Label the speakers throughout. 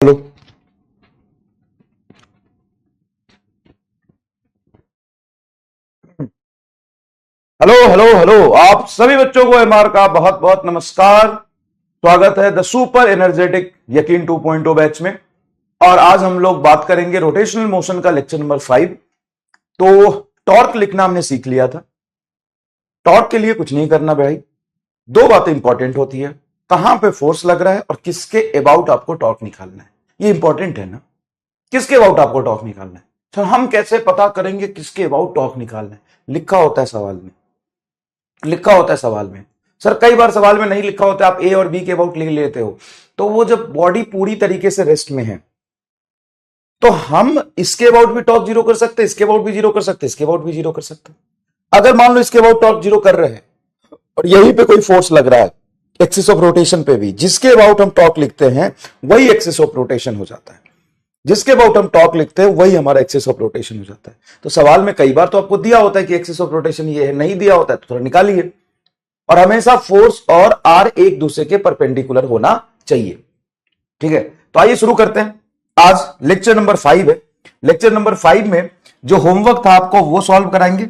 Speaker 1: Hello hello hello hello आप सभी बच्चों को एमआर का बहुत बहुत नमस्कार। स्वागत है द सुपर एनर्जेटिक यकीन 2.0 बैच में। और आज हम लोग बात करेंगे रोटेशनल मोशन का लेक्चर नंबर 5। तो टॉर्क लिखना हमने सीख लिया था। टॉर्क के लिए कुछ नहीं करना भाई, दो बातें इंपॉर्टेंट होती है, कहां पे फोर्स लग रहा है और किसके अबाउट आपको टॉर्क निकालना है। ये इंपॉर्टेंट है ना, किसके अबाउट आपको टॉर्क निकालना है। तो हम कैसे पता करेंगे किसके अबाउट टॉर्क निकालना है? लिखा होता है सवाल में, लिखा होता है सवाल में। सर कई बार सवाल में नहीं लिखा होता, आप ए और बी के अबाउट लिख लेते हो। तो वो जब बॉडी पूरी तरीके से रेस्ट में है तो हम इसके अबाउट भी टॉर्क जीरो कर सकते हैं, इसके अबाउट भी जीरो कर सकते हैं, इसके अबाउट भी जीरो कर सकते हैं। अगर मान लो इसके अबाउट टॉर्क जीरो कर रहे हैं और यहीं पे कोई फोर्स लग रहा है एक्सिस ऑफ रोटेशन पे भी, जिसके अबाउट हम टॉर्क लिखते हैं वही एक्सिस ऑफ रोटेशन हो जाता है। जिसके अबाउट हम टॉर्क लिखते हैं वही हमारा एक्सिस ऑफ रोटेशन हो जाता है। तो सवाल में कई बार तो आपको दिया होता है कि एक्सिस ऑफ रोटेशन ये है, नहीं दिया होता है तो थोड़ा निकालिए। और हमेशा फोर्स और आर एक दूसरे के परपेंडिकुलर होना चाहिए। ठीक है, तो आइए शुरू करते हैं। आज लेक्चर नंबर 5 है। लेक्चर नंबर 5 में जो होमवर्क था आपको वो सॉल्व कराएंगे।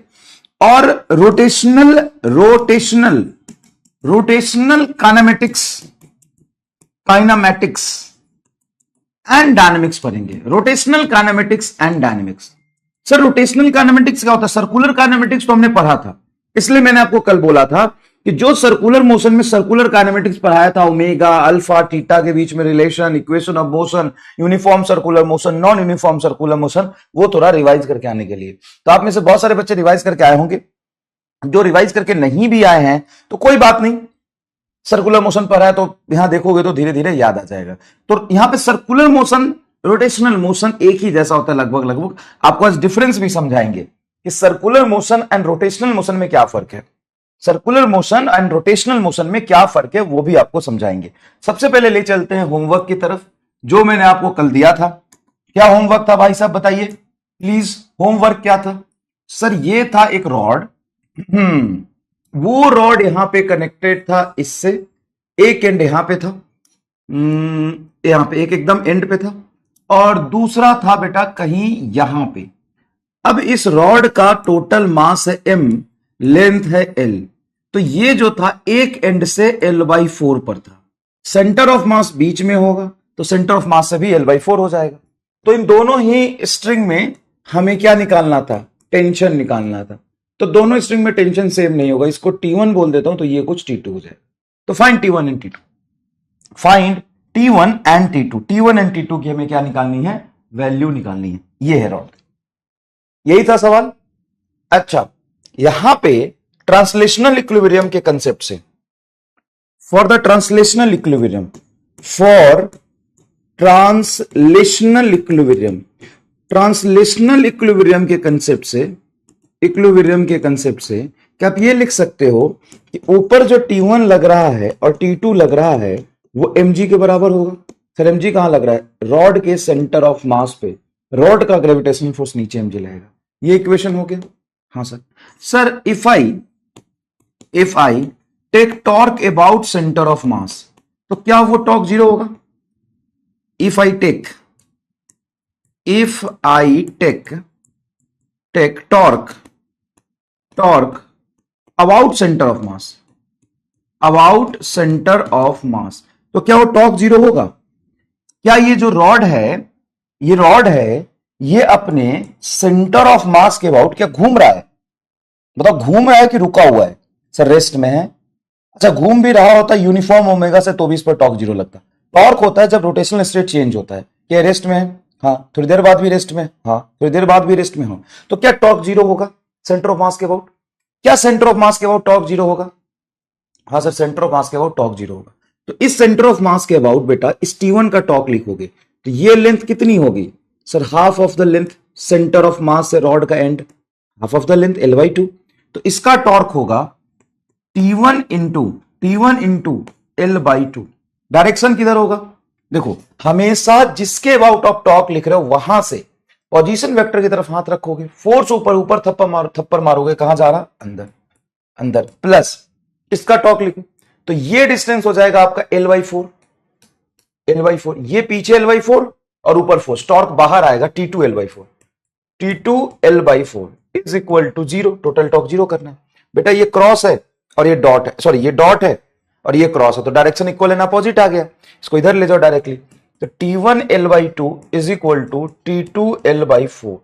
Speaker 1: और rotational rotational rotational kinematics and dynamics पढ़ेंगे। Rotational kinematics and dynamics. Sir rotational kinematics क्या होता है? सर्कुलर काइनेमैटिक्स तो हमने पढ़ा था, इसलिए मैंने आपको कल बोला था कि जो सर्कुलर मोशन में सर्कुलर काइनेमैटिक्स पढ़ाया था, ओमेगा अल्फा थीटा के बीच में relation, equation of motion, uniform circular motion, non uniform circular motion, वो थोड़ा रिवाइज करके आने के लिए। तो आप में से बहुत सारे बच्चे रिवाइज करके आए होंगे, जो रिवाइज करके नहीं भी आए हैं तो कोई बात नहीं, सर्कुलर मोशन पर है तो यहां देखोगे तो धीरे धीरे याद आ जाएगा। तो यहां पे सर्कुलर मोशन रोटेशनल मोशन एक ही जैसा होता है लगभग लगभग। आपको आज डिफरेंस भी समझाएंगे कि circular motion and rotational motion में क्या फर्क है। Circular motion and rotational motion में क्या फर्क है वो भी आपको समझाएंगे। सबसे पहले ले चलते हैं होमवर्क की तरफ, जो मैंने आपको कल दिया था। क्या होमवर्क था भाई साहब बताइए प्लीज? होमवर्क क्या था? सर ये था एक रॉड, वो रॉड यहां पे कनेक्टेड था इससे, एक एंड यहां पे था, यहां पे एक एकदम एंड पे था, और दूसरा था बेटा कहीं यहां पे। अब इस रॉड का टोटल मास है m, लेंथ है l। तो ये जो था एक एंड से l/4 पर था। सेंटर ऑफ मास बीच में होगा तो सेंटर ऑफ मास से भी l/4 हो जाएगा। तो इन दोनों ही स्ट्रिंग में हमें क्या निकालना था? टेंशन निकालना था। तो दोनों स्ट्रिंग में टेंशन सेम नहीं होगा, इसको T1 बोल देता हूं तो ये कुछ T2 हो जाएगा। तो find T1 and T2, find T1 and T2। T1 and T2 की हमें क्या निकालनी है? वैल्यू निकालनी है। ये है रॉड, यही था सवाल। अच्छा, यहां पे ट्रांसलेशनल इक्विलिब्रियम के कंसेप्ट से, for the translational equilibrium, for translational equilibrium, translational equilibrium के कंसेप्ट से, इक्विलिब्रियम के कंसेप्ट से क्या आप ये लिख सकते हो कि ऊपर जो T1 लग रहा है और T2 लग रहा है वो mg के बराबर होगा। सर mg कहां लग रहा है? रॉड के सेंटर ऑफ मास पे। रॉड का ग्रेविटेशनल फोर्स नीचे mg लगेगा। ये इक्वेशन हो गया। हाँ sir. Sir if I take torque about centre of mass, तो क्या वो टॉर्क जीरो होगा? If I take torque about centre of mass, about centre of mass, तो क्या वो टॉर्क जीरो होगा? क्या ये जो रॉड है, ये अपने सेंटर ऑफ मास के अबाउट क्या घूम रहा है? मतलब घूम रहा है कि रुका हुआ है? सर रेस्ट में है। अच्छा, घूम भी रहा होता यूनिफॉर्म ओमेगा से तो भी इस पर टॉर्क जीरो लगता। टॉर्क होता है जब रोटेशनल स्टेट चेंज होता है। क्या रेस्ट में है? हाँ। थोड़ी देर बाद भी रेस्ट में? हाँ। थोड़ी देर बाद भी रेस्ट में हो, तो क्या टॉर्क जीरो होगा सेंटर ऑफ मास के अबाउट? क्या सेंटर ऑफ मास के अबाउट टॉर्क जीरो होगा? हाँ सर, सेंटर ऑफ मास के अबाउट टॉर्क जीरो होगा। तो इस सेंटर ऑफ मास के अबाउट बेटा इस T1 का टॉर्क लिखोगे तो ये लेंथ कितनी होगी? Sir half of the length centre of मास से रॉड का and, half of the length l/2। तो इसका टॉर्क होगा T1 इंटू l/2। डायरेक्शन किधर होगा? देखो, हमेशा जिसके अबाउट ऑफ टॉर्क लिख रहे हो वहां से पोजीशन वेक्टर की तरफ हाथ रखोगे, फोर्स ऊपर थप्पड़ मारोगे, कहां जा रहा? अंदर, प्लस इसका टॉर्क लिखो तो ये डिस्टेंस हो जाएगा आपका l/4। L/4, ये पीछे L/4 और ऊपर फोर्स, टॉर्क बाहर आएगा T2 L/4, T2 L/4 is equal to 0, total torque 0 करना है। बेटा ये क्रॉस है और ये डॉट है, सॉरी ये डॉट है और ये क्रॉस है, तो डायरेक्शन इक्वल एंड अपोजिट आ गया, इसको इधर ले जाओ डायरेक्टली, तो T1 L/2 is equal to T2 L/4,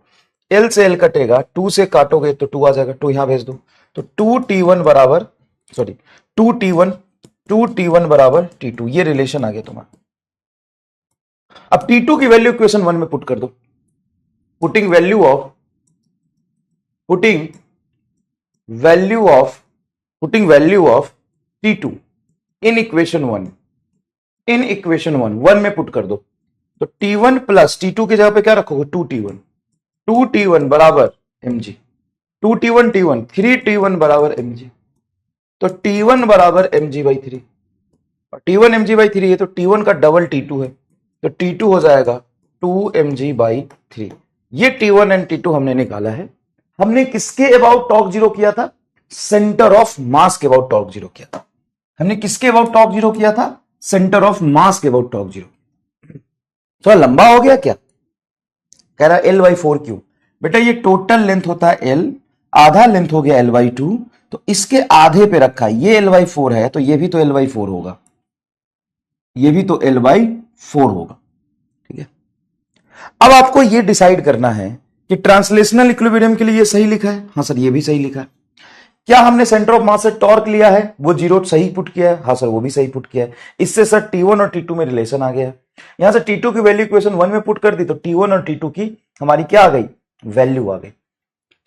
Speaker 1: L से L कटेगा, 2 से काटोगे तो 2 आ जाएगा, 2 यहां भेज दो, तो 2T1 बराबर, सॉरी 2T1 बराबर T2, ये रिलेशन आ गया तुम्हारा। अब T2 की वैल्यू इक्वेशन 1 में पुट कर दो, putting value of T2 in equation 1 में पुट कर दो, तो T1 प्लस T2 की जगह पे क्या रखोगे, 2T1 बराबर mg, 2T1 3T1 बराबर mg, तो T1 बराबर mg/3, T1 mg/3 है तो T1 का डबल T2 है, तो T2 हो जाएगा 2mg/3। ये T1 एंड T2 हमने निकाला है। हमने किसके अबाउट टॉर्क 0 किया था, सेंटर ऑफ मास के अबाउट टॉर्क 0 किया था। हमने किसके अबाउट टॉर्क 0 किया था, सेंटर ऑफ मास के अबाउट टॉर्क 0। थोड़ा लंबा हो गया क्या, कह रहा L/4 क्यों, बेटा ये टोटल लेंथ होता है L, आधा लेंथ हो गया L/2, तो इसके आधे पे रखा है, ये L/4 है तो ये भी तो L/4 होगा, ये भी तो L/4 होगा, ठीक है। अब आपको ये डिसाइड करना है कि ट्रांसलेशनल इक्विलिब्रियम के लिए ये सही लिखा है, हाँ सर ये भी सही लिखा है। क्या हमने सेंटर ऑफ मास से टॉर्क लिया है, वो 0 सही पुट किया है, हाँ सर वो भी सही पुट किया है। इससे सर T1 और T2 में रिलेशन आ गया है। यहां से T2 की वैल्यू इक्वेशन 1 में पुट कर दी तो T1 और T2 की हमारी क्या आ गई, वैल्यू आ गई,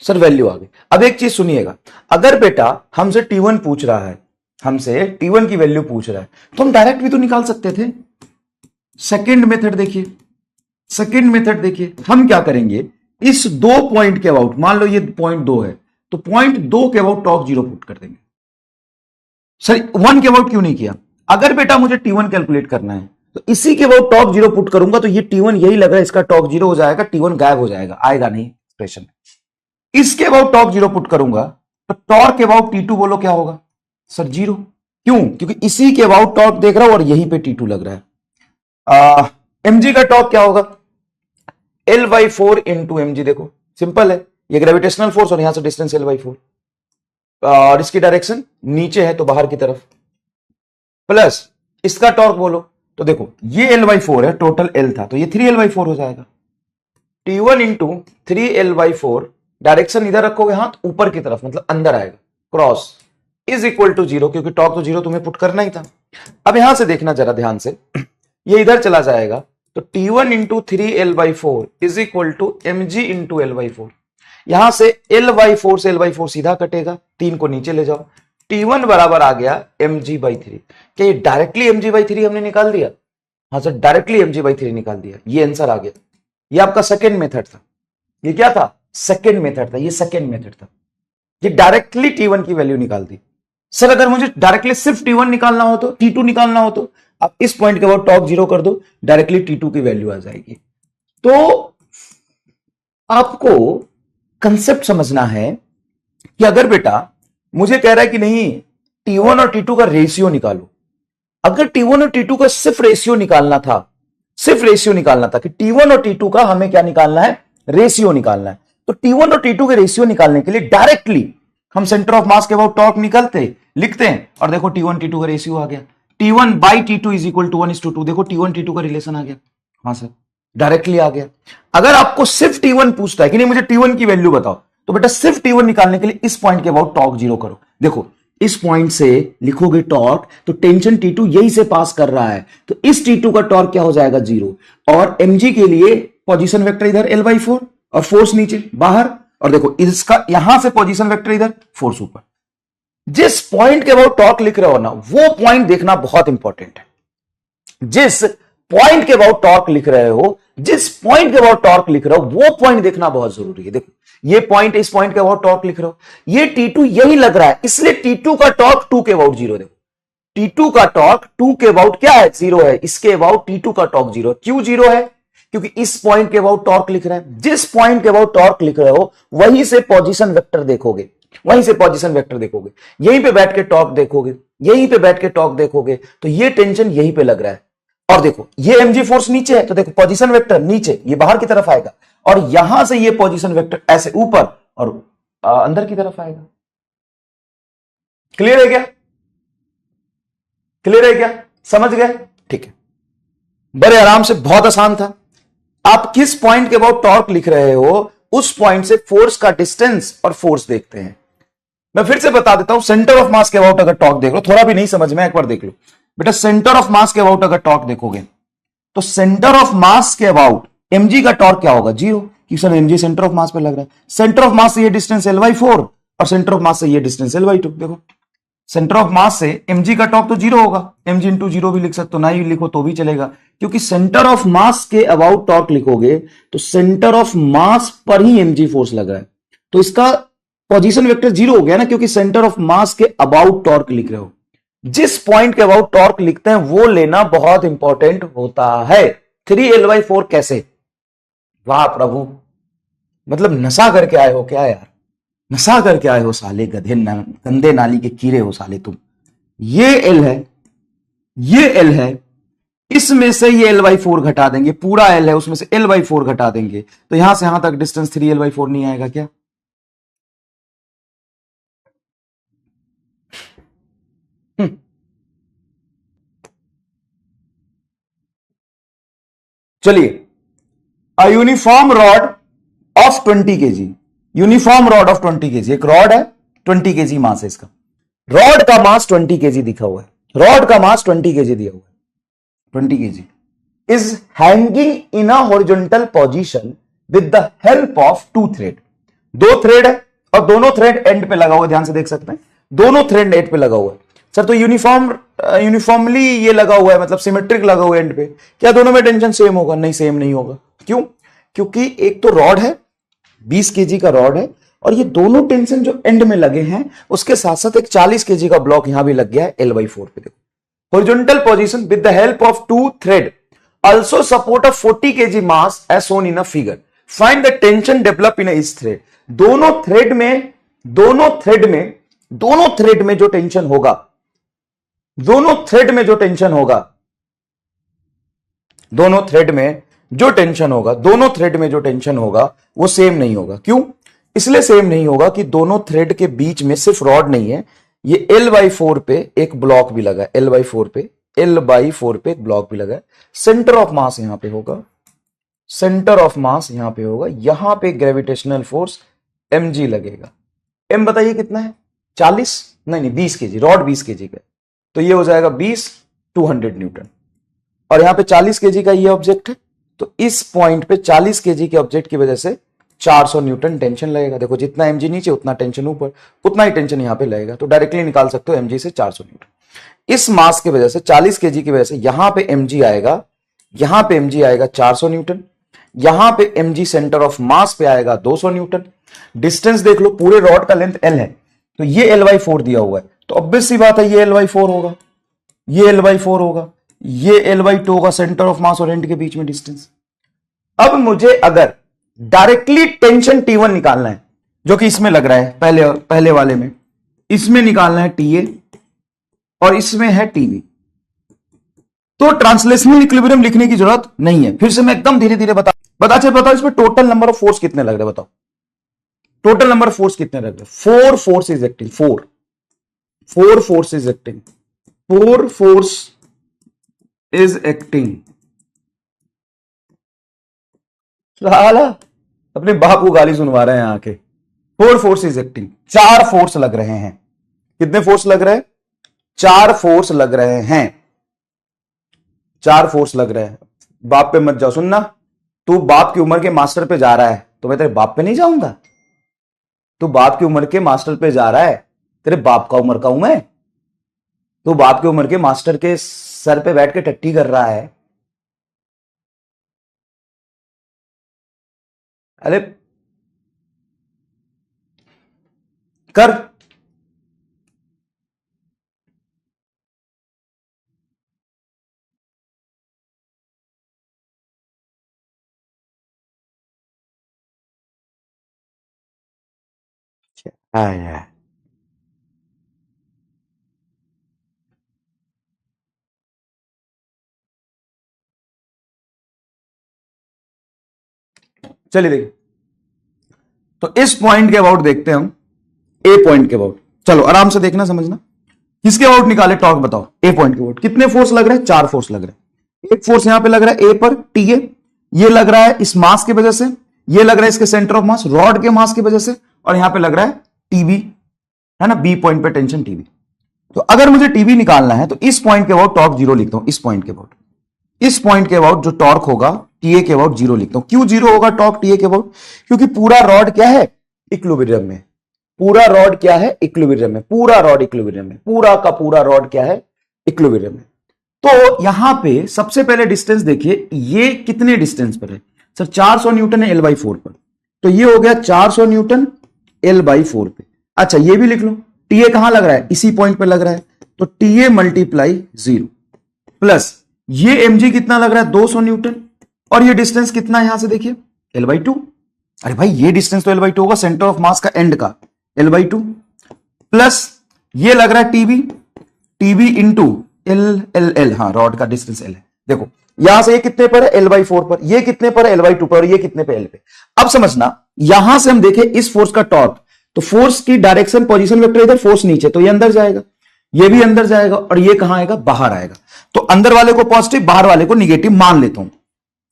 Speaker 1: सर वैल्यू आ गई। अब एक चीज सुनिएगा, अगर बेटा हमसे T1 पूछ रहा है, हमसे T1 की वैल्यू पूछ रहा है, तो हम डायरेक्ट भी तो निकाल सकते थे। सेकेंड मेथड देखिए, हम क्या करेंगे, इस 2 पॉइंट के अबाउट, मान लो ये पॉइंट 2 है, तो पॉइंट 2 के अबाउट टॉर्क 0 पुट कर देंगे। सर 1 के अबाउट क्यों नहीं किया, अगर बेटा मुझे T1 कैलकुलेट करना है तो इसी के अबाउट टॉर्क 0 पुट करूंगा, तो ये T1 यही लग रहा है, इसका टॉर्क 0 हो जाएगा, T1 गायब हो जाएगा, आएगा नहीं एक्सप्रेशन में। इसके अबाउट टॉर्क 0 पुट करूंगा तो टॉर्क के अबाउट T2 बोलो क्या होगा, सर 0, क्यों, क्योंकि इसी के अबाउट टॉर्क देख रहा हूं और यहीं पे T2 लग रहा है। mg का टॉर्क क्या होगा, L/4 इंटू mg, देखो सिंपल है, ये ग्रेविटेशनल फोर्स और यहां से डिस्टेंस L/4 और इसकी डायरेक्शन नीचे है तो बाहर की तरफ, प्लस इसका टॉर्क बोलो, तो देखो ये L/4 है, टोटल L था तो ये 3L/4 हो जाएगा, T1 इंटू 3L/4, डायरेक्शन इधर रखोगे हाथ ऊपर की तरफ मतलब अंदर आएगा, क्रॉस इज इक्वल टू 0, क्योंकि टॉर्क तो 0 तुम्हें पुट करना ही था। अब यहां से देखना जरा ध्यान से, ये इधर चला जाएगा तो T1 into 3L/4 is equal to mg into L/4, यहां से L/4 से L/4 सीधा कटेगा, 3 को नीचे ले जाओ, T1 बराबर आ गया mg/3। क्या ये डायरेक्टली mg/3 हमने निकाल दिया, हाँ सर डायरेक्टली mg/3 निकाल दिया, ये आंसर आ गया। ये आपका सेकेंड मेथड था, ये क्या था, सेकेंड मेथड था, ये सेकेंड मेथड था, ये डायरेक्टली T1 की वैल्यू निकाल दी। सर अगर मुझे डायरेक्टली सिर्फ T1 निकालना हो तो, T2 निकालना हो तो आप इस पॉइंट के बाद टॉर्क 0 कर दो, डायरेक्टली T2 की वैल्यू आ जाएगी। तो आपको कंसेप्ट समझना है कि अगर बेटा मुझे कह रहा है कि नहीं T1 और T2 का रेशियो निकालो, अगर T1 और T2 का सिर्फ रेशियो निकालना था, कि T1 और T2 का हमें क्या निकालना है, रेशियो निकालना है, तो T1 और T2 के रेशियो निकालने के लिए डायरेक्टली हम सेंटर ऑफ मास के अबाउट टॉर्क लिखते हैं और देखो T1 T2 का रेशियो आ गया, T1 by T2 is equal to 1:2, देखो T1 T2 का रिलेशन आ गया, हाँ सर डायरेक्टली आ गया। अगर आपको सिर्फ T1 पूछता है कि नहीं मुझे T1 की वैल्यू बताओ, तो बेटा सिर्फ T1 निकालने के लिए इस पॉइंट के अबाउट टॉर्क 0 करो, देखो इस पॉइंट से लिखोगे टॉर्क, तो टेंशन T2 यही से पास कर रहा है, तो इस T2 का टॉर्क क्या हो जाएगा 0, और mg के लिए पोजीशन वेक्टर इधर L/4 और फोर्स नीचे बाहर, और देखो इसका यहां से पोजीशन वेक्टर इधर, फोर्स ऊपर। जिस पॉइंट के अबाउट टॉर्क लिख रहे हो ना, वो पॉइंट देखना बहुत इंपॉर्टेंट है। जिस पॉइंट के अबाउट टॉर्क लिख रहे हो, वो पॉइंट देखना बहुत जरूरी है। देखो ये पॉइंट, इस पॉइंट के अबाउट टॉर्क लिख रहे हो, ये T2 यही लग रहा है, इसलिए T2 का टॉर्क 2 के अबाउट 0, देखो T2 का टॉर्क 2 के अबाउट क्या है, 0 है, इसके अबाउट T2 का टॉर्क 0। क्यों 0 है, क्योंकि इस पॉइंट के अबाउट टॉर्क लिख रहे हैं। जिस पॉइंट के अबाउट टॉर्क लिख रहे हो वहीं से पोजीशन वेक्टर देखोगे, यहीं पे बैठ के टॉर्क देखोगे, तो ये टेंशन यहीं पे लग रहा है। और देखो ये mg फोर्स नीचे है, तो देखो पोजीशन वेक्टर नीचे, ये बाहर की तरफ आएगा, और यहां से ये पोजीशन वेक्टर ऐसे ऊपर और अंदर की तरफ आएगा। क्लियर है क्या? क्लियर है क्या? समझ गए? ठीक है, बड़े आराम से, बहुत आसान था। आप किस पॉइंट के अबाउट टॉर्क लिख रहे हो, उस पॉइंट से फोर्स का डिस्टेंस और फोर्स देखते हैं। मैं फिर से बता देता हूं, सेंटर ऑफ मास के अबाउट अगर टॉर्क देख लो, थोड़ा भी नहीं समझ में, एक बार देख लो बेटा, सेंटर ऑफ मास के अबाउट अगर टॉर्क देखोगे, तो सेंटर ऑफ मास के अबाउट एमजी का टॉर्क क्या होगा? 0, क्योंकि सर एमजी सेंटर ऑफ मास पे लग रहा है। सेंटर ऑफ मास से ये डिस्टेंस L/4 और सेंटर ऑफ मास से ये डिस्टेंस L/2। देखो सेंटर ऑफ मास से mg का टॉर्क तो 0 होगा, mg इंटू 0 भी लिख सकते हो, ना ही लिखो तो भी चलेगा, क्योंकि सेंटर ऑफ मास के अबाउट टॉर्क लिखोगे तो सेंटर ऑफ मास पर ही mg फोर्स लग रहा है, तो इसका पोजीशन वेक्टर 0 हो गया ना, क्योंकि सेंटर ऑफ मास के अबाउट टॉर्क लिख रहे हो। जिस पॉइंट के अबाउट टॉर्क लिखते हैं वो लेना बहुत इंपॉर्टेंट होता है। 3L/4 कैसे? वाह प्रभु, मतलब नशा करके आए हो क्या यार? नशा करके आए हो साले, गंदे नाली के कीड़े हो साले तुम। ये एल है, ये एल है, इसमें से ये L/4 घटा देंगे, पूरा एल है उसमें से L/4 घटा देंगे, तो यहां से यहां तक डिस्टेंस 3L/4 नहीं आएगा क्या? हम्म, चलिए, a uniform rod of 20 kg, uniform rod of 20 kg, एक रॉड है 20 kg मास है इसका, रॉड का मास 20 kg दिखा हुआ है, रॉड का मास 20 kg दिया हुआ है, 20 kg is hanging in a horizontal position with the help of two thread। दो थ्रेड है और दोनों थ्रेड एंड पे लगा हुआ है, ध्यान से देख सकते हैं, दोनों थ्रेड एंड पे लगा हुआ है। सर तो यूनिफॉर्मली ये लगा हुआ है, मतलब सिमेट्रिक लगा हुआ है एंड पे, क्या दोनों में टेंशन सेम होगा? नहीं, सेम नहीं होगा। क्यों? क्योंकि एक तो रॉड है, 20 kg का रॉड है, और ये दोनों टेंशन जो एंड में लगे हैं, उसके साथ साथ एक 40 kg का ब्लॉक यहां भी लग गया है L/4 पे। देखो horizontal position with the help of two thread also support a 40 kg mass as shown in a figure। Find the tension develop in each thread। दोनों थ्रेड में दोनों थ्रेड में दोनों थ्रेड में जो टेंशन होगा, दोनों थ्रेड में जो टेंशन होगा, दोनों थ्रेड में जो टेंशन होगा, दोनों थ्रेड में जो टेंशन होगा वो सेम नहीं होगा। क्यों? इसलिए सेम नहीं होगा कि दोनों थ्रेड के बीच में सिर्फ रॉड नहीं है, ये L/4 पे एक ब्लॉक भी लगा है, L/4 पे, L/4 पे एक ब्लॉक भी लगा है। सेंटर ऑफ मास यहां पे होगा, सेंटर ऑफ मास यहां पे होगा, यहां पे ग्रेविटेशनल फोर्स mg लगेगा। m बताइए कितना है? 40? नहीं 20 kg, रॉड 20 kg का, तो ये हो जाएगा 20, 200 न्यूटन, और यहां पे 40 kg का ये ऑब्जेक्ट है, तो इस पॉइंट पे 40 kg के ऑब्जेक्ट की वजह से 400 न्यूटन टेंशन लगेगा। देखो जितना mg नीचे उतना टेंशन ऊपर, उतना ही टेंशन यहां पे लगेगा, तो डायरेक्टली निकाल सकते हो mg से 400 न्यूटन। इस मास की वजह से 40 kg की वजह से यहां पे mg आएगा, यहां पे mg आएगा 400 न्यूटन, यहां पे mg सेंटर ऑफ मास पे आएगा 200 न्यूटन। डिस्टेंस देख लो, पूरे रॉड का लेंथ l है, तो ये L/4 दिया हुआ है, तो ऑब्वियस सी बात है ये L/4 होगा, ये L/4 होगा, ये L/2 होगा, सेंटर ऑफ मास और एंड के बीच में डिस्टेंस। अब मुझे अगर डायरेक्टली टेंशन T1 निकालना है, जो कि इसमें लग रहा है, पहले पहले वाले में, इसमें निकालना है TA और इसमें है TV, तो ट्रांसलेशनल इक्विलिब्रियम लिखने की जरूरत नहीं है। फिर से मैं एकदम धीरे धीरे बताओ इसमें टोटल नंबर ऑफ फोर्स कितने लग रहे हैं? बताओ टोटल नंबर ऑफ फोर्स कितने लग रहे हैं? Four force is acting, four force is acting, four force is acting. साला अपने बाप को गाली सुनवा रहे हैं आके। फोर फोर्स इज एक्टिंग, चार फोर्स लग रहे हैं। कितने फोर्स लग रहे हैं? चार फोर्स लग रहे हैं, चार फोर्स लग रहे हैं। बाप पे मत जाओ, सुनना, तू बाप की उम्र के मास्टर पे जा रहा है तो मैं तेरे बाप पे नहीं जाऊंगा। तू बाप की उम्र के मास्टर पे जा रहा है, तेरे बाप का उम्र का हूं मैं। तू बाप की उम्र के मास्टर के सर पे बैठ के टट्टी कर रहा है। अरे कर। हाँ, चलिए देखिए, तो इस पॉइंट के अबाउट देखते हैं हम, ए पॉइंट के अबाउट। चलो आराम से देखना समझना, किसके अबाउट निकाले टॉर्क बताओ। ए पॉइंट के अबाउट कितने फोर्स लग रहे हैं? 4 फोर्स लग रहे हैं। एक फोर्स यहां पे लग रहा है ए पर, टीए, ये लग रहा है इस मास की वजह से, ये लग रहा है इसके सेंटर ऑफ मास रॉड के मास की वजह से, और यहां पे लग रहा है टीबी, है ना, बी पॉइंट पे टेंशन टीबी। तो अगर मुझे टीबी निकालना है तो इस पॉइंट के अबाउट टॉर्क 0 लिखता हूं। इस पॉइंट के अबाउट, इस पॉइंट के अबाउट जो टॉर्क होगा टीए के अबाउट 0 लिखता हूं। क्यों 0 होगा टॉर्क टीए के अबाउट? क्योंकि पूरा रॉड क्या है? इक्विलिब्रियम में। पूरा रॉड क्या है? इक्विलिब्रियम में। पूरा रॉड इक्विलिब्रियम में, पूरा का पूरा रॉड क्या है? इक्विलिब्रियम में। तो यहां पे सबसे पहले डिस्टेंस देखिए, ये कितने डिस्टेंस पर है सर? 400 न्यूटन है L/4 पर, तो ये हो गया 400 न्यूटन L/4 पे। अच्छा ये भी लिख लो, टीए कहां लग रहा है? इसी पॉइंट पे लग रहा है, तो टीए मल्टीप्लाई 0 प्लस ये एमजी कितना लग रहा है? 200 न्यूटन, और ये डिस्टेंस कितना है यहां से देखिए? L/2। अरे भाई ये डिस्टेंस तो L/2 होगा, सेंटर ऑफ मास का एंड का, L/2 प्लस ये लग रहा है टीबी, टीबी इंटू L, हाँ रॉड का डिस्टेंस L है। देखो यहां से ये कितने पर है? L/4 पर, ये कितने पर है? L/2 पर, और ये कितने पे? L पे। अब समझना, यहां से हम देखें इस फोर्स का टॉर्क, तो फोर्स की डायरेक्शन पोजीशन वेक्टर इधर, फोर्स नीचे, तो ये अंदर जाएगा, ये भी अंदर जाएगा, और ये कहां आएगा? बाहर आएगा। तो अंदर वाले को पॉजिटिव, बाहर वाले को निगेटिव मान लेता हूं,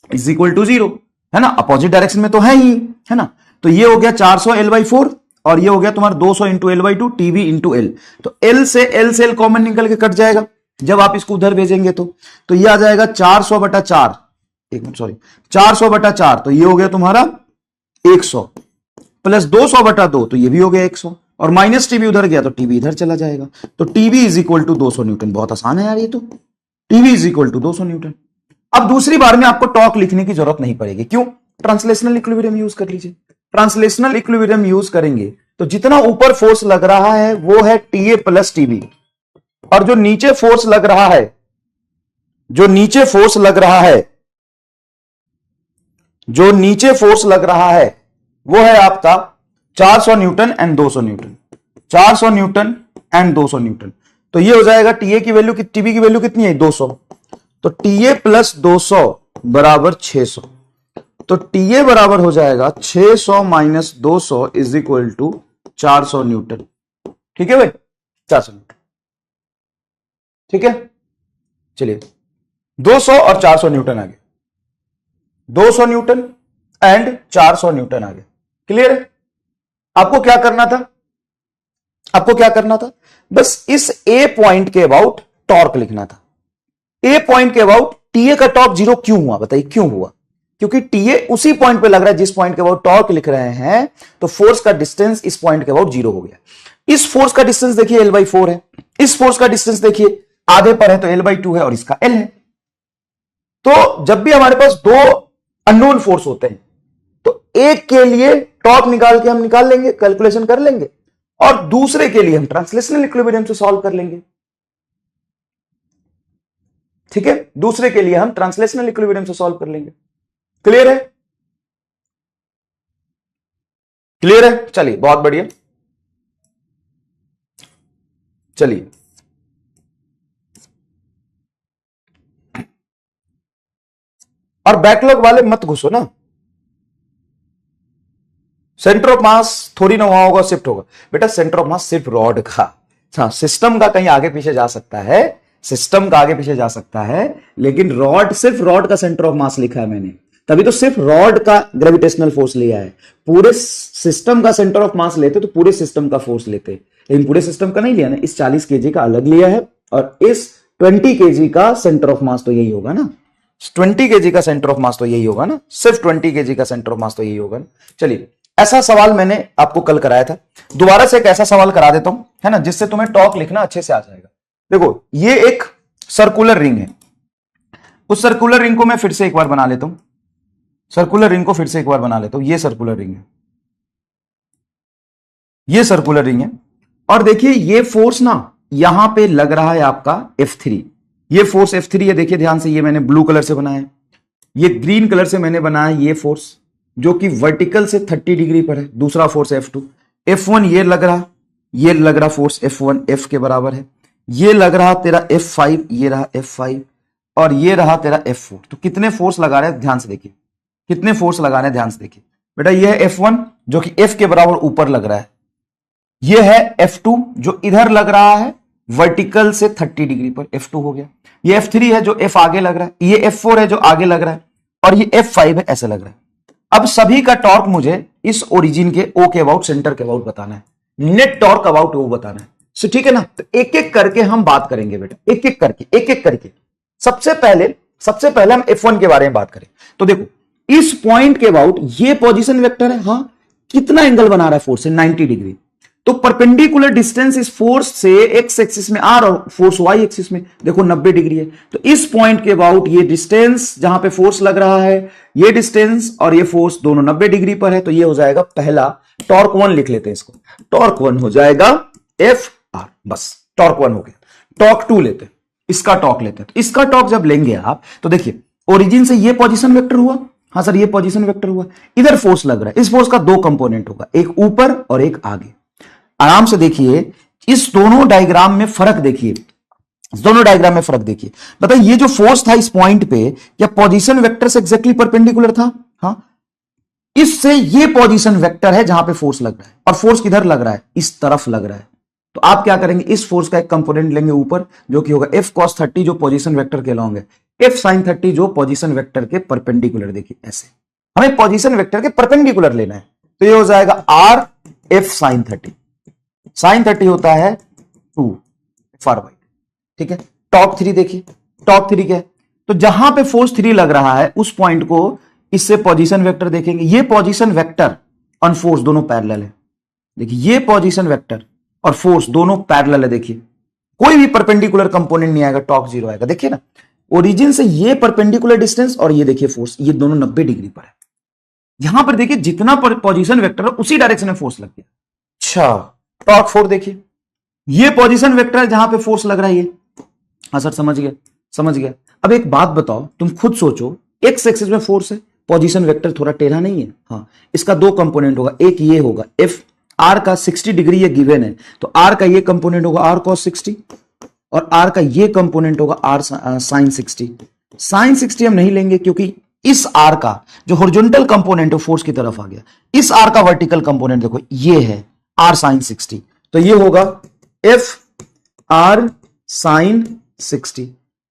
Speaker 1: इज इक्वल टू 0, है ना, अपोजिट डायरेक्शन में तो है ही, है ना। तो ये हो गया 400 L/4, और ये हो गया तुम्हारा 200 into L/2, TB into L। तो L से L कॉमन निकल के कट जाएगा जब आप इसको उधर भेजेंगे, तो ये आ जाएगा 400/4, एक मिनट सॉरी, 400/4, तो ये हो गया तुम्हारा 100 प्लस 200/2, तो ये भी हो गया 100, और माइनस टीबी उधर गया तो टीबी इधर चला जाएगा, तो TB is equal to 200 newton. बहुत आसान है यार ये तो, TB is equal to 200 newton. अब दूसरी बार में आपको टॉर्क लिखने की जरूरत नहीं पड़ेगी, क्यों? ट्रांसलेशनल इक्विलिब्रियम यूज कर लीजिए। ट्रांसलेशनल इक्विलिब्रियम यूज करेंगे तो जितना ऊपर फोर्स लग रहा है वो है टीए प्लस टीबी, और जो नीचे फोर्स लग रहा है, जो नीचे फोर्स लग रहा है, जो नीचे फोर्स लग रहा है वो है आपका 400 Newton and 200 Newton, 400 Newton and 200 Newton. तो ये हो जाएगा टीए की वैल्यू, टीबी की वैल्यू कितनी है? 200, तो टीए प्लस 200 बराबर 600, तो टीए बराबर हो जाएगा 600 minus 200 is equal to 400 newton. ठीक है भाई, 400 न्यूटन, ठीक है। चलिए 200 और 400 न्यूटन आ गए, 200 न्यूटन एंड 400 न्यूटन आ गए। क्लियर है? आपको क्या करना था? आपको क्या करना था? बस इस ए पॉइंट के अबाउट टॉर्क लिखना था। ए पॉइंट के अबाउट टीए का टॉर्क 0 क्यों हुआ? बताइए क्यों हुआ? क्योंकि टीए उसी पॉइंट पे लग रहा है जिस पॉइंट के अबाउट टॉर्क लिख रहे हैं, तो फोर्स का डिस्टेंस इस पॉइंट के अबाउट 0 हो गया। इस फोर्स का डिस्टेंस देखिए L/4 है, इस फोर्स का डिस्टेंस देखिए आधे पर है तो L/2 है, और इसका L है। तो जब भी हमारे पास दो अननोन फोर्स होते हैं तो एक के लिए टॉर्क निकाल के हम निकाल लेंगे, कैलकुलेशन कर लेंगे, और दूसरे के लिए हम ट्रांसलेशनल इक्विलिब्रियम से सॉल्व कर लेंगे। ठीक है, दूसरे के लिए हम ट्रांसलेशनल इक्विलिब्रियम से सॉल्व कर लेंगे। क्लियर है? क्लियर है? चलिए बहुत बढ़िया। चलिए और बैकलॉग वाले मत घुसो ना, सेंटर ऑफ मास थोड़ी ना वहां होगा, शिफ्ट होगा बेटा। सेंटर ऑफ मास सिर्फ रॉड का, हाँ सिस्टम का कहीं आगे पीछे जा सकता है, सिस्टम का आगे पीछे जा सकता है, लेकिन रॉड, सिर्फ रॉड का सेंटर ऑफ मास लिखा है मैंने, तभी तो सिर्फ रॉड का ग्रेविटेशनल फोर्स लिया है। पूरे सिस्टम का सेंटर ऑफ मास लेते तो पूरे सिस्टम का फोर्स लेते, लेकिन पूरे सिस्टम का नहीं लिया ना, इस 40 केजी का अलग लिया है, और इस 20 केजी का सेंटर ऑफ मास तो यही होगा ना, 20 केजी का सेंटर ऑफ मास तो यही होगा ना, सिर्फ 20 केजी का सेंटर ऑफ मास तो यही होगा ना। चलिए ऐसा सवाल मैंने आपको कल कराया था, दोबारा से एक ऐसा सवाल करा देता हूं, है ना, जिससे तुम्हें टॉर्क लिखना अच्छे से आ जाएगा। देखो ये एक सर्कुलर रिंग है, उस सर्कुलर रिंग को मैं फिर से एक बार बना लेता हूं, सर्कुलर रिंग को फिर से एक बार बना लेता हूं। ये सर्कुलर रिंग है, ये सर्कुलर रिंग है, और देखिए ये फोर्स ना यहां पे लग रहा है आपका F3, ये फोर्स F3 है, देखिए ध्यान से, ये मैंने ब्लू कलर से बनाया है, ये ग्रीन कलर से मैंने बनाया ये फोर्स जो कि वर्टिकल से 30 डिग्री पर है। दूसरा फोर्स F2, F1 ये लग रहा फोर्स F1 F के बराबर है, ये लग रहा तेरा F5, ये रहा F5, और ये रहा तेरा F4। तो कितने फोर्स लगा रहे हैं ध्यान से देखिए, कितने फोर्स लगा रहे हैं ध्यान से देखिए। बेटा ये है F1 जो कि F के बराबर ऊपर लग रहा है, ये है F2 जो इधर लग रहा है वर्टिकल से 30 डिग्री पर, F2 हो गया। ये F3 है जो F आगे लग रहा है, ये F4 है जो आगे लग रहा है, और ये F5 है ऐसे लग रहा है। अब सभी का टॉर्क मुझे इस ओरिजिन के O के अबाउट, सेंटर के अबाउट बताना है, नेट टॉर्क अबाउट O बताना है। सो ठीक है ना, तो एक एक करके हम बात करेंगे बेटा, एक एक करके। सबसे पहले हम F1 के बारे में बात करें। तो देखो इस पॉइंट के अबाउट ये पोजीशन वेक्टर है, हाँ कितना एंगल बना रहा है फोर्स से, 90 डिग्री। तो परपेंडिकुलर डिस्टेंस इस फोर्स से एक्स एक्सिस में आर और फोर्स वाई एक्सिस में देखो 90 डिग्री है। तो इस पॉइंट के अबाउट ये डिस्टेंस जहां पे फोर्स लग रहा है, ये डिस्टेंस और ये फोर्स दोनों 90 डिग्री पर है। तो ये हो जाएगा पहला टॉर्क 1, लिख लेते हैं इसको, टॉर्क 1 हो जाएगा एफ आर, बस टॉर्क 1 हो गया। टॉर्क 2 लेते हैं, इसका टॉर्क लेते हैं। तो इसका टॉर्क जब लेंगे आप तो देखिए ओरिजिन से ये पोजीशन वेक्टर हुआ, हाँ सर ये पोजीशन वेक्टर हुआ, इधर फोर्स लग रहा है, इस फोर्स का दो कंपोनेंट होगा, एक ऊपर और एक आगे। आराम से देखिए इस दोनों डायग्राम में फर्क देखिए, दोनों डायग्राम में फर्क देखिए। बताइए ये जो फोर्स था इस पॉइंट पे, क्या पोजीशन वेक्टर से एग्जैक्टली परपेंडिकुलर था? हाँ, इससे ये पोजीशन वेक्टर है जहां पे फोर्स लग रहा है, और फोर्स किधर लग रहा है? इस तरफ लग रहा है। तो आप क्या करेंगे, इस फोर्स का एक कंपोनेंट लेंगे ऊपर जो कि होगा F cos 30 जो पोजीशन वेक्टर के लॉन्ग है, F sin 30 जो पोजीशन वेक्टर के परपेंडिकुलर। देखिए ऐसे हमें पोजीशन वेक्टर के परपेंडिकुलर लेना है, तो ये हो जाएगा R F sin 30। sin 30 होता है 2 FR बाई, ठीक है। टॉर्क 3 देखिए, टॉर्क 3 क्या है? तो जहां पे फोर्स 3 लग रहा है उस पॉइंट को इससे पोजीशन वेक्टर देखेंगे। ये पोजीशन वेक्टर और फोर्स दोनों पैरेलल है। देखिए ये पोजीशन वेक्टर और फोर्स दोनों पैरेलल है। देखिए कोई भी परपेंडिकुलर कंपोनेंट नहीं आएगा, टॉर्क 0 आएगा। देखिए ना ओरिजिन से ये परपेंडिकुलर डिस्टेंस और ये देखिए फोर्स, ये दोनों 90 डिग्री पर है। यहां पर देखिए जितना पोजीशन वेक्टर है उसी डायरेक्शन में फोर्स लग गया। अच्छा टॉर्क 4 देखिए, ये पोजीशन वेक्टर है जहां पे फोर्स लग रहा है ये। हाँ सर समझ गया, समझ गया। अब एक बात बताओ, तुम खुद सोचो, एक्स एक्सिस में फोर्स है, पोजीशन वेक्टर थोड़ा टेढ़ा नहीं है? हाँ, इसका दो कंपोनेंट होगा, एक ये होगा F आर का 60 डिग्री ये गिवन है, तो आर का ये कंपोनेंट होगा R cos 60 और आर का ये कंपोनेंट होगा R sin 60। sin 60 हम नहीं लेंगे क्योंकि इस आर का जो हॉरिजॉन्टल कंपोनेंट है फोर्स की तरफ आ गया, इस आर का वर्टिकल कंपोनेंट देखो ये है R sin 60, तो ये होगा F R sin 60।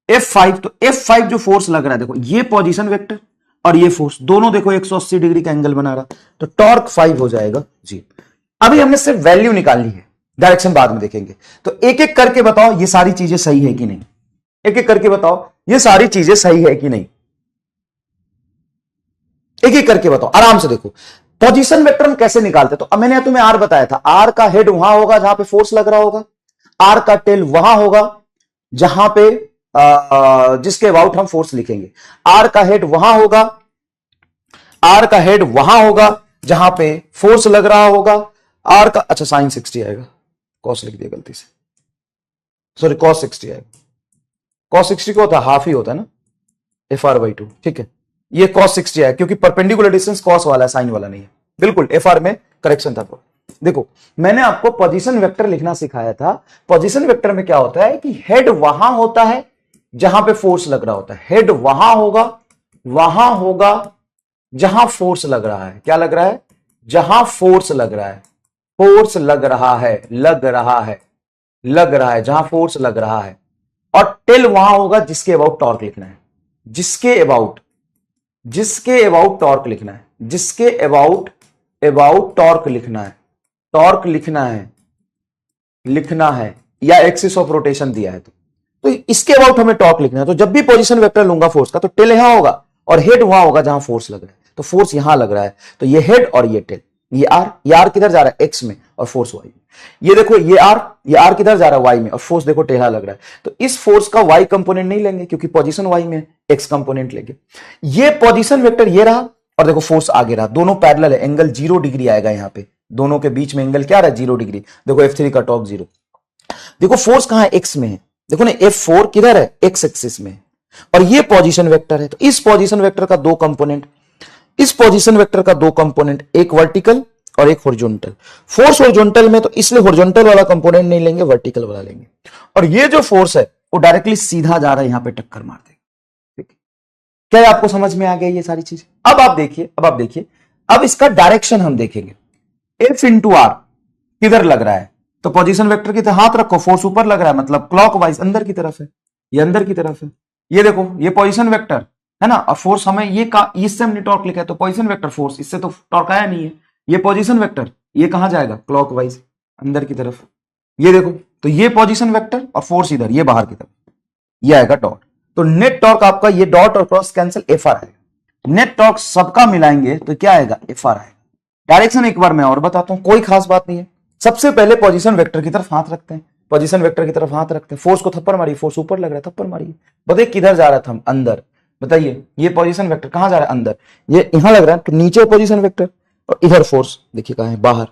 Speaker 1: F5, तो F5 जो फोर्स लग रहा है देखो ये पोजीशन वेक्टर और ये फोर्स दोनों देखो 180 डिग्री का एंगल बना रहा, तो टॉर्क 5 हो जाएगा जी। अभी हमने सिर्फ वैल्यू निकालनी है, डायरेक्शन बाद में देखेंगे। तो एक एक करके बताओ ये सारी चीजें सही है कि नहीं, एक एक करके बताओ ये सारी चीजें सही है कि नहीं, एक एक करके बताओ। आराम से देखो पोजीशन वेक्टर हम कैसे निकालते, तो अब मैंने तुम्हें आर बताया था, आर का हेड वहां होगा जहां पे फोर्स लग रहा होगा, आर का टेल वहां होगा जहां पे जिसके अबाउट हम फोर्स लिखेंगे, आर का हेड वहां होगा, आर का हेड वहां होगा जहां पे फोर्स लग रहा होगा, आर का अच्छा साइन 60 आएगा, कॉस लिख दिया गलती से, सॉरी कॉस 60 आएगा। कॉस 60 को होता है हाफ ही होता है ना, FR/2, ठीक है। ये cos 60 है क्योंकि परपेंडिकुलर डिस्टेंस cos वाला है, साइन वाला नहीं है। बिल्कुल FR में करेक्शन था। देखो मैंने आपको पोजीशन वेक्टर लिखना सिखाया था। पोजीशन वेक्टर में क्या होता है कि हेड वहां होता है जहां पे फोर्स लग रहा होता है, हेड वहां होगा जहां फोर्स लग रहा है। क्या लग रहा है? जहां फोर्स लग रहा है, फोर्स लग रहा है, लग रहा है जहां फोर्स लग रहा है। और टेल वहां होगा जिसके अबाउट टॉर्क लिखना है, जिसके अबाउट टॉर्क लिखना है, जिसके अबाउट टॉर्क लिखना है, टॉर्क लिखना है या एक्सिस ऑफ रोटेशन दिया है तो इसके अबाउट हमें टॉर्क लिखना है। तो जब भी पोजीशन वेक्टर लूंगा फोर्स का, तो टेल यहां होगा और हेड वहां होगा जहां फोर्स लग रहा है। तो फोर्स यहां लग रहा है, तो ये हेड और ये टेल, ये आर किधर जा रहा है? एक्स में, और फोर्स वाई में। ये देखो ये आर किधर जा रहा है? वाई में, और फोर्स देखो टेढ़ा लग रहा है। तो इस फोर्स का वाई कंपोनेंट नहीं लेंगे क्योंकि पोजीशन वाई में, एक्स कंपोनेंट लेंगे। ये पोजीशन वेक्टर ये रहा और देखो फोर्स आगे रहा, दोनों पैरेलल है, एंगल 0 डिग्री आएगा यहां पे, दोनों के बीच में एंगल क्या रहा है? 0 डिग्री। देखो F3 का टॉर्क 0। देखो फोर्स कहां है? एक्स में है। देखो ना F4 किधर है? एक्स एक्सिस में, और ये पोजीशन वेक्टर है। तो इस पोजीशन वेक्टर का दो कंपोनेंट, इस पोजीशन वेक्टर का दो कंपोनेंट, एक वर्टिकल और एक हॉरिजॉन्टल। फोर्स हॉरिजॉन्टल में, तो इसलिए हॉरिजॉन्टल वाला कंपोनेंट नहीं लेंगे, वर्टिकल वाला लेंगे। और ये जो फोर्स है वो डायरेक्टली सीधा जा रहा है, यहां पे टक्कर मार देगा। ठीक है, क्या आपको समझ में आ गया ये सारी चीज? अब आप देखिए अब इसका डायरेक्शन हम देखेंगे, F इंटू आर किधर लग रहा है, तो पोजीशन वेक्टर की तरह हाथ रखो, फोर्स ऊपर लग रहा है मतलब क्लॉकवाइज अंदर की तरफ है, ये अंदर की तरफ है। ये देखो ये पोजीशन वेक्टर है ना, और फोर्स हमें ये का इससे हमने टॉर्क लिखा है, तो पोजीशन वेक्टर फोर्स, इससे तो टॉर्क आया नहीं है। ये पोजीशन वेक्टर ये कहां जाएगा, क्लॉकवाइज अंदर की तरफ। ये देखो तो ये पोजीशन वेक्टर और फोर्स इधर, ये बाहर की तरफ, ये आएगा डॉट। तो नेट टॉर्क आपका ये डॉट और क्रॉस कैंसिल एफ आर आएगा। नेट टॉर्क सबका मिलाएंगे तो क्या आएगा, एफ आर आएगा। डायरेक्शन एक बार मैं और बताता हूं, कोई खास बात नहीं है। सबसे पहले पोजीशन वेक्टर की तरफ हाथ रखते हैं, पोजीशन वेक्टर की तरफ हाथ रखते हैं, फोर्स को थप्पड़ मारिए, फोर्स ऊपर लग रहा है थप्पड़ मारिए। बताइए किधर जा रहा था, हम अंदर। बताइए ये पोजीशन वेक्टर कहां जा रहा है, अंदर। ये यहां लग रहा है तो नीचे पोजीशन वेक्टर, और इधर फोर्स देखिए कहां है, बाहर।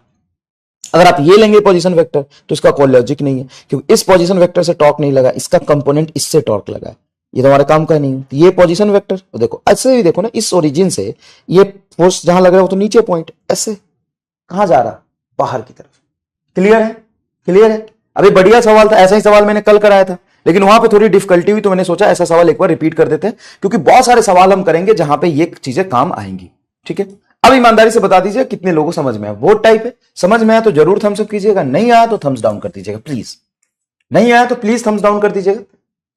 Speaker 1: अगर आप ये लेंगे पोजीशन वेक्टर तो इसका कोई लॉजिक नहीं है, क्योंकि इस पोजीशन वेक्टर से टॉर्क नहीं लगा, इसका कंपोनेंट इससे टॉर्क लगा है, ये तो हमारे काम का नहीं है। तो ये पोजीशन वेक्टर तो देखो ऐसे भी देखो ना, इस ओरिजिन से ये फोर्स जहां लग रहा है वो तो नीचे पॉइंट, ऐसे कहां जा रहा, बाहर की तरफ। क्लियर है, क्लियर है। अभी बढ़िया सवाल था, ऐसा ही सवाल मैंने कल कराया था, लेकिन वहां पे थोड़ी डिफिकल्टी हुई तो मैंने सोचा ऐसा सवाल एक बार रिपीट कर देते हैं, क्योंकि बहुत सारे सवाल हम करेंगे जहां पे ये चीजें काम आएंगी। ठीक है, अब ईमानदारी से बता दीजिए कितने लोगों को समझ में आया। वोट टाइप है, समझ में आया तो जरूर थम्स अप कीजिएगा, नहीं आया तो थम्स डाउन कर दीजिएगा प्लीज। नहीं आया तो प्लीज थम्स डाउन कर दीजिएगा।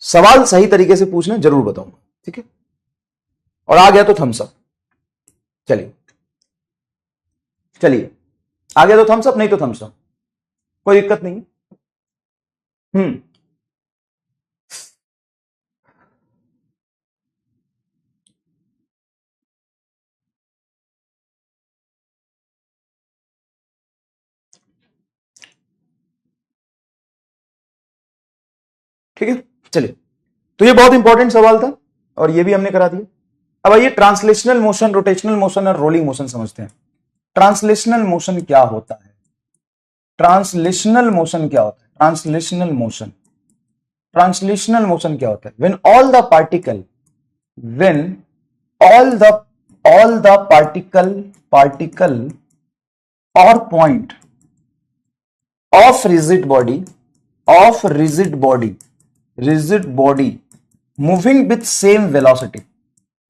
Speaker 1: सवाल सही तरीके से पूछना, जरूर बताऊंगा। ठीक है, और आ गया तो थम्स अप। चलिए चलिए, आ गया तो थम्स अप, नहीं तो थम्स अप, कोई दिक्कत नहीं है। ठीक है, चलिए। तो ये बहुत इंपॉर्टेंट सवाल था और ये भी हमने करा दिया। अब आइए ट्रांसलेशनल मोशन, रोटेशनल मोशन और रोलिंग मोशन समझते हैं। ट्रांसलेशनल मोशन क्या होता है, ट्रांसलेशनल मोशन क्या होता है, ट्रांसलेशनल मोशन, ट्रांसलेशनल मोशन क्या होता है, when all the particle, when all the particle और point of rigid body moving with same velocity,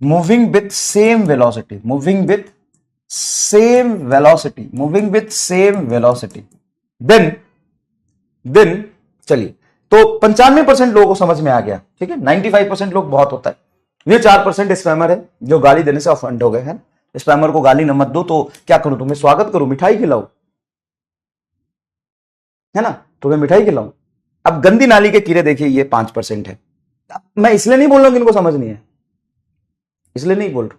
Speaker 1: moving with same velocity, moving with same velocity, moving with same velocity, then चलिए, तो 95% लोगों को समझ में आ गया। ठीक है, 95% लोग बहुत होता है, ये 4% स्पैमर है जो गाली देने से ऑफेंड हो गए हैं। स्पैमर को गाली न मत दो तो क्या करूं, तुम्हें स्वागत करूं, मिठाई खिलाऊं, है ना, तुम्हें मिठाई खिलाऊं। अब गंदी नाली के कीड़े देखिए ये 5% है। मैं इसलिए नहीं बोल रहा हूं कि इनको समझ नहीं है, इसलिए नहीं बोल रहा,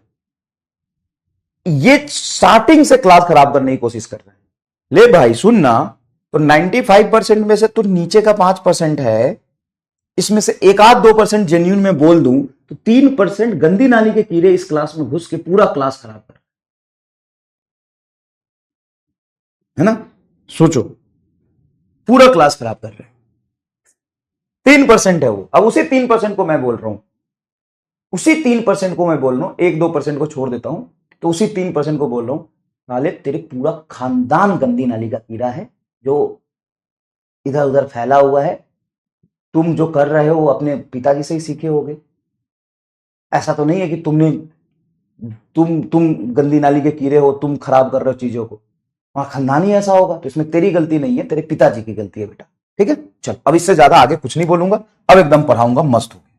Speaker 1: ये स्टार्टिंग से क्लास खराब करने की कोशिश कर रहे हैं। ले भाई सुनना, तो 95% में से तो नीचे का 5% है, इसमें से 1-2% जेन्यून में बोल दूं तो 3% गंदी नाली के कीड़े इस क्लास में घुस के पूरा क्लास खराब कर, है ना। सोचो, पूरा क्लास खराब कर रहे हैं। 3% है वो। अब उसी 3% को मैं बोल रहा हूं, उसी 3% को मैं बोल रहा हूं, 1-2% को छोड़ देता हूं, तो उसी 3% को बोल रहा हूं, नाले तेरे पूरा खानदान गंदी नाली का कीड़ा है जो इधर उधर फैला हुआ है। तुम जो कर रहे हो वो अपने पिताजी से ही सीखे होगे। ऐसा तो नहीं है कि तुम गंदी नाली के कीड़े हो, तुम खराब कर रहे हो चीजों को, वहां खानदानी ऐसा होगा, तो इसमें तेरी गलती नहीं है, तेरे पिताजी की गलती है बेटा। ठीक है, चल अब इससे ज्यादा आगे कुछ नहीं बोलूंगा, अब एकदम पढ़ाऊंगा मस्त हो गया।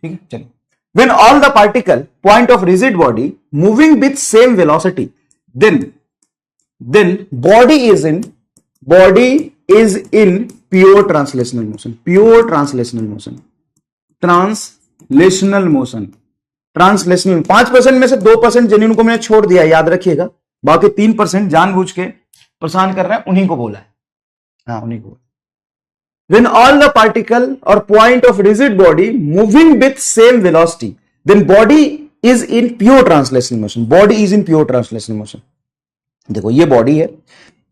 Speaker 1: ठीक है, चलिए। When all the particle point of rigid body moving with same velocity, then body is in pure translational motion, pure translational motion, translational motion, translational। 5% में से 2% जेन्युइन को मैंने छोड़ दिया, याद रखिएगा, बाकी 3% जानबूझ के परेशान कर रहे हैं, उन्हीं को बोला है, हाँ उन्हीं को। When all the particle or point of rigid body moving with same velocity, then body is in pure translational motion, body is in pure translational motion। देखो ये बॉडी है,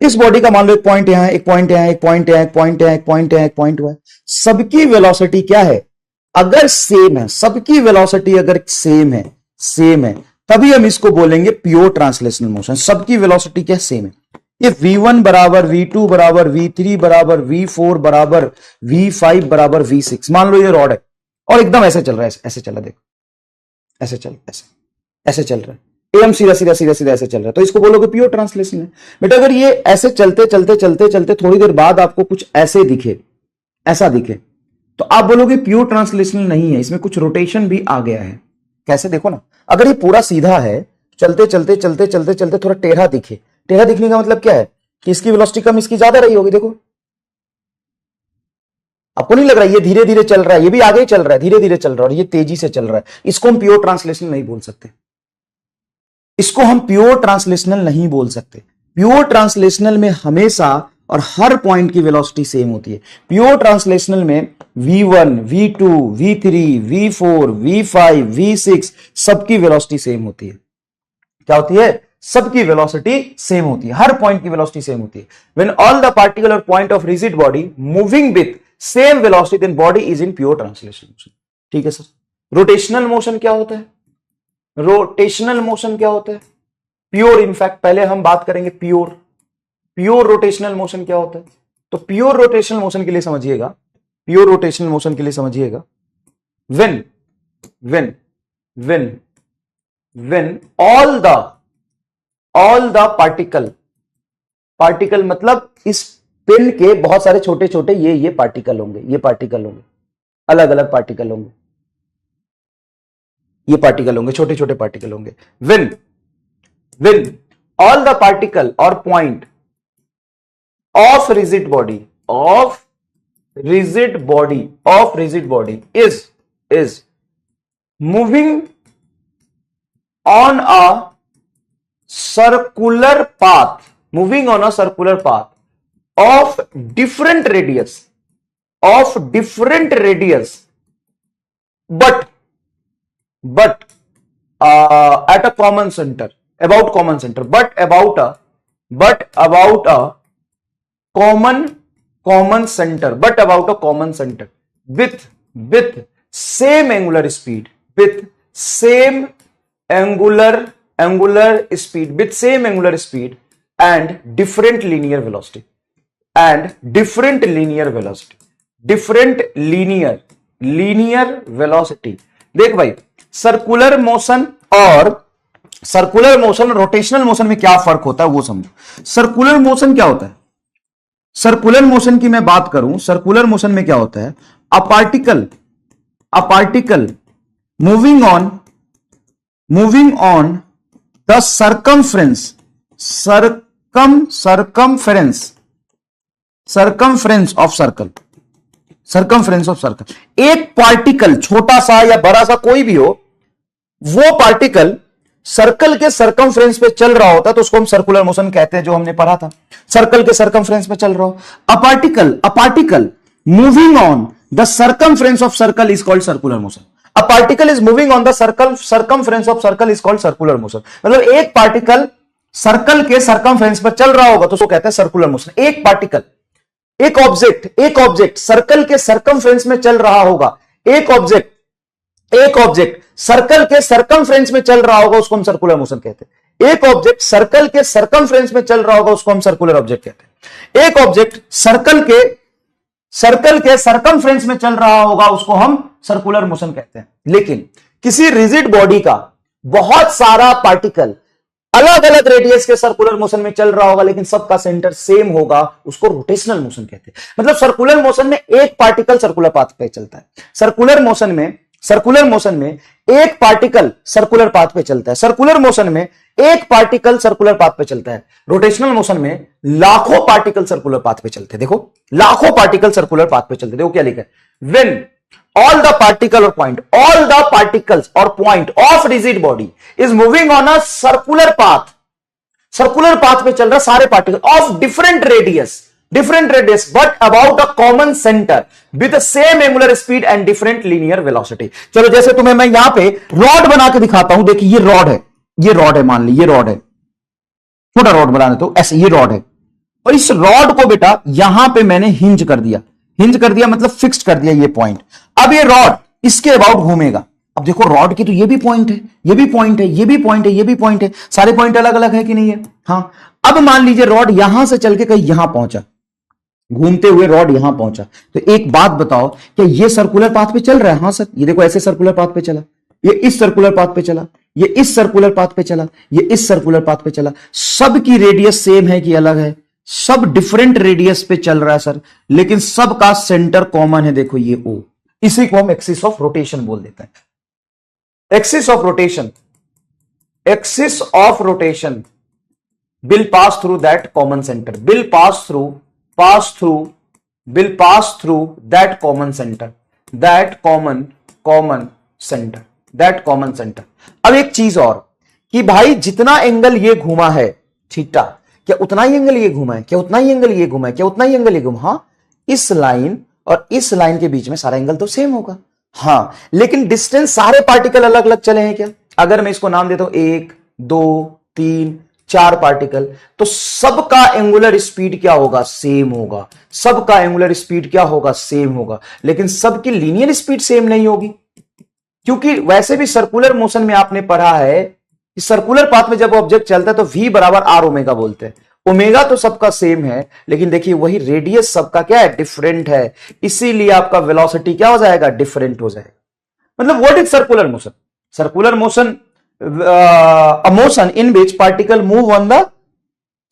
Speaker 1: इस बॉडी का मान लो एक पॉइंट यहां है, एक पॉइंट यहां, एक पॉइंट यहां, एक पॉइंट यहां, एक पॉइंट यहां, एक पॉइंट हुआ है। सबकी वेलोसिटी क्या है, अगर सेम है, सबकी वेलोसिटी अगर सेम है तभी हम इसको बोलेंगे प्योर ट्रांसलेशनल मोशन। सबकी वेलोसिटी क्या सेम है, ये v1 बराबर v2 बराबर v3 बराबर v4 बराबर v5 बराबर v6, मान लो ये रॉड है और एकदम ऐसे चल रहा है, ऐसे चल रहा है, देखो ऐसे चल रहा है, एम सीधा सीधा सीधा सीधा ऐसे चल रहा है, तो इसको बोलोगे प्योर ट्रांसलेशन है। बेटा अगर ये ऐसे चलते चलते चलते चलते थोड़ी देर बाद आपको कुछ ऐसे दिखे, ऐसा दिखे, तो आप बोलोगे प्योर ट्रांसलेशन नहीं है, इसमें कुछ रोटेशन भी आ गया है। कैसे? देखो ना, अगर ये पूरा सीधा है, चलते चलते चलते चलते चलते थोड़ा टेढ़ा दिखे, टेढ़ा दिखने का मतलब क्या है कि इसकी वेलोसिटी कम इसकी ज्यादा रही होगी। देखो आपको नहीं लग रहा है ये धीरे धीरे चल रहा है, ये भी आगे चल रहा है, धीरे धीरे चल रहा है, और ये तेजी से चल रहा है। इसको हम प्योर ट्रांसलेशन नहीं बोल सकते, इसको हम प्योर ट्रांसलेशनल नहीं बोल सकते। प्योर ट्रांसलेशनल में हमेशा और हर पॉइंट की वेलोसिटी सेम होती है। प्योर ट्रांसलेशनल में v1, v2, v3, v4, v5, v6 सबकी वेलोसिटी सेम होती है। क्या होती है? सबकी वेलोसिटी सेम होती है, हर पॉइंट की वेलोसिटी सेम होती है। व्हेन ऑल द पार्टिकल और point of rigid body moving with same velocity then body is in pure translation motion. ठीक है सर। रोटेशनल मोशन क्या होता है? रोटेशनल मोशन क्या होता है? प्योर, इनफैक्ट पहले हम बात करेंगे प्योर रोटेशनल मोशन क्या होता है। तो प्योर रोटेशनल मोशन के लिए समझिएगा, प्योर रोटेशनल मोशन के लिए समझिएगा, when all the पार्टिकल मतलब इस पेन के बहुत सारे छोटे छोटे ये पार्टिकल होंगे, ये पार्टिकल होंगे, अलग अलग पार्टिकल होंगे, ये पार्टिकल होंगे, छोटे छोटे पार्टिकल होंगे। when all the particle or point of rigid body is moving on a circular path of different radius but at a common center, about common center, but about a common center with same angular speed, and different linear velocity, देख भाई, circular motion और rotational motion में क्या फर्क होता है वो समझो। सर्कुलर मोशन क्या होता है? सर्कुलर मोशन की मैं बात करूं, सर्कुलर मोशन में क्या होता है? A particle moving on the circumference of circle. एक पार्टिकल, छोटा सा या बड़ा सा कोई भी हो, वो पार्टिकल सर्कल के सरकमफ्रेंस पे चल रहा होता है तो उसको हम सर्कुलर मोशन कहते हैं, जो हमने पढ़ा था। सर्कल के सरकमफ्रेंस पे चल रहा हो, a particle moving on the circumference of circle is called circular motion. A particle is moving on the circumference of circle is called circular motion. मतलब एक पार्टिकल सर्कल के सरकमफ्रेंस पर चल रहा होगा तो उसको कहते हैं सर्कुलर मोशन। एक पार्टिकल, एक ऑब्जेक्ट सर्कल के सरकमफ्रेंस में चल रहा होगा, एक ऑब्जेक्ट सर्कल के सरकमफ्रेंस में चल रहा होगा, उसको हम सर्कुलर मोशन कहते हैं। एक ऑब्जेक्ट सर्कल के सरकमफ्रेंस में चल रहा होगा, उसको हम सर्कुलर ऑब्जेक्ट कहते हैं। एक ऑब्जेक्ट सर्कल के सरकमफ्रेंस में चल रहा होगा, उसको हम सर्कुलर मोशन कहते हैं। लेकिन किसी रिजिड बॉडी का बहुत सारा पार्टिकल अलग अलग रेडियस के सर्कुलर मोशन में चल रहा होगा, लेकिन सबका सेंटर सेम होगा, उसको रोटेशनल मोशन कहते हैं। मतलब सर्कुलर मोशन में एक पार्टिकल सर्कुलर पाथ पे चलता है, सर्कुलर मोशन में एक पार्टिकल सर्कुलर पाथ पे चलता है, सर्कुलर मोशन में एक पार्टिकल सर्कुलर पाथ पे चलता है। रोटेशनल मोशन में लाखों पार्टिकल सर्कुलर पाथ पे चलते हैं। देखो, लाखों पार्टिकल सर्कुलर पाथ पे चलते हैं। देखो क्या लिखा है, when all the particles or point of rigid body is moving on a circular path पे चल रहा सारे particle of different radius but about a common center with the same angular speed and different linear velocity। चलो जैसे तुम्हें मैं यहां पे रॉड बना के दिखाता हूं। देखिए ये रॉड है, मान ली ये रॉड है, छोटा रॉड बनाने तो ऐसे ये रॉड है, और इस रॉड को बेटा यहां पे मैंने हिंज कर दिया मतलब फिक्स कर दिया ये पॉइंट। अब ये रॉड इसके अबाउट घूमेगा। अब देखो रॉड की तो ये भी पॉइंट है, ये भी पॉइंट है, ये भी पॉइंट है, ये भी पॉइंट है, सारे पॉइंट अलग अलग है कि नहीं है? हाँ। अब मान लीजिए रॉड यहां से चल के कहीं यहां पहुंचा, घूमते हुए रॉड यहां पहुंचा, तो एक बात बताओ, क्या ये सर्कुलर पाथ पे चल रहा है? हाँ सर, ये देखो ऐसे सर्कुलर पाथ पे चला, ये इस सर्कुलर पाथ पे चला, ये इस सर्कुलर पाथ पे चला, ये इस सर्कुलर पाथ पे चला, सबकी रेडियस सेम है कि अलग है? सब डिफरेंट रेडियस पे चल रहा है सर, लेकिन सबका सेंटर कॉमन है। देखो ये O, इसी को हम एक्सिस ऑफ रोटेशन बोल देते हैं। Axis of rotation, axis of rotation will pass through that common center, will pass through that common center, that common center। अब एक चीज और कि भाई जितना एंगल ये घूमा है थीटा, क्या उतना ही एंगल ये घूमा है? क्या उतना ही एंगल ये घूमा है? क्या उतना ही एंगल ये घूमा? हाँ, इस लाइन और इस लाइन के बीच में सारा एंगल तो सेम होगा। हाँ, लेकिन डिस्टेंस सारे पार्टिकल अलग अलग चले हैं क्या? अगर मैं इसको नाम देता हूं 1 2 3 4 पार्टिकल, तो सबका एंगुलर स्पीड क्या होगा? सेम होगा। सबका एंगुलर स्पीड क्या होगा? सेम होगा। लेकिन सबकी लीनियर स्पीड सेम नहीं होगी, क्योंकि वैसे भी सर्कुलर मोशन में आपने पढ़ा है कि सर्कुलर पाथ में जब ऑब्जेक्ट चलता है तो v बराबर r ओमेगा बोलते हैं। ओमेगा तो सबका सेम है, लेकिन देखिए वही रेडियस सबका क्या है? डिफरेंट है। इसीलिए आपका वेलोसिटी क्या हो जाएगा? डिफरेंट हो जाएगा। मतलब what is circular motion? Circular motion a motion in which particle move on the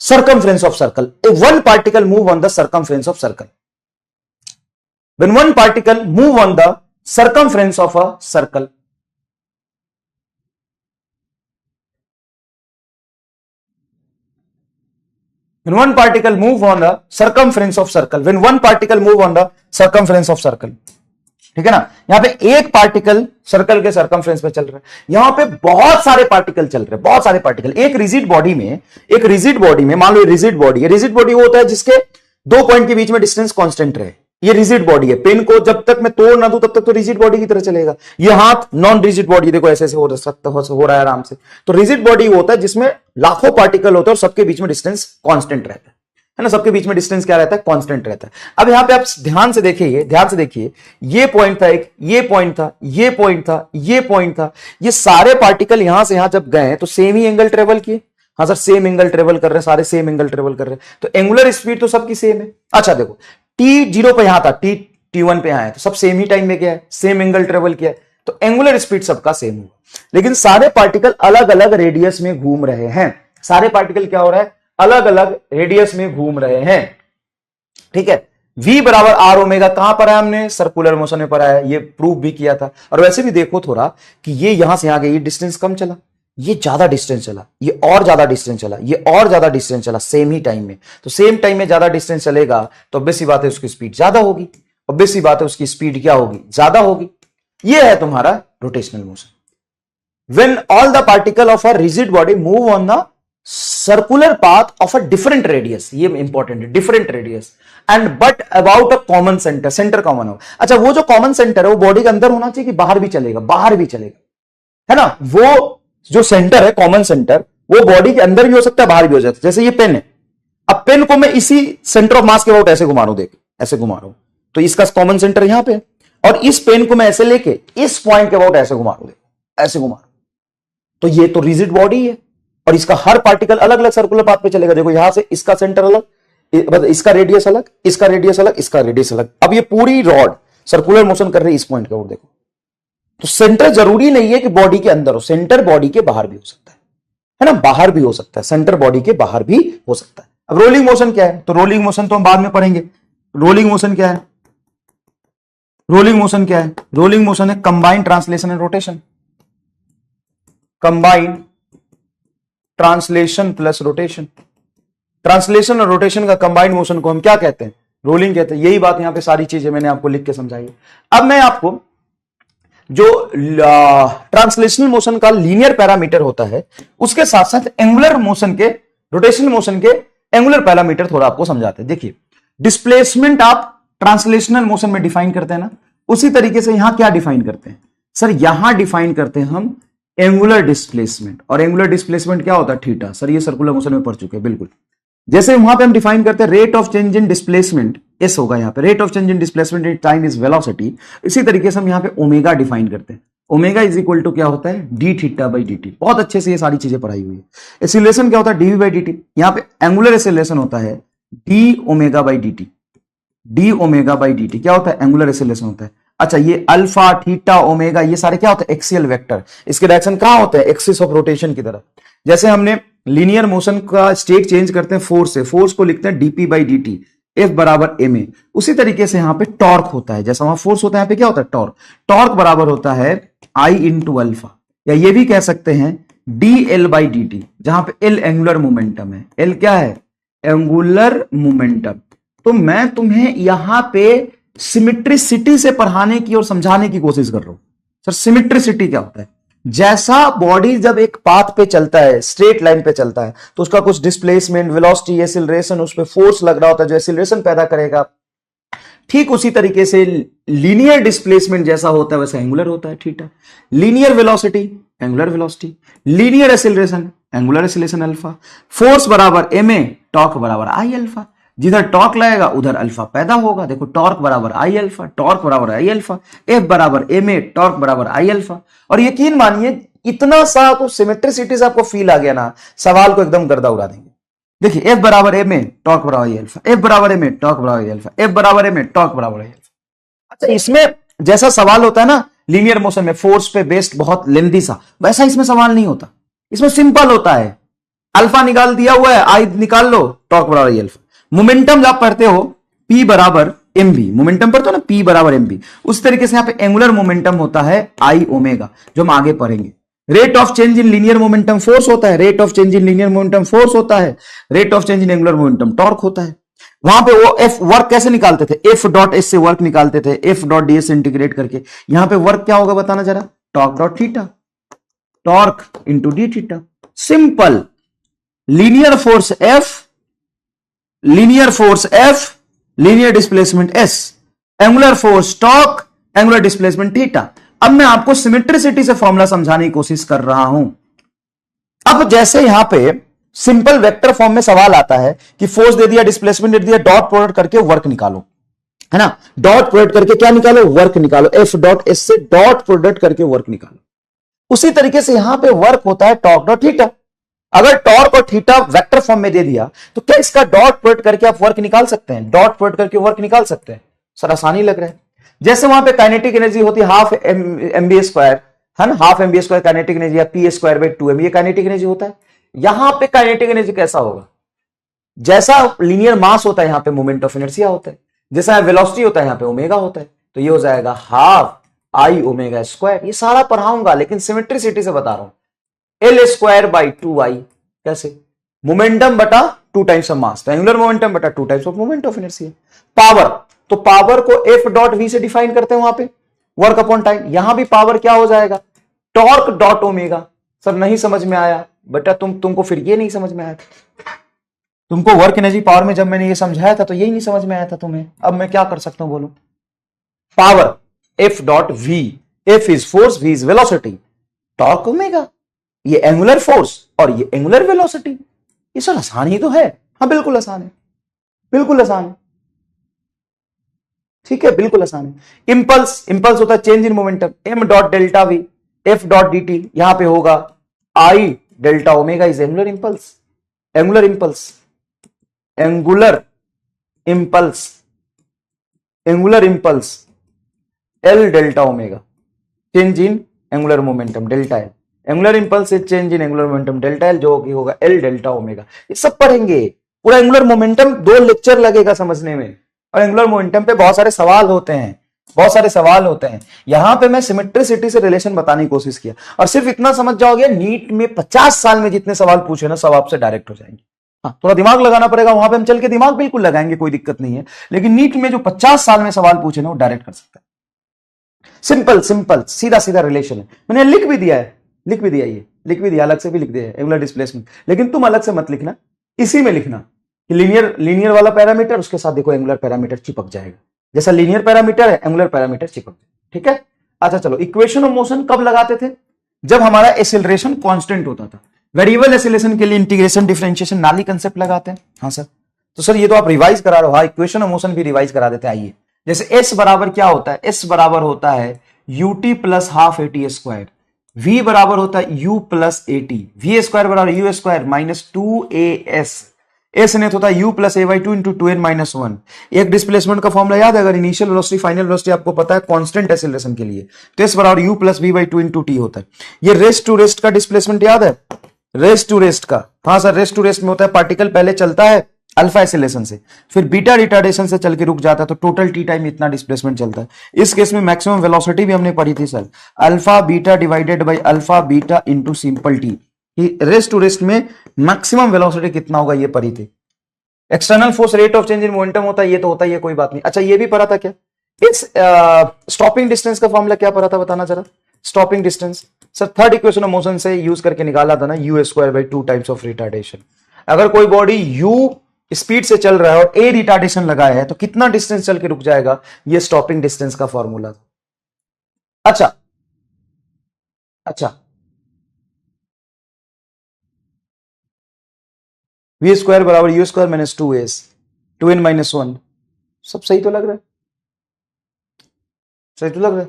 Speaker 1: circumference of circle. If one particle move on the circumference of circle, when one particle move on the circumference of a circle, when one particle move on the circumference of circle, when one particle move on the circumference of circle, ठीक है ना? यहां पे एक particle circle के circumference पे चल रहा है, यहां पे बहुत सारे पार्टिकल चल रहे हैं, बहुत सारे पार्टिकल। एक रिजिड बॉडी में मान लो रिजिड बॉडी है। रिजिड बॉडी वो होता है जिसके दो पॉइंट के बीच में डिस्टेंस कांस्टेंट रहे। ये रिजिड बॉडी है। पेन को जब तक मैं तोड़ ना दूं तब तक तो रिजिड बॉडी की तरह चलेगा। ये हाथ नॉन रिजिड बॉडी, देखो ऐसे ऐसे हो रहा है आराम से। तो रिजिड बॉडी वो होता है जिसमें लाखों पार्टिकल होते हैं और सबके बीच में डिस्टेंस कांस्टेंट रहता है ना? सबके बीच में डिस्टेंस क्या रहता है? कांस्टेंट रहता है। अब यहां पे आप ध्यान से देखिए, ये पॉइंट था एक, ये पॉइंट था, ये पॉइंट था, ये पॉइंट था। ये सारे पार्टिकल यहां से यहां जब गए तो सेम ही एंगल ट्रेवल किए। हाँ सर, सेम एंगल ट्रेवल कर रहे हैं, सारे सेम एंगल ट्रेवल कर रहे हैं, तो एंगुलर स्पीड तो सबकी सेम है। अच्छा देखो, t0 पे यहां था, t1 पे आया, तो सब सेम ही टाइम में गया है, सेम एंगल ट्रेवल किया है, तो एंगुलर स्पीड सबका सेम होगा। लेकिन सारे पार्टिकल अलग अलग रेडियस में घूम रहे हैं। सारे पार्टिकल क्या हो रहा है? अलग अलग रेडियस में घूम रहे हैं। ठीक है, v बराबर r ओमेगा कहां पर है? हमने सर्कुलर मोशन में पढ़ा है, ये प्रूव भी किया था। और वैसे भी देखो थोड़ा कि ये यहां से यहां गया, ये डिस्टेंस कम चला, ये ज्यादा डिस्टेंस चला, ये और ज्यादा डिस्टेंस चला, ये और ज्यादा डिस्टेंस चला सेम ही टाइम में। तो सेम टाइम में ज्यादा डिस्टेंस चलेगा तो ऑब्वियस सी बात है उसकी स्पीड ज्यादा होगी। ऑब्वियस सी बात है उसकी स्पीड क्या होगी? ज्यादा होगी। ये है तुम्हारा rotational motion. When all the particle of a rigid body move on the circular path of a different radius, ये इंपॉर्टेंट है, different radius, and but about a common centre, centre common हो। अच्छा, वो जो कॉमन सेंटर है वो body के अंदर होना चाहिए कि बाहर भी चलेगा? बाहर भी चलेगा, है ना? वो जो सेंटर है, कॉमन सेंटर, वो बॉडी के अंदर भी हो सकता है, बाहर भी हो सकता है। जैसे ये पेन है, अब पेन को मैं इसी सेंटर ऑफ मास के अबाउट ऐसे घुमा रहा हूं, देख ऐसे घुमा रहा हूं, तो इसका कॉमन सेंटर यहां पे, और इस पेन को मैं ऐसे लेके इस पॉइंट के अबाउट ऐसे घुमा रहा हूं, देख ऐसे घुमा रहा हूं, तो ये तो रिजिड बॉडी है और इसका हर पार्टिकल अलग अलग सर्कुलर पाथ पे चलेगा। देखो यहां से इसका सेंटर अलग, इसका रेडियस अलग, इसका रेडियस अलग, इसका रेडियस अलग। अब ये पूरी रॉड सर्कुलर मोशन कर रही है इस पॉइंट के ऊपर, देखो। तो सेंटर जरूरी नहीं है कि बॉडी के अंदर हो, सेंटर बॉडी के बाहर भी हो सकता है ना? बाहर भी हो सकता है, सेंटर बॉडी के बाहर भी हो सकता है। अब रोलिंग मोशन क्या है? तो रोलिंग मोशन तो हम बाद में पढ़ेंगे। रोलिंग मोशन क्या है? रोलिंग मोशन क्या है? रोलिंग मोशन है combined translation and rotation. Combined translation plus rotation. Translation और रोटेशन का कंबाइंड मोशन को हम क्या कहते हैं? रोलिंग कहते हैं। यही बात यहां पे सारी चीजें मैंने आपको लिख के समझाई। अब मैं आपको जो ट्रांसलेशनल मोशन का लीनियर पैरामीटर होता है उसके साथ साथ एंगुलर मोशन के, रोटेशनल मोशन के एंगुलर पैरामीटर थोड़ा आपको समझाते हैं। देखिए, डिस्प्लेसमेंट आप ट्रांसलेशनल मोशन में डिफाइन करते हैं ना, उसी तरीके से यहां क्या डिफाइन करते हैं? सर यहां डिफाइन करते हैं हम एंगुलर डिस्प्लेसमेंट। और एंगुलर डिस्प्लेसमेंट क्या होता है? थीटा। सर ये सर्कुलर मोशन में पढ़ चुके हैं, बिल्कुल। जैसे वहां पे हम डिफाइन करते हैं rate of change in displacement, S होगा यहां पे, rate of change in displacement in time is velocity. इसी तरीके से हम यहां पे ओमेगा डिफाइन करते हैं। ओमेगा इज इक्वल टू क्या होता है? D theta by D T. बहुत अच्छे से ये सारी चीजें पढ़ाई हुई है। एक्सीलरेशन क्या होता है? DV by D T. यहां पे एंगुलर एक्सीलरेशन होता है D omega by D T. D omega by D T क्या होता है? एंगुलर एक्सीलरेशन होता है। अच्छा, ये अल्फा, थीटा, ओमेगा, ये सारे क्या होते हैं? Axial vector. इसके डायरेक्शन कहां होते हैं? एक्सिस ऑफ रोटेशन की तरफ। जैसे हमने लीनियर मोशन का स्टेट चेंज करते हैं फोर्स से, फोर्स को लिखते हैं DP by D T, F बराबर एम ए। उसी तरीके से यहां पे टॉर्क होता है, जैसा वहां फोर्स होता है, यहां पे क्या होता है? टॉर्क। टॉर्क बराबर होता है आई इंटू अल्फा, या ये भी कह सकते हैं D L by D T, जहां पे एल एंगुलर मोमेंटम है। एल क्या है? Angular momentum. तो मैं तुम्हें यहां पे सिमिट्रिसिटी से पढ़ाने की और समझाने की कोशिश कर रहा हूं। सर सिमिट्रिसिटी क्या होता है? जैसा बॉडी जब एक पाथ पे चलता है, स्ट्रेट लाइन पे चलता है, तो उसका कुछ डिस्प्लेसमेंट, वेलोसिटी, एक्सीलरेशन, उस पे फोर्स लग रहा होता है जो एक्सीलरेशन पैदा करेगा। ठीक उसी तरीके से लीनियर डिस्प्लेसमेंट जैसा होता है वैसा एंगुलर होता है theta. Linear velocity, angular velocity. Linear acceleration, angular acceleration alpha. Force बराबर एम ए, टॉर्क बराबर आई अल्फा। जिधर टॉर्क लगेगा उधर अल्फा पैदा होगा। देखो टॉर्क बराबर आई अल्फा, टॉर्क बराबर आई अल्फा, एफ बराबर एम ए, टॉर्क बराबर आई अल्फा। और यकीन मानिए इतना सा तो सिमेट्रिसिटी से आपको फील आ गया ना, सवाल को एकदम गर्दा उड़ा देंगे। देखिए एफ बराबर एम ए, टॉर्क बराबर आई अल्फा, एफ बराबर एम ए, टॉर्क बराबर आई अल्फा, एफ बराबर एम ए, टॉर्क बराबर आई अल्फा। अच्छा, इसमें जैसा सवाल होता है ना लीनियर मोशन में फोर्स पे बेस्ड बहुत लेंदी सा, वैसा इसमें सवाल नहीं होता। इसमें सिंपल होता है, अल्फा निकाल दिया हुआ है, आई निकाल लो, टॉर्क बराबर आई अल्फा। मोमेंटम आप पढ़ते हो P बराबर एम बी, मोमेंटम पढ़ते हो ना P बराबर एम बी, उस तरीके से यहां पे एंगुलर मोमेंटम होता है आई ओमेगा, जो हम आगे पढ़ेंगे। Rate of change in linear momentum force होता है, rate of change in linear momentum force होता है, rate of change in angular momentum torque होता है। वहां पे वो एफ वर्क कैसे निकालते थे? एफ डॉट एस से वर्क निकालते थे, एफ डॉट डी एस से इंटीग्रेट करके। यहां पे वर्क क्या होगा बताना जरा? Torque dot theta, torque into D theta. Simple. Linear force F, linear force F, linear displacement S, angular force torque, angular displacement theta. अब मैं आपको सिमेट्रिसिटी से फॉर्मूला समझाने की कोशिश कर रहा हूं। अब जैसे यहां पे सिंपल वेक्टर फॉर्म में सवाल आता है कि फोर्स दे दिया, डिस्प्लेसमेंट दे दिया, डॉट प्रोडक्ट करके वर्क निकालो, है ना? डॉट प्रोडक्ट करके क्या निकालो? वर्क निकालो। एफ डॉट एस से डॉट प्रोडक्ट करके वर्क निकालो। उसी तरीके से यहां पे वर्क होता है टॉर्क डॉट थीटा। अगर टॉर्क और थीटा वेक्टर फॉर्म में दे दिया तो क्या इसका डॉट प्रोडक्ट करके आप वर्क निकाल सकते हैं? डॉट प्रोडक्ट करके वर्क निकाल सकते हैं। सर आसानी लग रहा है। जैसे वहां पे काइनेटिक एनर्जी होती है हाफ एम बी स्क्वायर, है ना? Half M B square kinetic energy, या पी स्क्वायर बाई 2m, ये काइनेटिक एनर्जी होता है। यहां पे काइनेटिक एनर्जी कैसा होगा? जैसा लीनियर मास होता है यहां पे मोमेंट ऑफ इनर्शिया होता है, जैसा वेलोसिटी होता है यहां पे ओमेगा होता है, तो ये हो जाएगा हाफ आई ओमेगा स्क्वायर। ये सारा पढ़ाऊंगा लेकिन सिमेट्रिसिटी से बता रहा हूं। एल स्क्वायर बाई 2i, कैसे? मोमेंटम बटा 2 टाइम्स ऑफ मास, तो एंगुलर मोमेंटम बटा 2 times of moment of inertia. Power, तो पावर को एफ डॉट वी से डिफाइन करते हैं वहां पे, वर्क अपॉन टाइम। यहां भी पावर क्या हो जाएगा? Torque dot omega. सर नहीं समझ में आया बेटा, तुमको फिर ये नहीं समझ में आया था? तुमको वर्क एनर्जी पावर में जब मैंने ये समझाया था तो यही नहीं समझ में आया था तुम्हें। अब मैं क्या कर सकता हूं बोलो? Power F dot V, F is force, V is velocity, torque omega, ये एंगुलर फोर्स और ये एंगुलर वेलोसिटी। ये सर आसान ही तो है। हाँ बिल्कुल आसान है, बिल्कुल आसान है, ठीक है, बिल्कुल आसान है। इंपल्स, इंपल्स होता है change in momentum, M dot delta V, F dot D T, यहां पे होगा I delta omega is angular impulse, angular impulse, angular impulse, angular impulse, L delta omega, change in angular momentum delta L, angular impulse is change in angular momentum delta L, जो होगा L delta omega. ये सब पढ़ेंगे। पूरा angular momentum 2 lecture लगेगा समझने में, और एंगुलर मोमेंटम पे बहुत सारे सवाल होते हैं, बहुत सारे सवाल होते हैं। यहां पे मैं सिमेट्रिसिटी से रिलेशन बताने की कोशिश किया, और सिर्फ इतना समझ जाओगे नीट में 50 साल में जितने सवाल पूछे ना सब आपसे डायरेक्ट हो जाएंगे। हाँ थोड़ा दिमाग लगाना पड़ेगा, वहां पे हम चल के दिमाग बिल्कुल लगाएंगे, कोई दिक्कत नहीं है, लेकिन नीट में जो 50 साल में सवाल पूछे ना वो डायरेक्ट कर सकता है। सिंपल सिंपल सीधा सीधा रिलेशन है। मैंने लिख भी दिया है, लिख भी दिया, ये लिख भी दिया, अलग से भी लिख दिया है एंगुलर डिस्प्लेसमेंट, लेकिन तुम अलग से मत लिखना, इसी में लिखना कि लीनियर वाला पैरामीटर उसके साथ देखो एंगुलर पैरामीटर चिपक जाएगा, जैसा लीनियर पैरामीटर है एंगुलर पैरामीटर चिपक जाएगा, ठीक है। अच्छा चलो, इक्वेशन ऑफ मोशन कब लगाते थे? जब हमारा एक्सेलरेशन कांस्टेंट होता था। वेरिएबल एक्सेलरेशन के लिए इंटीग्रेशन डिफरेंशिएशन नाली कंसेप्ट लगाते हैं। हाँ सर, तो सर ये तो आप रिवाइज करा रहे हो। हाँ, इक्वेशन ऑफ मोशन भी रिवाइज करा देते हैं। आइए, जैसे एस बराबर क्या होता है? एस बराबर होता है U T plus half A T square, V बराबर होता है U plus A T, V square बराबर U square minus 2 A S, S nth होता है u plus A by two into two N minus one. एक डिस्प्लेसमेंट का फॉर्मूला याद है, अगर इनिशियल वेलोसिटी फाइनल वेलोसिटी आपको पता है कांस्टेंट एक्सेलरेशन के लिए, तो एस बराबर u plus v by two into T होता है। ये रेस्ट टू रेस्ट का डिस्प्लेसमेंट याद है, रेस्ट टू रेस्ट का, हाँ सर रेस्ट टू रेस्ट में होता है पार्टिकल पहले चलता है अल्फा एक्सेलरेशन से, फिर बीटा रिटार्डेशन से चल के रुक जाता है, तो टोटल टी टाइम इतना डिस्प्लेसमेंट चलता है। इस केस में मैक्सिमम वेलोसिटी भी हमने पढ़ी थी sir, alpha beta divided by alpha beta into simple T. Rest to rest में मैक्सिमम वेलोसिटी कितना होगा ये पढ़ी थी। External force rate of change in momentum होता है, ये तो होता है, ये कोई बात नहीं। अच्छा ये भी पढ़ा था क्या, इस स्टॉपिंग डिस्टेंस का फॉर्मूला क्या पढ़ा था बताना जरा। Stopping distance sir third equation of motion से यूज करके निकाला था ना, you square by two times of retardation. अगर कोई बॉडी यू स्पीड से चल रहा है और ए रिटार्डेशन लगाया है तो कितना डिस्टेंस चल के रुक जाएगा, ये स्टॉपिंग डिस्टेंस का फॉर्मूला था। अच्छा अच्छा वी स्क्वायर बराबर U square minus two S two N minus one, सब सही तो लग रहा है, सही तो लग रहा है।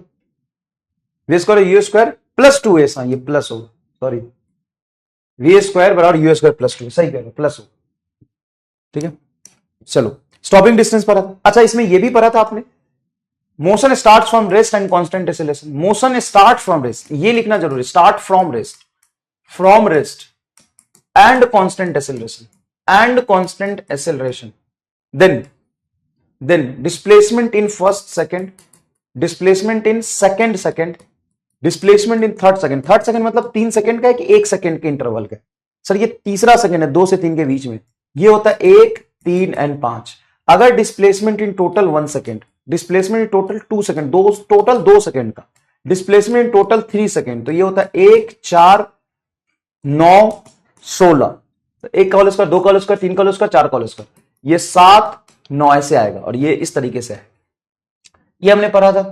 Speaker 1: V square U square plus two S, हाँ ये प्लस होगा, सॉरी वी स्क्वायर बराबर यू स्क्वायर प्लस टू, सही कह रहे हो प्लस होगा, ठीक है। चलो स्टॉपिंग डिस्टेंस पढ़ा था। अच्छा इसमें यह भी पढ़ा था आपने, motion start from rest and constant acceleration. Motion start from rest, ये लिखना जरूरी, start from rest and constant acceleration, then displacement in first second, displacement in second, displacement in third second मतलब 3 सेकंड का है कि 1 सेकंड के interval का। Sir ये तीसरा सेकंड है, 2 से 3 के बीच में, ये होता है 1, 3 एंड 5। अगर displacement in total 1 second, displacement in total 2 second, total 2 second का, डिस्प्लेसमेंट इन टोटल 3 सेकंड, तो ये होता है 1, 4, 9, 16। एक का होल स्क्वायर, 2 का होल स्क्वायर, 3 का होल स्क्वायर, 4 का होल स्क्वायर, ये 7, 9 ऐसे आएगा, और ये इस तरीके से है। ये हमने पढ़ा था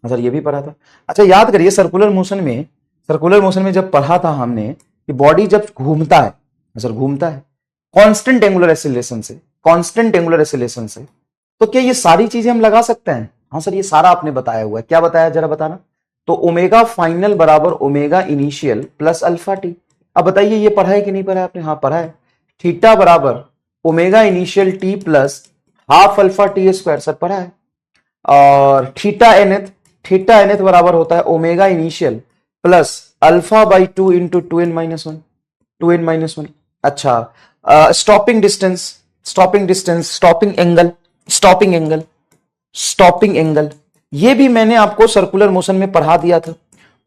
Speaker 1: सर, ये भी पढ़ा था। अच्छा याद करिए सर्कुलर मोशन में जब पढ़ा था हमने कि बॉडी जब घूमता है, सर घूमता है कांस्टेंट एंगुलर एक्सेलरेशन से, तो क्या ये सारी चीजें हम लगा सकते हैं? हाँ सर ये सारा आपने बताया हुआ है, क्या बताया जरा बताना। तो ओमेगा फाइनल बराबर omega initial plus alpha T. अब बताइए ये पढ़ा है कि नहीं पढ़ा है आपने? हाँ पढ़ा है। थीटा बराबर omega initial T plus half alpha T square, sir पढ़ा है। और थीटा एनएथ बराबर होता है omega initial plus alpha by two into two N minus one. अच्छा स्टॉपिंग एंगल, ये भी मैंने आपको सर्कुलर मोशन में पढ़ा दिया था,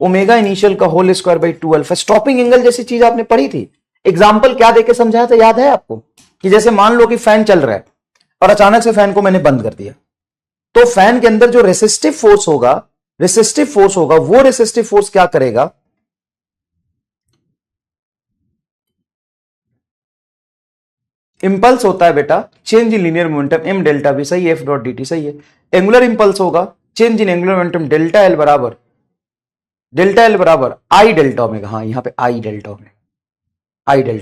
Speaker 1: ओमेगा इनिशियल का whole square by two alpha. Stopping angle जैसी चीज आपने पढ़ी थी, एग्जाम्पल क्या देके समझाया था याद है आपको? कि जैसे मान लो कि फैन चल रहा है और अचानक से फैन को मैंने बंद कर दिया, तो फैन के अंदर जो रेसिस्टिव फोर्स होगा वो रेसिस्टिव फोर्स क्या करेगा? इंपल्स होता है बेटा change in linear momentum M delta V, सही है, एफ डॉट डी टी, सही है। एंगुलर इंपल्स होगा change in angular momentum delta L बराबर आई डेल्टा ओमेगा। हाँ यहां पे आई डेल्टा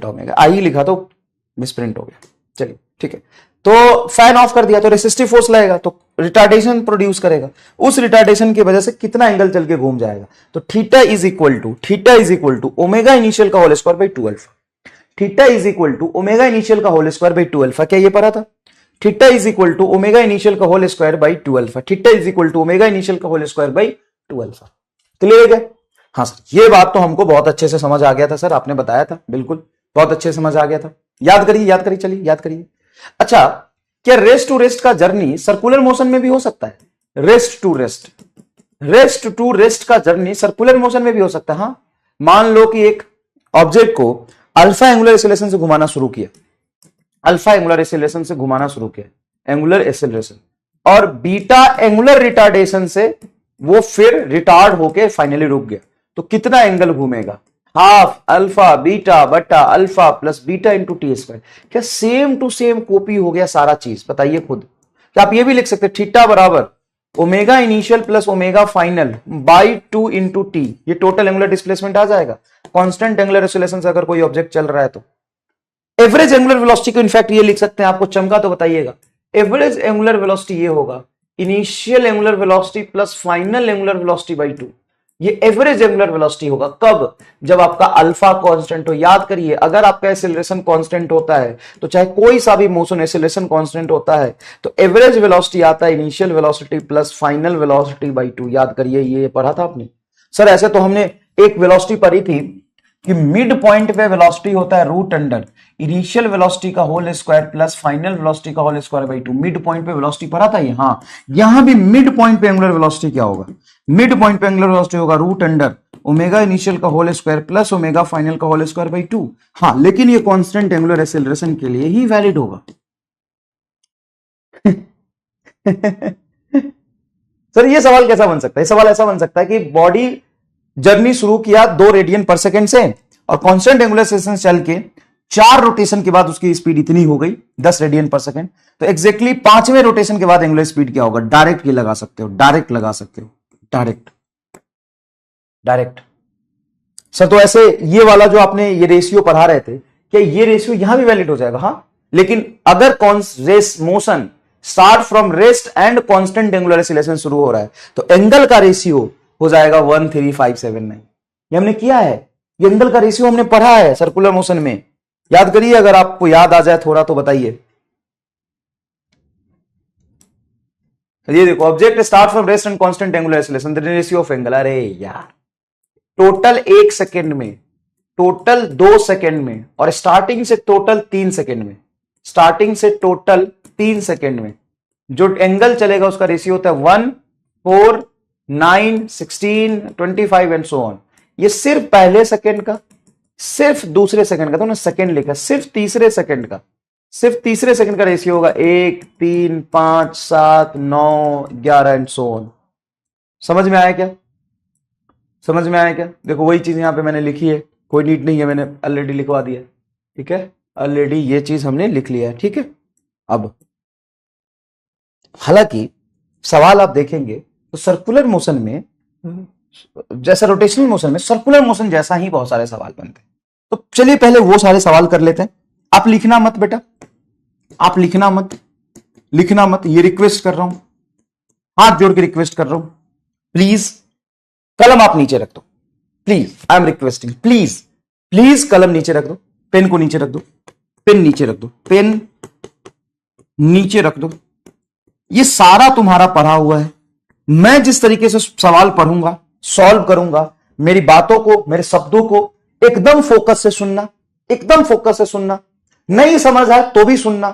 Speaker 1: ओमेगा, आई लिखा तो मिसप्रिंट हो गया, चलिए ठीक है। तो फैन ऑफ कर दिया तो रेसिस्टिव फोर्स लगेगा, तो रिटार्डेशन प्रोड्यूस करेगा, उस रिटार्डेशन की वजह से कितना एंगल चल के घूम जाएगा? तो theta is equal to omega initial का whole square by two alpha. Theta is equal to omega initial का whole square by two alpha, क्या ये पढ़ा था? Theta is equal to omega initial का whole square by two alpha, theta is equal to omega initial का whole square by two alpha. Clear है? हाँ sir ये बात तो हमको बहुत अच्छे से समझ आ गया था सर, आपने बताया था, बिल्कुल बहुत अच्छे से समझ आ गया था। याद करिए, चलिए याद करिए। अच्छा क्या रेस्ट टू रेस्ट का जर्नी सर्कुलर मोशन में भी हो सकता है? रेस्ट टू रेस्ट का जर्नी सर्कुलर मोशन में भी हो सकता है। हाँ मान लो कि एक ऑब्जेक्ट को अल्फा एंगुलर एक्सेलरेशन से घुमाना शुरू किया, एंगुलर एक्सेलरेशन, और बीटा एंगुलर रिटार्डेशन से वो फिर रिटार्ड होके फाइनली रुक गया, तो कितना एंगल घूमेगा? हाफ अल्फा बीटा बटा alpha plus beta into T square. क्या सेम टू सेम कॉपी हो गया सारा चीज? बताइए खुद। क्या आप ये भी लिख सकते हैं थीटा बराबर omega initial plus omega final by two into T, ये टोटल एंगुलर डिस्प्लेसमेंट आ जाएगा कांस्टेंट एंगुलर एक्सेलरेशन से अगर कोई ऑब्जेक्ट चल रहा है तो। एवरेज एंगुलर वेलोसिटी को इनफैक्ट ये लिख सकते हैं, आपको चमका तो बताइएगा। एवरेज एंगुलर वेलोसिटी ये होगा initial angular velocity plus final angular velocity by two.
Speaker 2: ये एवरेज एंगुलर वेलोसिटी होगा। कब? जब आपका अल्फा कांस्टेंट हो। याद करिए, अगर आपका एक्सेलरेशन कांस्टेंट होता है तो चाहे कोई सा भी मोशन एक्सेलरेशन कांस्टेंट होता है तो एवरेज वेलोसिटी आता है initial velocity plus final velocity by 2। याद करिए, ये पढ़ा था आपने। सर ऐसे तो हमने एक वेलोसिटी पढ़ी थी कि मिड पॉइंट पे वेलोसिटी होता है रूट अंडर इनिशियल वेलोसिटी का whole square plus final velocity का whole square by 2। Mid point पे वेलोसिटी पढ़ा था ये। हाँ, यहां भी मिड पॉइंट पे एंगुलर वेलोसिटी क्या होगा? मिड पॉइंट पे एंगुलर वेलोसिटी होगा रूट अंडर ओमेगा इनिशियल का whole square plus omega final का होल स्क्वायर बाई 2। हाँ, लेकिन ये कांस्टेंट एंगुलर एक्सेलरेशन के लिए ही वैलिड होगा। सर ये सवाल कैसा बन सकता है? सवाल ऐसा बन सकता है कि बॉडी जर्नी शुरू किया 2 रेडियन पर सेकंड से और कांस्टेंट एंगुलर एक्सेलरेशन चल के 4 रोटेशन के बाद उसकी स्पीड इतनी हो गई 10 रेडियन पर सेकंड। तो एग्जैक्टली 5वें रोटेशन के बाद एंगुलर स्पीड क्या होगा? डायरेक्ट ये लगा सकते हो, डायरेक्ट लगा सकते हो, डायरेक्ट। सर तो ऐसे ये वाला जो आपने ये रेशियो पढ़ा रहे थे, क्या ये रेशियो यहां भी वैलिड हो जाएगा? हाँ, लेकिन अगर रेस motion start from rest and constant angular acceleration शुरू हो रहा है तो एंगल का रेशियो हो जाएगा 13579। ये हमने किया है, ये एंगल का रेशियो हमने पढ़ा है सर्कुलर मोशन में। याद करिए, अगर आपको याद आ जाए थोड़ा तो बताइए। ये देखो, object start from rest and constant angular acceleration the ratio of angle. अरे यार, टोटल 1 सेकेंड में, टोटल 2 सेकेंड में और स्टार्टिंग से टोटल 3 सेकेंड में, स्टार्टिंग से टोटल 3 सेकेंड में जो एंगल चलेगा उसका रेशियो होता है 1, 4, 9, 16, 25 एंड सो ऑन। ये सिर्फ पहले सेकेंड का, सिर्फ दूसरे सेकंड का, तो उन्होंने सेकंड लिखा, सिर्फ तीसरे सेकंड का, सिर्फ तीसरे सेकंड का रेशियो होगा 1, 3, 5, 7, 9, 11 एंड सो ऑन। समझ में आया क्या? समझ में आया क्या? देखो वही चीज यहां पे मैंने लिखी है, कोई नीड नहीं है, मैंने ऑलरेडी लिखवा दिया। ठीक है, ऑलरेडी ये चीज हमने लिख लिया है। ठीक है, अब हालांकि सवाल आप देखेंगे तो सर्कुलर मोशन में जैसा रोटेशनल मोशन में सर्कुलर मोशन जैसा ही बहुत सारे सवाल बनते हैं। तो चलिए पहले वो सारे सवाल कर लेते हैं। आप लिखना मत बेटा, आप लिखना मत, ये रिक्वेस्ट कर रहा हूं, हाथ जोड़ के रिक्वेस्ट कर रहा हूं, प्लीज कलम आप नीचे रख दो, please, I am requesting, please कलम नीचे रख दो, पेन को नीचे रख दो, पेन नीचे रख दो, पेन नीचे रख दो। ये सारा तुम्हारा पढ़ा हुआ है। मैं जिस तरीके से सवाल पढ़ूंगा, सॉल्व करूंगा, मेरी बातों को, मेरे शब्दों को एकदम फोकस से सुनना, एकदम फोकस से सुनना। नहीं समझ आए तो भी सुनना,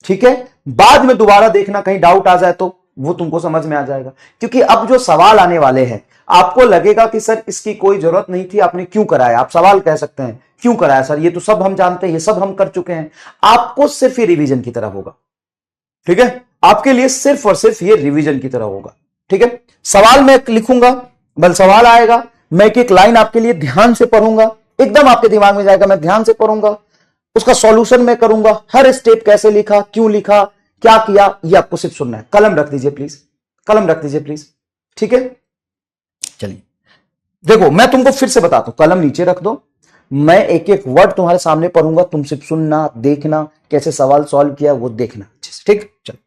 Speaker 2: ठीक है? बाद में दोबारा देखना, कहीं डाउट आ जाए तो वो तुमको समझ में आ जाएगा। क्योंकि अब जो सवाल आने वाले हैं आपको लगेगा कि सर इसकी कोई जरूरत नहीं थी, आपने क्यों कराया? आप सवाल कह सकते हैं क्यों कराया सर, ये तो सब हम जानते हैं, ये सब हम कर चुके हैं। आपको सिर्फ ये रिवीजन की तरह होगा, ठीक है? आपके लिए सिर्फ और सिर्फ ये रिवीजन की तरह होगा, ठीक है? सवाल मैं लिखूंगा, बल सवाल आएगा, मैं एक एक लाइन आपके लिए ध्यान से पढ़ूंगा, एकदम आपके दिमाग में जाएगा, मैं ध्यान से पढ़ूंगा, उसका सॉल्यूशन मैं करूंगा, हर स्टेप कैसे लिखा, क्यों लिखा, क्या किया, ये आपको सिर्फ सुनना है। कलम रख दीजिए प्लीज, कलम रख दीजिए प्लीज, ठीक है? चलिए देखो, मैं तुमको फिर से बताता हूं, कलम नीचे रख दो, मैं एक एक वर्ड तुम्हारे सामने पढ़ूंगा, तुम सिर्फ सुनना, देखना, कैसे सवाल सॉल्व किया वो देखना, ठीक? चलो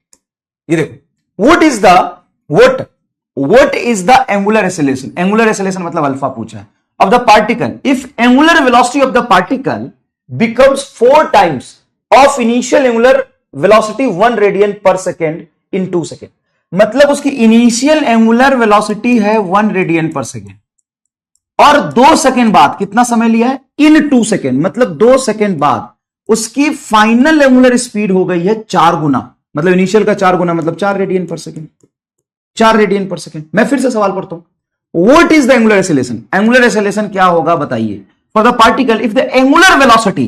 Speaker 2: ये देखो, what is the angular acceleration? Angular acceleration मतलब अल्फा पूछा है, of the particle if angular velocity of the particle becomes 4 times of initial angular velocity 1 radian per second in 2 seconds। मतलब उसकी इनिशियल एंगुलर वेलोसिटी है 1 radian पर second और 2 second बाद कितना समय लिया है? इन 2 सेकेंड, मतलब 2 सेकेंड बाद उसकी फाइनल एंगुलर स्पीड हो गई है 4 गुना, मतलब इनिशियल का 4 गुना, मतलब 4 रेडियन पर सेकेंड, 4 रेडियन पर सेकेंड। मैं फिर से सवाल पढ़ता हूं, what is the angular acceleration? Angular acceleration क्या होगा बताइए? For the particle if the angular velocity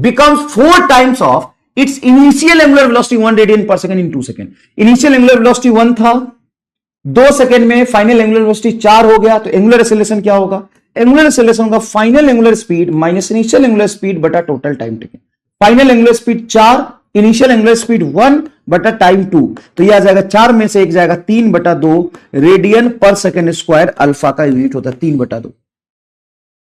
Speaker 2: becomes 4 times of its initial angular velocity 1 radian per second in 2 seconds। Initial angular velocity 1 था, 2 सेकेंड में फाइनल एंगुलर वेलोसिटी 4 हो गया, तो angular acceleration क्या होगा? एंगुलर एक्सेलरेशन होगा final angular speed minus initial angular speed बटा total time taken. Final angular speed 4, initial angular speed 1 बटा टाइम 2, तो यह आ जाएगा 4 में से 1 जाएगा 3 बटा 2 रेडियन पर सेकेंड स्क्वायर, अल्फा का यूनिट होता है 3 बटा 2।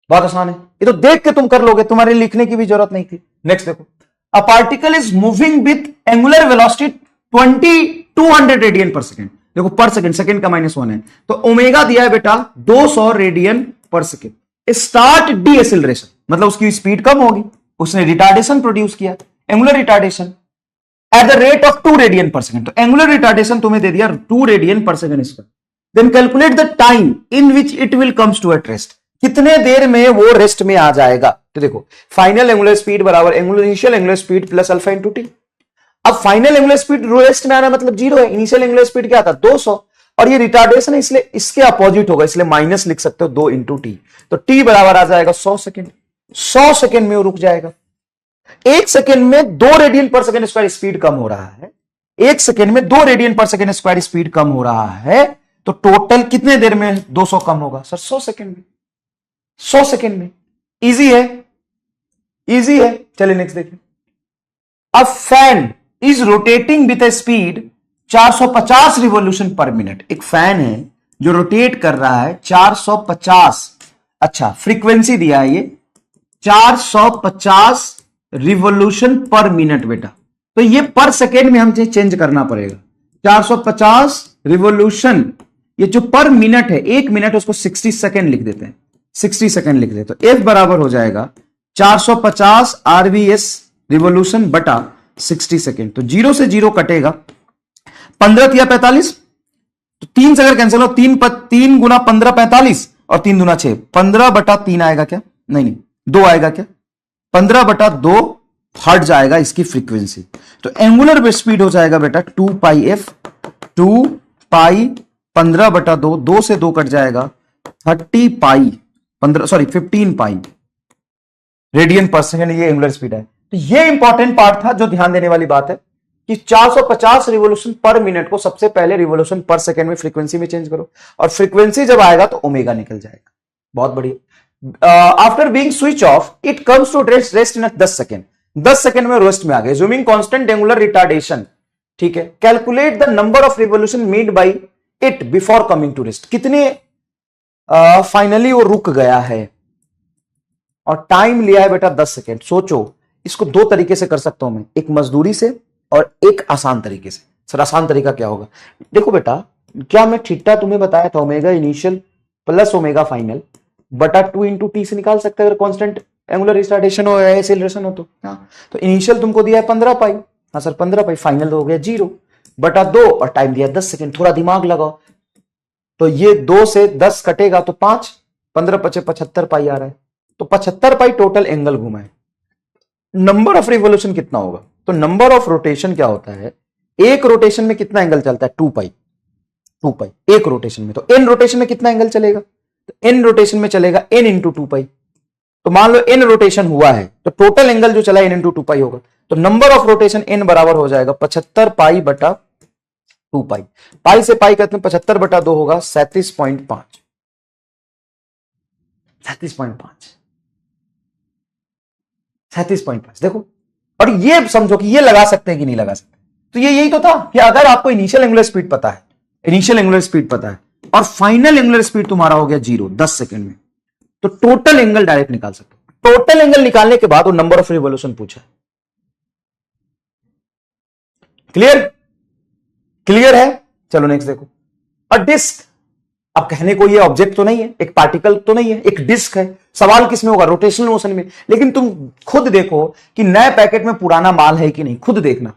Speaker 2: बहुत आसान है, ये तो देख के तुम कर लोगे, तुम्हारे लिखने की भी जरूरत नहीं थी। नेक्स्ट देखो, a particle is moving with angular velocity 200 radian पर सेकेंड, देखो पर सेकंड, सेकंड का -1 है, तो ओमेगा दिया है बेटा 200 radian per second. Start D acceleration मतलब उसकी स्पीड कम होगी, उसने रिटार्डेशन प्रोड्यूस किया, angular retardation at the rate of 2 radian per second. तो एंगुलर रिटार्डेशन तुम्हें दे दिया 2 radian per second square. Then calculate the time in which it will comes to at rest, कितने देर में वो रेस्ट में आ जाएगा। तो देखो फाइनल एंगुलर स्पीड बराबर initial angular speed plus alpha into T. अब फाइनल एंगुलर स्पीड रेस्ट में आना मतलब 0 है, इनिशियल एंगुलर स्पीड क्या था 200, और ये रिटार्डेशन है इसलिए इसके अपोजिट होगा, इसलिए माइनस लिख सकते हो 2 इंटू टी। तो टी बराबर आ जाएगा 100 सेकेंड। 100 सेकेंड में वो रुक जाएगा। 1 सेकेंड में 2 रेडियन पर सेकेंड स्क्वायर स्पीड कम हो रहा है, 1 सेकेंड में 2 रेडियन पर सेकेंड स्क्वायर स्पीड कम हो रहा है, तो टोटल कितने देर में 200 कम होगा सर? 100 सेकेंड में। 100 सेकेंड में। इजी है, इजी है। चलिए नेक्स्ट देखिए। A fan is rotating with A speed 450 revolution पर मिनट। एक फैन है जो रोटेट कर रहा है 450, अच्छा फ्रीक्वेंसी दिया है ये 450 रिवॉल्यूशन पर मिनट बेटा, तो ये पर सेकेंड में हमसे चेंज करना पड़ेगा। 450 रिवॉल्यूशन, ये जो पर मिनट है, 1 मिनट उसको 60 सेकेंड लिख देते हैं, 60 सेकेंड लिख देते, तो F बराबर हो जाएगा 450 RVS रिवॉल्यूशन बटा 60 सेकेंड। तो 0 से 0 कटेगा, 15 या 45, तो 3 से अगर कैंसिल हो 3 गुना 15 45 और 3 दूना 6, 15 बटा 3 आएगा क्या? नहीं 2 आएगा क्या? 15 बटा 2 हट जाएगा इसकी फ्रीक्वेंसी, तो एंगुलर स्पीड हो जाएगा बेटा 2 पाई एफ, 2 पाई 15 बटा 2, 2 से 2 कट जाएगा 30 पाई 15 पाई रेडियन पर सेकेंड, ये एंगुलर स्पीड है। तो ये इंपॉर्टेंट पार्ट था जो ध्यान देने वाली बात है कि 450 रिवॉल्यूशन पर मिनट को सबसे पहले रिवॉल्यूशन पर सेकेंड में फ्रीक्वेंसी में चेंज करो, और फ्रीक्वेंसी जब आएगा तो ओमेगा निकल जाएगा। बहुत बढ़िया। After being switch off it comes to rest in 10 second, 10 second में रेस्ट में आ गए। ज़ूमिंग कांस्टेंट एंगुलर रिटार्डेशन, ठीक है। Calculate the number of revolution made by it before coming to rest, कितने फाइनली वो रुक गया है, और टाइम लिया है बेटा 10 सेकेंड। सोचो इसको 2 तरीके से कर सकता हूं मैं, एक मजदूरी से और एक आसान तरीके से। सर आसान तरीका क्या होगा? देखो बेटा, क्या मैं थीटा तुम्हें बताया था omega initial plus omega final बटा 2 इंटू टी से निकाल सकते हैं अगर कांस्टेंट एंगुलर रिटार्डेशन हो या एक्सेलरेशन हो तो। हाँ, तो इनिशियल तुमको दिया है 15 पाई, हाँ सर 15 पाई, फाइनल हो गया 0 बटा 2 और टाइम दिया 10 सेकेंड। थोड़ा दिमाग लगाओ, तो ये 2 से 10 कटेगा तो 5, 15 पचे 75 पाई आ रहा है, तो 75 पाई टोटल एंगल घुमा है। नंबर ऑफ रिवॉल्यूशन कितना होगा? तो नंबर ऑफ रोटेशन क्या होता है, एक रोटेशन में कितना एंगल चलता है? 2 पाई, 2 पाई एक रोटेशन में। तो n रोटेशन में कितना एंगल चलेगा? तो n रोटेशन में चलेगा n इंटू 2 पाई। तो मान लो n रोटेशन हुआ है तो टोटल एंगल जो चला n इंटू 2 पाई होगा, तो नंबर ऑफ रोटेशन n बराबर हो जाएगा 75 पाई बटा 2 पाई। पाई से पाई कहते हैं 75 बटा 2 होगा 37.5, 37.5, 37.5। देखो, और ये समझो कि ये लगा सकते हैं कि नहीं लगा सकते। तो ये यही तो था कि अगर आपको इनिशियल एंगुलर स्पीड पता है, इनिशियल एंगुलर स्पीड पता है और फाइनल एंगुलर स्पीड तुम्हारा हो गया 0 10 सेकंड में, तो टोटल एंगल डायरेक्ट निकाल सकते हो। टोटल एंगल निकालने के बाद वो नंबर ऑफ रिवॉल्यूशन पूछा। क्लियर? क्लियर है? चलो नेक्स्ट देखो। अ डिस्क, अब कहने को ये ऑब्जेक्ट तो नहीं है, एक पार्टिकल तो नहीं है, एक डिस्क है। सवाल किसमें होगा? रोटेशनल मोशन में। लेकिन तुम खुद देखो कि नए पैकेट में पुराना माल है कि नहीं, खुद देखना।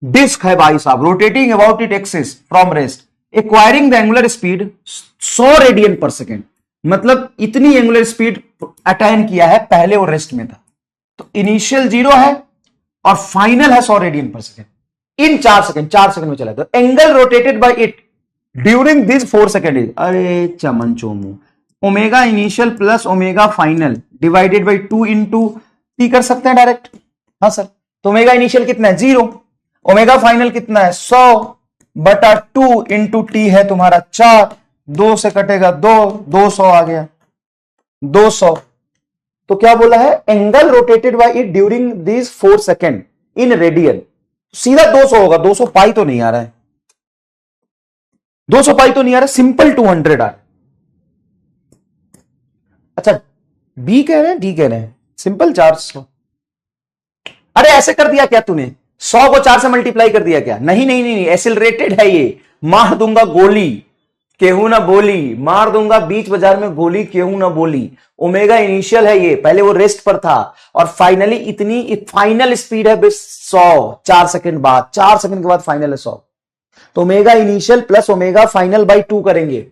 Speaker 2: डिस्क है भाई साहब, rotating about it axis from rest, acquiring the angular speed 100 radian पर सेकेंड, मतलब इतनी एंगुलर स्पीड अटेन किया है, पहले वो रेस्ट में था। तो इनिशियल 0 है और फाइनल है 100 रेडियन पर सेकेंड इन 4 सेकेंड, 4 सेकेंड में चला। तो angle rotated by it during this 4 second is, अरे चमन चोमू, omega initial plus omega final divided by 2 into T कर सकते हैं डायरेक्ट। हाँ सर, तो ओमेगा इनिशियल कितना है 0, ओमेगा फाइनल कितना है 100 बटा 2 इंटू टी है तुम्हारा 4, 2 से कटेगा 2, 200 आ गया 200। तो क्या बोला है? Angle rotated by it during this 4 second in radian, सीधा 200 होगा। 200 पाई तो नहीं आ रहा है, 200 पाई तो नहीं आ रहा, सिंपल 200 आ रहा है। अच्छा, बी कह रहे हैं डी कह रहे हैं? सिंपल 400। अरे ऐसे कर दिया क्या तूने? 100 को 4 से मल्टीप्लाई कर दिया क्या? नहीं नहीं नहीं, एसिलरेटेड है ये। मार दूंगा गोली केहू ना बोली, मार दूंगा बीच बाजार में गोली केहू ना बोली। ओमेगा इनिशियल है ये, पहले वो रेस्ट पर था और फाइनली इतनी फाइनल स्पीड है 100 4 सेकंड बाद, 4 सेकंड के बाद फाइनल है 100। तो omega initial plus omega final by 2 करेंगे।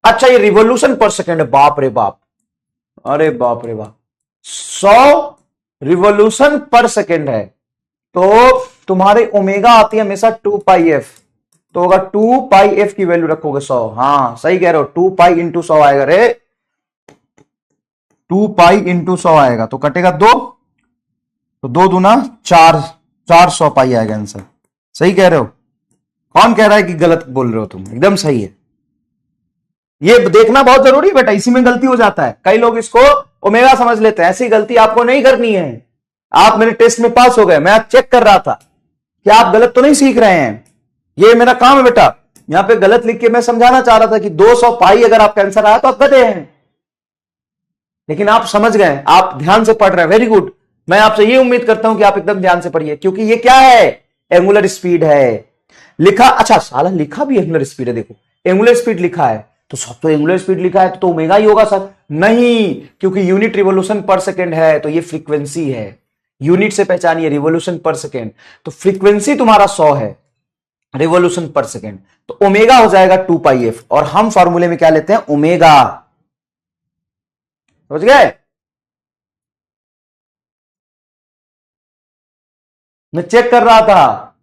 Speaker 2: अच्छा ये रिवोल्यूशन पर सेकंड है, बाप रे बाप, अरे बाप रे बाप, 100 रिवोल्यूशन पर सेकंड है। तो तुम्हारे ओमेगा आती है हमेशा 2 पाई एफ, तो होगा 2 पाई एफ की वैल्यू रखोगे 100। हाँ सही कह रहे हो, 2 पाई इंटू 100 आएगा रे, 2 पाई इंटू 100 आएगा, तो कटेगा 2, तो 2 दूना 4, 400 पाई आएगा आंसर। सही कह रहे हो? कौन कह रहा है कि गलत बोल रहे हो तुम? एकदम सही है। ये देखना बहुत जरूरी है बेटा, इसी में गलती हो जाता है। कई लोग इसको ओमेगा समझ लेते हैं, ऐसी गलती आपको नहीं करनी है। आप मेरे टेस्ट में पास हो गए, मैं चेक कर रहा था कि आप गलत तो नहीं सीख रहे हैं, ये मेरा काम है बेटा। यहां पे गलत लिख के मैं समझाना चाह रहा था कि 200 पाई अगर आपका आंसर आया तो आप गधे हैं, लेकिन आप समझ गए, आप ध्यान से पढ़ रहे हैं, वेरी गुड। मैं आपसे ये उम्मीद करता हूं कि आप एकदम ध्यान से पढ़िए, क्योंकि ये क्या है? एंगुलर स्पीड है लिखा। अच्छा साला लिखा भी एंगुलर स्पीड है, देखो एंगुलर स्पीड लिखा है तो सब तो एंगुलर स्पीड लिखा है तो ओमेगा ही होगा सर। नहीं, क्योंकि यूनिट रिवोल्यूशन पर सेकेंड है तो ये फ्रीक्वेंसी है। यूनिट से पहचानिए, रिवोल्यूशन पर सेकेंड, तो फ्रीक्वेंसी तुम्हारा 100 है, रिवोल्यूशन पर सेकेंड, तो ओमेगा हो जाएगा 2 पाई एफ। और हम फॉर्मूले में क्या लेते हैं? ओमेगा। समझ गए? मैं चेक कर रहा था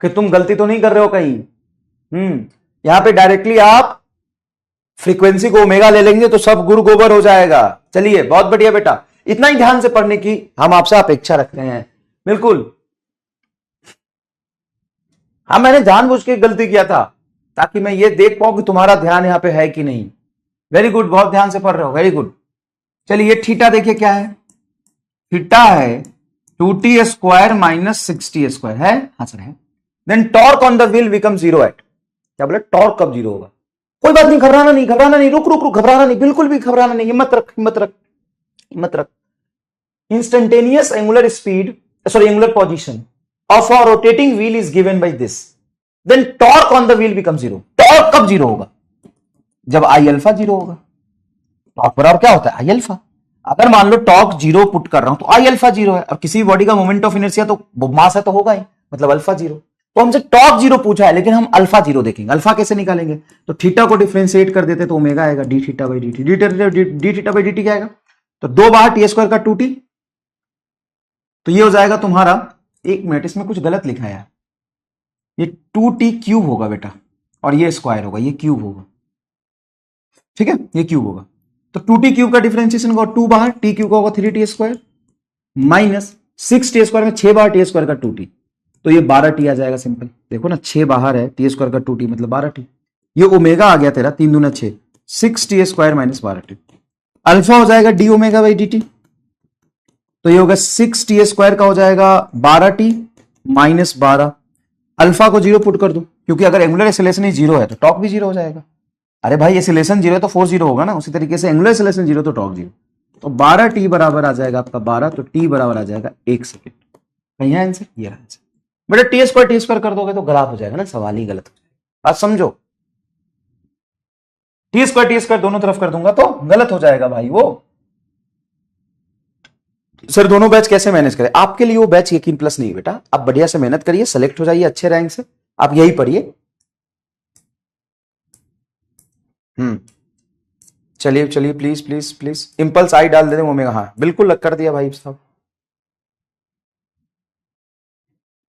Speaker 2: कि तुम गलती तो नहीं कर रहे हो कहीं। यहां पे डायरेक्टली आप फ्रीक्वेंसी को ओमेगा ले लेंगे तो सब गुरु गोबर हो जाएगा। चलिए बहुत बढ़िया बेटा, इतना ही ध्यान से पढ़ने की हम आपसे अपेक्षा रखते हैं। बिल्कुल, हाँ मैंने जानबूझ के गलती किया था ताकि मैं ये देख पाऊं कि तुम्हारा ध्यान यहां पे है कि नहीं। वेरी गुड, बहुत ध्यान से पढ़ रहे हो, वेरी गुड। चलिए थीटा देखिए क्या है? थीटा है 2t square minus 6t square है। हाँ सर है। Then torque on the wheel become 0 at, क्या बोले? टॉर्क कब 0 होगा? कोई बात नहीं, घबराना नहीं, घबराना नहीं, रुक रुक रुक, घबराना नहीं, बिल्कुल भी घबराना नहीं, हिम्मत रख, हिम्मत रख, हिम्मत रख। Instantaneous angular speed, sorry angular position of a rotating wheel is given by this, then torque on the wheel become 0। Torque कब 0 होगा? जब आई अल्फा 0 होगा। टॉर्क बराबर क्या होता है? आई अल्फा। अगर मान लो टॉर्क 0 पुट कर रहा हूं तो आई अल्फा 0 है, और किसी बॉडी का मोमेंट ऑफ इनर्शिया तो मास है तो होगा ही, मतलब अल्फा 0। तो हमसे टॉर्क 0 पूछा है, लेकिन हम अल्फा 0 देखेंगे। अल्फा कैसे निकालेंगे? तो थीटा को डिफरेंशिएट कर देते तो ओमेगा आएगा D theta by D T. D theta by D T क्या आएगा? तो 2 बाहर टी स्क्वायर का 2t, तो ये हो जाएगा तुम्हारा, एक मिनट इसमें कुछ गलत लिखा है यार, ये 2t क्यूब होगा बेटा, और ये स्क्वायर होगा, ये क्यूब होगा, ठीक है, ये क्यूब होगा। तो 2t क्यूब का डिफरेंशिएशन होगा 2 बाहर, टी क्यूब का होगा 3t square minus 6t square में 6 बाहर टी स्क्वायर का 2t, तो ये 12t आ जाएगा। सिंपल देखो ना, 6 बाहर है, टी स्क्वायर का 2t मतलब 12t। ये ओमेगा आ गया तेरा 3 दूना 6, 6t square minus 12t। Alpha हो जाएगा D omega by D T, तो ये होगा 6t स्क्वायर का हो जाएगा 12t माइनस 12। अल्फा को 0 पुट कर दो, क्योंकि अगर एंगुलर एक्सेलरेशन ही 0 है तो टॉर्क भी 0 हो जाएगा। अरे भाई एक्सेलरेशन 0 है तो फोर्स 0 होगा ना, उसी तरीके से एंगुलर एक्सेलरेशन 0 तो टॉर्क 0। तो 12t बराबर आ जाएगा आपका 12, तो t बराबर आ जाएगा 1 सेकेंड। कहीं है आंसर? ये आंसर बेटा। टी स्क्वायर कर दोगे तो गलत हो जाएगा ना, सवाल ही गलत हो जाएगा। बात समझो, टी स्क्वायर दोनों तरफ कर दूंगा तो गलत हो जाएगा भाई वो। सर दोनों बैच कैसे मैनेज करें? आपके लिए वो बैच यकीन प्लस नहीं बेटा, आप बढ़िया से मेहनत करिए, सेलेक्ट हो जाइए अच्छे रैंक से, आप यही पढ़िए। चलिए चलिए प्लीज प्लीज प्लीज, इंपल्स आई डाल देते ओमेगा। हाँ बिल्कुल कर दिया भाई साहब।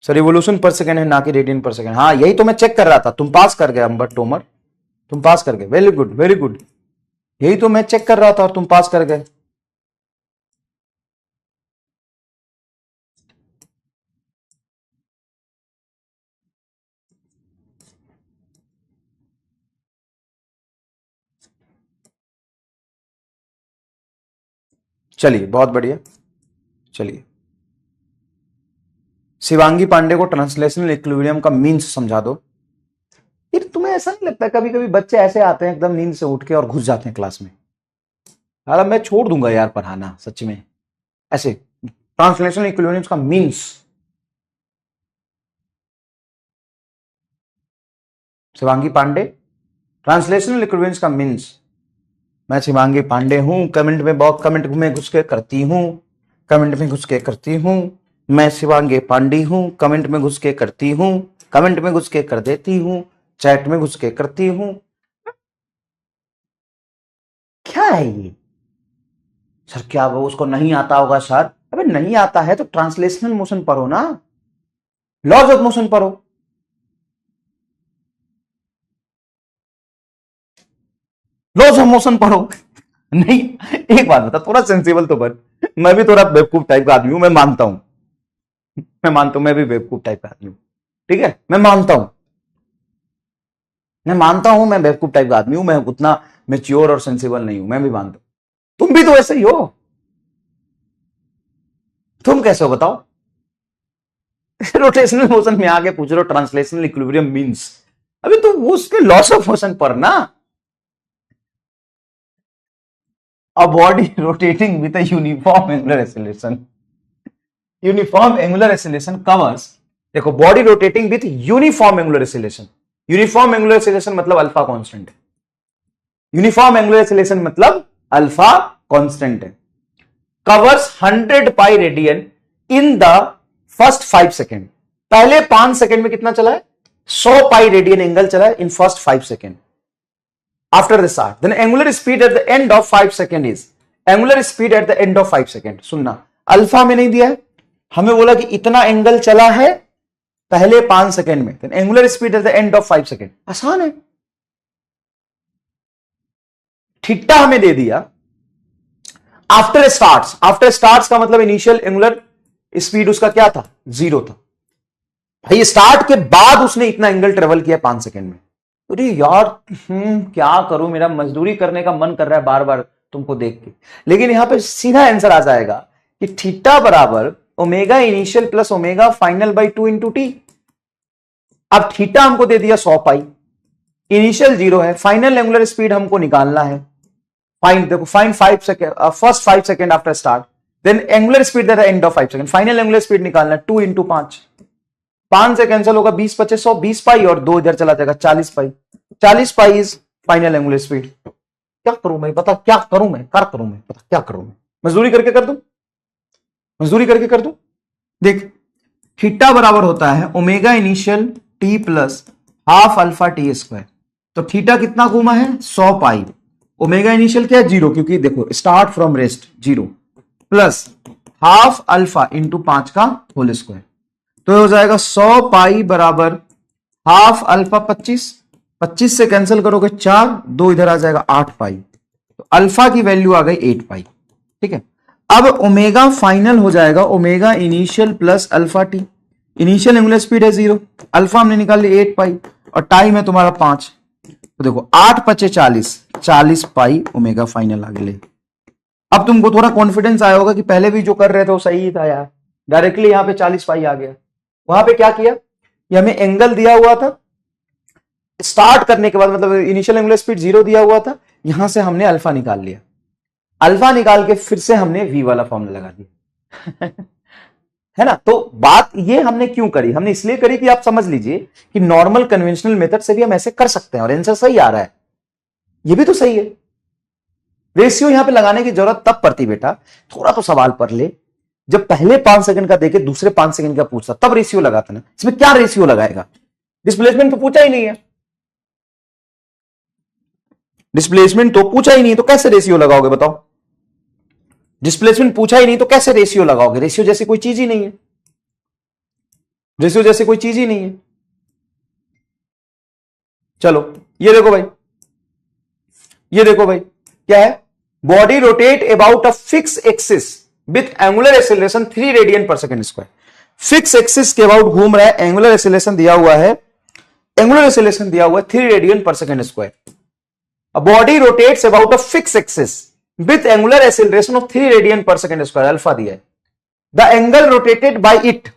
Speaker 2: सर रिवोल्यूशन पर सेकंड है ना कि रेडियन पर सेकंड। हाँ यही तो मैं चेक कर रहा था, तुम पास कर गए अंबर तोमर, तुम पास कर गए, वेरी गुड वेरी गुड। यही तो मैं चेक कर रहा था और तुम पास कर गए। चलिए बहुत बढ़िया। चलिए शिवांगी पांडे को ट्रांसलेशनल इक्विलिब्रियम का मीन्स समझा दो। फिर तुम्हें ऐसा नहीं लगता कभी कभी बच्चे ऐसे आते हैं एकदम नींद से उठ के और घुस जाते हैं क्लास में? यार अब मैं छोड़ दूंगा यार पढ़ाना सच में। ऐसे ट्रांसलेशनल इक्विलिब्रियम का means Shivangi Pandey. Translational equivalence का मीन्स, मैं शिवांगी पांडे हूं, कमेंट में घुस के करती हूं, कमेंट में घुस के करती हूं, मैं शिवांगी पांडे हूं, कमेंट में घुस के करती हूं, कमेंट में घुस के कर देती हूं, चैट में घुस के करती हूं। क्या है ये सर? क्या वो उसको नहीं आता होगा सर? अबे नहीं आता है तो ट्रांसलेशनल मोशन पढ़ो ना, लॉज ऑफ मोशन पढ़ो। लॉज ऑफ मोशन पढ़ो। नहीं, एक बात बता, थोड़ा सेंसिबल तो बन। मैं भी थोड़ा बेवकूफ टाइप का आदमी हूं, मैं मानता हूं, मैं भी बेवकूफ टाइप का आदमी हूं, ठीक है, मैं मानता हूं मैं बेवकूफ टाइप का आदमी हूं, मैं उतना मेच्योर और सेंसिबल नहीं हूं, मैं भी मानता हूं। तुम भी तो ऐसे ही हो। तुम कैसे हो बताओ? रोटेशनल मोशन में आगे पूछ रहे हो ट्रांसलेशनल इक्विलिब्रियम मींस। अभी तो उसके लॉस ऑफ मोशन पर ना। A body rotating with a uniform angular acceleration. Uniform angular acceleration covers, देखो body rotating with uniform angular acceleration. Uniform angular acceleration मतलब अल्फा कांस्टेंट है। यूनिफॉर्म एंगुलर एक्सेलरेशन मतलब alpha constant है। Covers 100 pi radian in the first 5 second. पहले 5 second में कितना चला है? 100 पाई रेडियन एंगल चला है in first 5 second. After the start, then angular speed at the end of 5 second is, angular speed at the end of 5 second, सुनना, alpha में नहीं दिया है, हमें बोला कि इतना एंगल चला है पहले 5 सेकेंड में, then angular speed at the end of 5 second, आसान है। थीटा हमें दे दिया आफ्टर स्टार्ट्स। आफ्टर स्टार्ट्स का मतलब इनिशियल एंगुलर स्पीड उसका क्या था? 0 था। भाई स्टार्ट के बाद उसने इतना एंगल ट्रेवल किया 5 सेकेंड में। अरे यार क्या करूं, मेरा मजदूरी करने का मन कर रहा है बार बार तुमको देख के, लेकिन यहां पे सीधा आंसर आ जाएगा कि थीटा बराबर omega initial plus omega final by 2 into T. अब थीटा हमको दे दिया 100 पाई, इनिशियल 0 है, फाइनल एंगुलर स्पीड हमको निकालना है। फाइंड, देखो find 5 second, first 5 second after start, then angular speed at the end of 5 second, final angular speed निकालना है 2 इंटू 5। 5 से कैंसिल होगा, 20 25 100, 20 पाई और 2 इधर चला जाएगा, 40 पाई। 40 pi is final angular speed. क्या करूं मैं, पता क्या करूं मैं, पता क्या करूं मैं? मजदूरी करके कर दूं, मजदूरी करके कर दूं। देख, थीटा बराबर होता है omega initial T plus half alpha T square. तो थीटा कितना घूमा है? 100 पाई। ओमेगा इनिशियल क्या है? 0, क्योंकि देखो start from rest 0, plus half alpha into 5 का होल स्क्वायर, तो हो जाएगा 100 पाई बराबर हाफ अल्फा 25, 25 से कैंसिल करोगे 4, 2 इधर आ जाएगा 8 पाई, तो अल्फा की वैल्यू आ गई 8 पाई। ठीक है, अब ओमेगा फाइनल हो जाएगा omega initial plus alpha T. Initial angular speed है 0, अल्फा हमने निकाल लिया 8 पाई और टाइम है तुम्हारा 5, तो देखो 8 पचे 40, 40 पाई ओमेगा फाइनल आगे ले। अब तुमको थोड़ा कॉन्फिडेंस आया होगा कि पहले भी जो कर रहे थे वो सही था यार, डायरेक्टली यहां पे 40 पाई आ गया। वहां पे क्या किया, ये हमें एंगल दिया हुआ था स्टार्ट करने के बाद, मतलब इनिशियल एंगुलर स्पीड 0 दिया हुआ था, यहां से हमने अल्फा निकाल लिया, अल्फा निकाल के फिर से हमने वी वाला फॉर्मूला लगा दिया। है ना? तो बात ये हमने क्यों करी? हमने इसलिए करी कि आप समझ लीजिए कि नॉर्मल कन्वेंशनल मेथड से भी हम ऐसे कर सकते हैं और आंसर सही आ रहा है, ये भी तो सही है। रेशियो यहां पे लगाने की जरूरत तब पड़ती बेटा, थोड़ा तो सवाल पढ़ ले, जब पहले 5 सेकंड का देके दूसरे 5 सेकंड का पूछता तब रेशियो लगाता ना। इसमें क्या रेशियो लगाएगा? डिस्प्लेसमेंट तो पूछा ही नहीं है, डिस्प्लेसमेंट तो पूछा ही नहीं, तो कैसे रेशियो लगाओगे बताओ? डिस्प्लेसमेंट पूछा ही नहीं तो कैसे रेशियो लगाओगे? रेशियो जैसी कोई चीज ही नहीं है, रेशियो जैसी कोई चीज ही नहीं है। चलो ये देखो भाई, ये देखो भाई क्या है, body rotate about a fix axis with angular acceleration 3 radian पर सेकेंड स्क्वायर। फिक्स एक्सिस के अबाउट घूम रहा है, एंगुलर एक्सेलरेशन दिया हुआ है, एंगुलर एक्सेलरेशन दिया हुआ है 3 रेडियन पर second square. A body rotates about a fixed axis with angular acceleration of 3 radian per second square, alpha दिया है। The angle rotated by it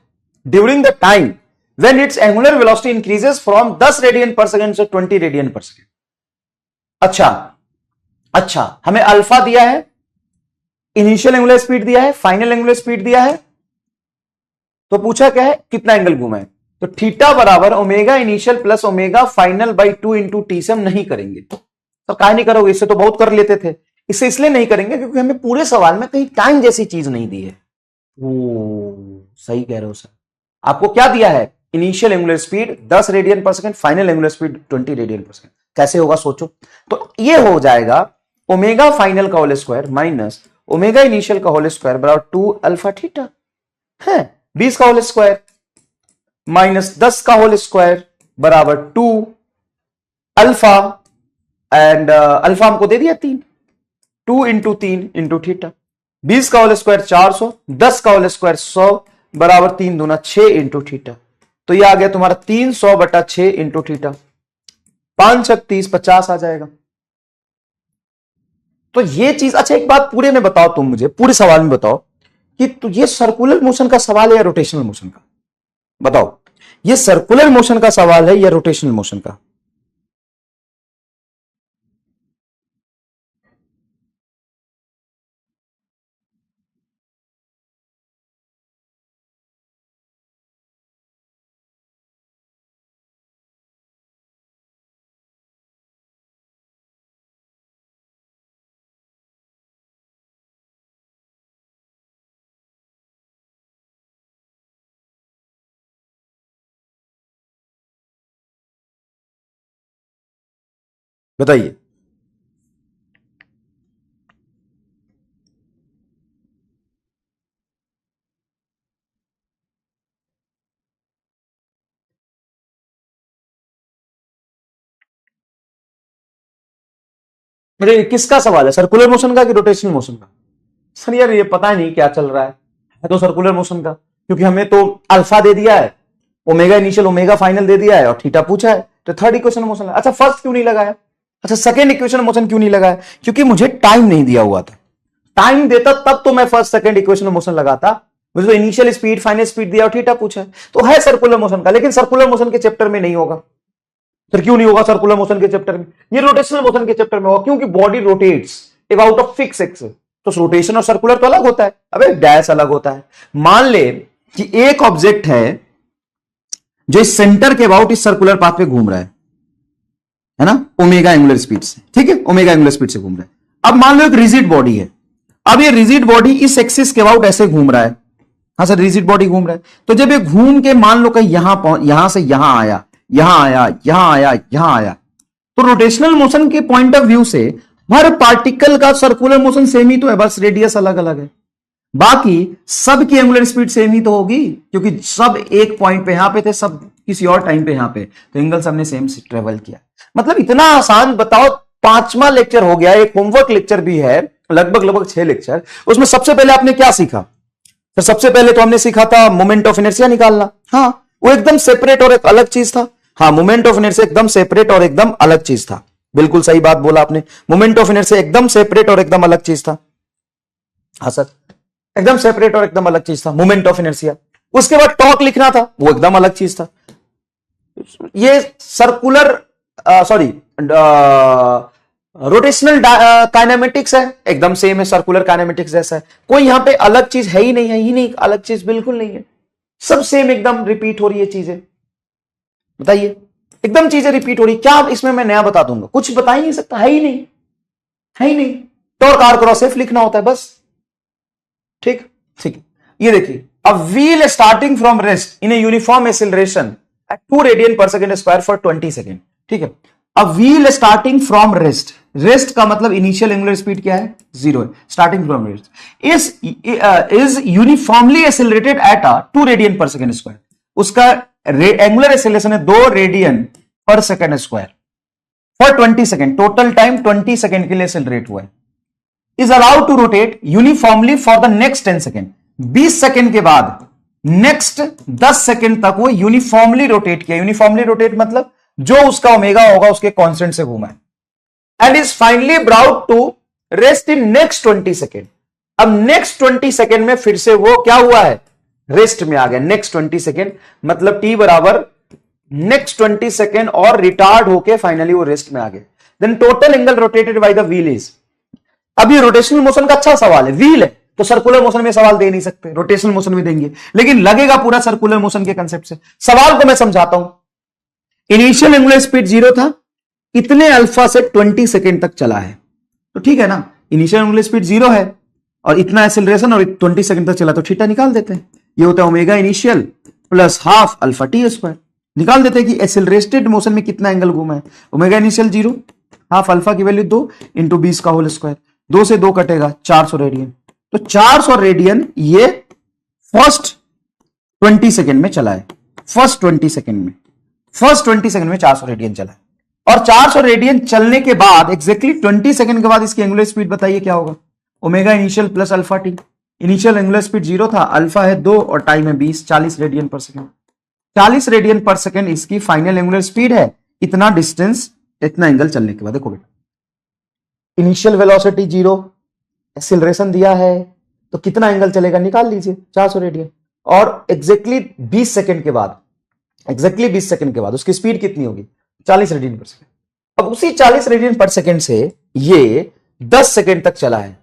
Speaker 2: during the time when its angular velocity increases from 10 radian per second to 20 radian per second। अच्छा, हमें alpha दिया है, initial angular speed दिया है, final angular speed दिया है, तो पूछा क्या है कितना एंगल घूमा है। तो थीटा बराबर omega initial plus omega final by 2 into T से हम नहीं करेंगे। तो काहे नहीं करोगे, इससे तो बहुत कर लेते थे। इससे इसलिए नहीं करेंगे क्योंकि हमें पूरे सवाल में कहीं टाइम जैसी चीज नहीं दी है। सही कह रहे हो सर। आपको क्या दिया है, initial angular speed 10 radian per second, final angular speed 20 radian per second. कैसे होगा सोचो। तो ये हो जाएगा ओमेगा फाइनल का whole square minus omega initial का होल स्क्वायर बराबर 2 अल्फा थीटा है। 20 का होल स्क्वायर माइनस 10 का होल स्क्वायर बराबर 2 अल्फा, एंड अल्फा हमको दे दिया 3, 2 इंटू 3 इंटू थीटा। 20 का होल स्क्वायर 400, 10 का होल स्क्वायर 100 बराबर 3 दूना 6 इंटू थीटा। तो ये आ गया तुम्हारा 300 बटा 6 इंटू थीटा। 5 छक 30, 50 आ जाएगा। तो ये चीज, अच्छा एक बात पूरे में बताओ, तुम मुझे पूरे सवाल में बताओ कि तो ये सर्कुलर मोशन का सवाल है या रोटेशनल मोशन का, बताओ। ये सर्कुलर मोशन का सवाल है या रोटेशनल मोशन का? बताइए। मेरे किसका सवाल है, सर्कुलर मोशन का कि रोटेशनल मोशन का? सर यार ये पता नहीं क्या चल रहा है तो सर्कुलर मोशन का, क्योंकि हमें तो अल्फा दे दिया है, ओमेगा इनिशियल ओमेगा फाइनल दे दिया है और थीटा पूछा है, तो थर्ड इक्वेशन मोशन। अच्छा फर्स्ट क्यों नहीं लगाया, अच्छा सेकंड इक्वेशन मोशन क्यों नहीं लगाया? क्योंकि मुझे टाइम नहीं दिया हुआ था। टाइम देता तब तो मैं फर्स्ट सेकंड इक्वेशन मोशन लगाता। मुझे तो इनिशियल स्पीड फाइनल स्पीड दिया और थीटा पूछा है, तो है सर्कुलर मोशन का, लेकिन सर्कुलर मोशन के चैप्टर में नहीं होगा। फिर क्यों नहीं होगा सर्कुलर मोशन के चैप्टर में? ये रोटेशनल मोशन के चैप्टर में होगा, क्योंकि body rotates about of fix axis. तो रोटेशन और सर्कुलर तो अलग होता है, अबे डैश अलग होता है। मान ले कि एक ऑब्जेक्ट है जो इस सेंटर के अबाउट इस सर्कुलर पाथ पे घूम रहा है ना, ओमेगा एंगुलर स्पीड से, ठीक है, ओमेगा एंगुलर स्पीड से घूम रहा है। अब मान लो एक रिजिड बॉडी है, अब ये रिजिड बॉडी इस एक्सिस के अबाउट ऐसे घूम रहा है। हाँ सर, रिजिड बॉडी घूम रहा है, तो जब ये घूम के मान लो कहीं यहां से यहां आया, यहां आया, यहां आया, यहां आया, तो रोटेशनल मोशन के पॉइंट ऑफ व्यू से हर पार्टिकल का सर्कुलर मोशन सेम ही तो है, बस रेडियस अलग अलग है। बाकी सब की एंगुलर स्पीड सेम ही तो होगी, क्योंकि सब एक पॉइंट पे यहां पे थे, सब किसी और टाइम पे यहां पे, तो एंगल सबने सेम ट्रेवल किया। मतलब इतना आसान, बताओ। 5वां लेक्चर हो गया, एक होमवर्क लेक्चर भी है, लगभग 6 लेक्चर। उसमें सबसे पहले आपने क्या सीखा? तो सबसे पहले तो हमने सीखा था मोमेंट ऑफ इनर्शिया निकालना। हाँ, वो एकदम सेपरेट और एक अलग चीज था। हाँ, मोमेंट ऑफ इनर्शिया एकदम सेपरेट और एकदम अलग चीज था। बिल्कुल सही बात बोला आपने, मोमेंट ऑफ इनर्शिया एकदम सेपरेट और एकदम अलग चीज था। हाँ सर, एकदम सेपरेट और एकदम अलग चीज था मोमेंट ऑफ इनर्शिया। उसके बाद टॉर्क लिखना था, वो एकदम अलग चीज था। ये सर्कुलर सॉरी रोटेशनल काइनेमेटिक्स है, एकदम सेम है, सर्कुलर काइनेमेटिक्स जैसा है। कोई यहां पे अलग चीज है ही नहीं, है ही नहीं, अलग चीज बिल्कुल नहीं है, सब सेम एकदम रिपीट हो रही है चीजें। बताइए, एकदम चीजें रिपीट हो रही, क्या इसमें मैं नया बता दूंगा? कुछ बता ही नहीं सकता, है ही नहीं, है ही नहीं। टॉर्क आर क्रॉस एफ लिखना होता है बस। ठीक ठीक, ये देखिए, a wheel starting from rest in a uniform acceleration at 2 radian per second square for 20 second. ठीक है, a wheel starting from rest, rest का मतलब इनिशियल एंगुलर स्पीड क्या है? 0 है। Starting from rest is uniformly accelerated at 2 radian per second square. उसका angular acceleration है 2 radian per second square for 20 second. Total time 20 second के लिए accelerate हुआ है। Is allowed to rotate uniformly for the next 10 second. 20 second के बाद next 10 second तक वो यूनिफॉर्मली रोटेट किया। यूनिफॉर्मली रोटेट मतलब जो उसका ओमेगा होगा उसके कांस्टेंट से घूमा है। And is finally brought to rest in next 20 second. अब नेक्स्ट 20 सेकंड में फिर से वो क्या हुआ है? रेस्ट में आ गया। नेक्स्ट 20 सेकंड मतलब टी बराबर नेक्स्ट 20 सेकंड और रिटार्ड होके फाइनली वो रेस्ट में आ गया। Then total angle rotated by the wheel is. अब ये रोटेशनल मोशन का अच्छा सवाल है। व्हील है तो सर्कुलर मोशन में सवाल दे नहीं सकते, रोटेशनल मोशन में देंगे, लेकिन लगेगा पूरा सर्कुलर मोशन के कंसेप्ट से। सवाल को मैं समझाता हूं। इनिशियल एंगुलर स्पीड 0 था, इतने अल्फा से 20 सेकेंड तक चला है, तो ठीक है ना, इनिशियल एंगुलर स्पीड 0 है और इतना एक्सेलरेशन और 20 सेकंड तक चला, तो थीटा निकाल देते हैं। ये होता है omega initial plus half alpha T square. निकाल देते हैं कि एक्सेलरेटेड मोशन में कितना एंगल घूमा है। ओमेगा इनिशियल 0, हाफ अल्फा की वैल्यू 2 इंटू 20 का होल स्क्वायर, 2 से 2 कटेगा, 400 रेडियन। तो 400 रेडियन ये फर्स्ट 20 सेकेंड में चला है, फर्स्ट 20 सेकेंड में 400 रेडियन चला है। और 400 रेडियन चलने के बाद एग्जैक्टली 20 सेकंड के बाद इसकी एंगुलर स्पीड बताइए क्या होगा। Omega initial plus alpha T. Initial angular speed 0 था, अल्फा है 2 और टाइम है 20, 40 radian per second. 40 radian per second इसकी फाइनल एंगुलर स्पीड है। इतना डिस्टेंस, इतना एंगल चलने के बाद, देखो बेटा, इनिशियल वेलोसिटी 0, एक्सीलरेशन दिया है, तो कितना एंगल चलेगा निकाल लीजिए, 400 रेडियन। और एग्जैक्टली 20 सेकंड के बाद उसकी स्पीड कितनी होगी, 40 रेडियन पर सेकंड। अब उसी 40 रेडियन पर सेकंड से ये 10 सेकंड तक चला है,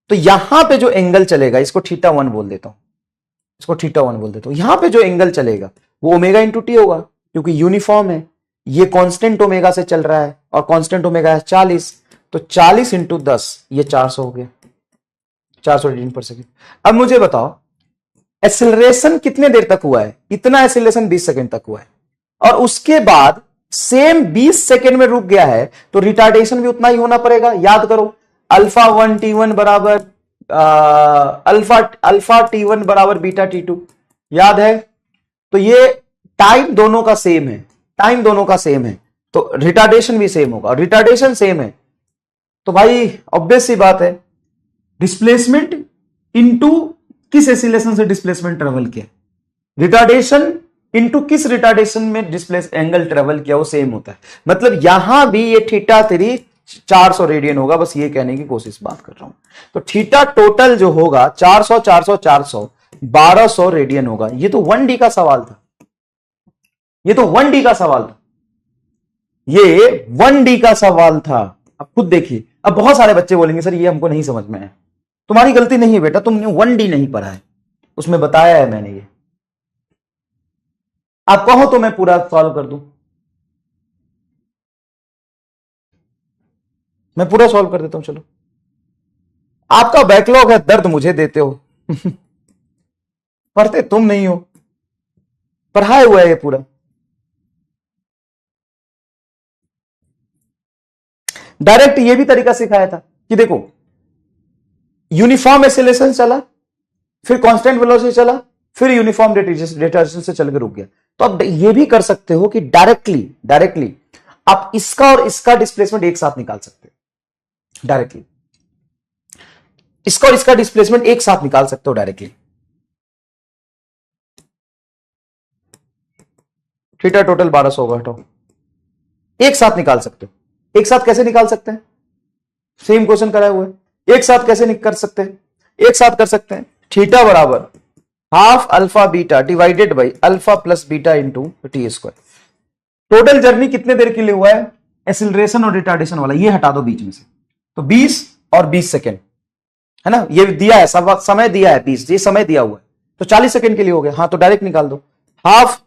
Speaker 2: तो यहां पे जो एंगल चलेगा, इसको थीटा 1 बोल देता हूं, यहां पे जो एंगल चलेगा वो ओमेगा इंटू टी होगा, क्योंकि यूनिफॉर्म है, ये कांस्टेंट ओमेगा से चल रहा है और कांस्टेंट ओमेगा है 40, तो 40 इंटू 10 ये 400 हो गया, 400 रेडियन पर सेकंड। अब मुझे बताओ एक्सेलरेशन कितने देर तक हुआ है, इतना एक्सेलरेशन 20 सेकंड तक हुआ है, और उसके बाद सेम 20 सेकंड में रुक गया है, तो रिटार्डेशन भी उतना ही होना पड़ेगा। याद करो, अल्फा 1 T1 बराबर अल्फा T1 बराबर बीटा T2, याद है। तो ये टाइम दोनों का सेम है, तो रिटार्डेशन भी सेम होगा, और रिटार्डेशन सेम है तो भाई ऑब्वियस सी बात है, डिस्प्लेसमेंट इनटू किस एक्सीलरेशन से डिस्प्लेसमेंट ट्रेवल किया, रिटार्डेशन इनटू किस रिटार्डेशन में डिस्प्लेस एंगल ट्रेवल किया, वो सेम होता है। मतलब यहां भी ये थीटा 3 400 रेडियन होगा, बस ये कहने की कोशिश बात कर रहा हूं। तो थीटा टोटल जो होगा 400 400 400 1200 रेडियन होगा। ये तो 1D का सवाल था, ये 1D का सवाल था। अब खुद देखिए, अब बहुत सारे बच्चे बोलेंगे सर ये हमको नहीं समझ में है। तुम्हारी गलती नहीं है बेटा, तुमने 1D नहीं पढ़ा है, उसमें बताया है मैंने। ये आप कहो तो मैं पूरा सॉल्व कर दूं, मैं पूरा सॉल्व कर देता हूं। चलो, आपका बैकलॉग है, दर्द मुझे देते हो पढ़ते तुम नहीं हो, पढ़ाया हुआ है ये पूरा। डायरेक्ट ये भी तरीका सिखाया था कि देखो, यूनिफॉर्म एक्सेलरेशन चला, फिर कांस्टेंट वेलोसिटी चला, फिर यूनिफॉर्म रिटार्डेशन से चल के रुक गया। तो अब ये भी कर सकते हो कि डायरेक्टली आप इसका और इसका डिस्प्लेसमेंट एक साथ निकाल सकते हो, डायरेक्टली इसका और इसका डिस्प्लेसमेंट एक साथ निकाल सकते हो डायरेक्टली। थीटा टोटल 1200 होगा, हटाओ, एक साथ निकाल सकते हो। एक साथ कैसे निकाल सकते हैं, सेम क्वेश्चन कराया हुआ है, एक साथ कैसे कर सकते हैं, एक साथ कर सकते हैं, थीटा बराबर half alpha beta divided by alpha plus beta into T square. Total journey कितने देर के लिए हुआ है, एक्सीलरेशन और रिटार्डेशन वाला ये हटा दो बीच में से, तो 20 और 20 सेकेंड है ना, ये दिया है, समय दिया है 20, ये समय दिया हुआ है, तो 40 सेकेंड के लिए हो गया। हाँ, तो डायरेक्ट निकाल दो, हाफ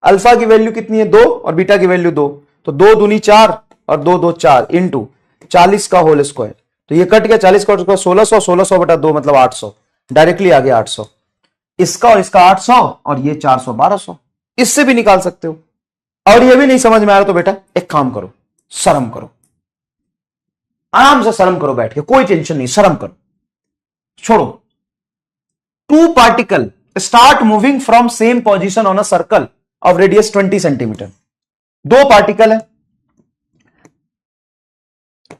Speaker 2: अल्फा की वैल्यू कितनी है 2 और बीटा की वैल्यू 2, तो 2 दूनी 4 और 2 2 4 इंटू 40 का होल स्क्वायर, तो ये कट गया, 40 का 1600, 1600 बटा 2 मतलब 800, डायरेक्टली आ गया 800। इसका और इसका 800 और ये 400 1200, इससे भी निकाल सकते हो। और ये भी नहीं समझ में आ रहा तो बेटा एक काम करो, शर्म करो, आराम से शर्म करो बैठ के, कोई टेंशन नहीं, शर्म करो, छोड़ो। 2 particle start moving from same position on a circle of radius 20 centimetre. 2 particle है,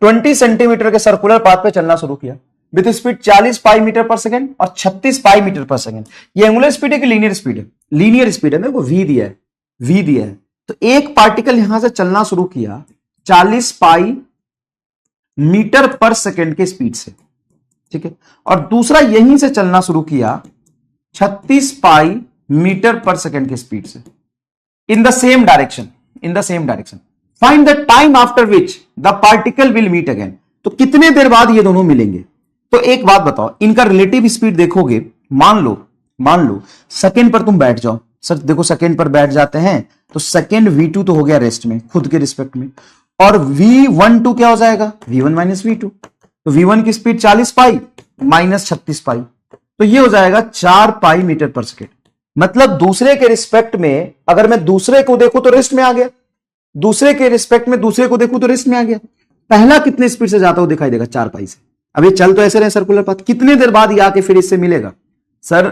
Speaker 2: 20 सेंटीमीटर के सर्कुलर पाथ पे चलना शुरू किया with speed 40 pi metre per second और 36 पाई मीटर पर सेकंड। ये एंगुलर स्पीड है कि लीनियर स्पीड है, लीनियर स्पीड है, मेरे को वी दिया है। तो एक पार्टिकल यहां से चलना शुरू किया 40 पाई मीटर पर सेकंड के स्पीड से, ठीक है, और दूसरा यहीं से चलना शुरू किया 36 पाई मीटर पर सेकंड के स्पीड से, in the same direction. Find the time after which the particle will meet again. तो कितने देर बाद ये दोनों मिलेंगे, तो एक बात बताओ, इनका रिलेटिव स्पीड देखोगे, मान लो सेकंड पर तुम बैठ जाओ, सर देखो सेकंड पर बैठ जाते हैं तो सेकंड v2 तो हो गया रेस्ट में, खुद के रिस्पेक्ट में, और v12 क्या हो जाएगा, v1 माइनस v2, तो v1 की स्पीड 40 पाई माइनस 36 पाई, तो ये हो जाएगा 4 पाई मीटर पर सेकेंड। मतलब दूसरे के रिस्पेक्ट में अगर मैं दूसरे को देखूं तो रेस्ट में आ गया, दूसरे के रिस्पेक्ट में दूसरे को देखूं तो रेस्ट में आ गया। पहला कितने स्पीड से जाता हुआ दिखाई देगा, 4 पाई से। अब ये चल तो ऐसे रहे सर्कुलर पाथ, कितने देर बाद ये आके फिर इससे मिलेगा, सर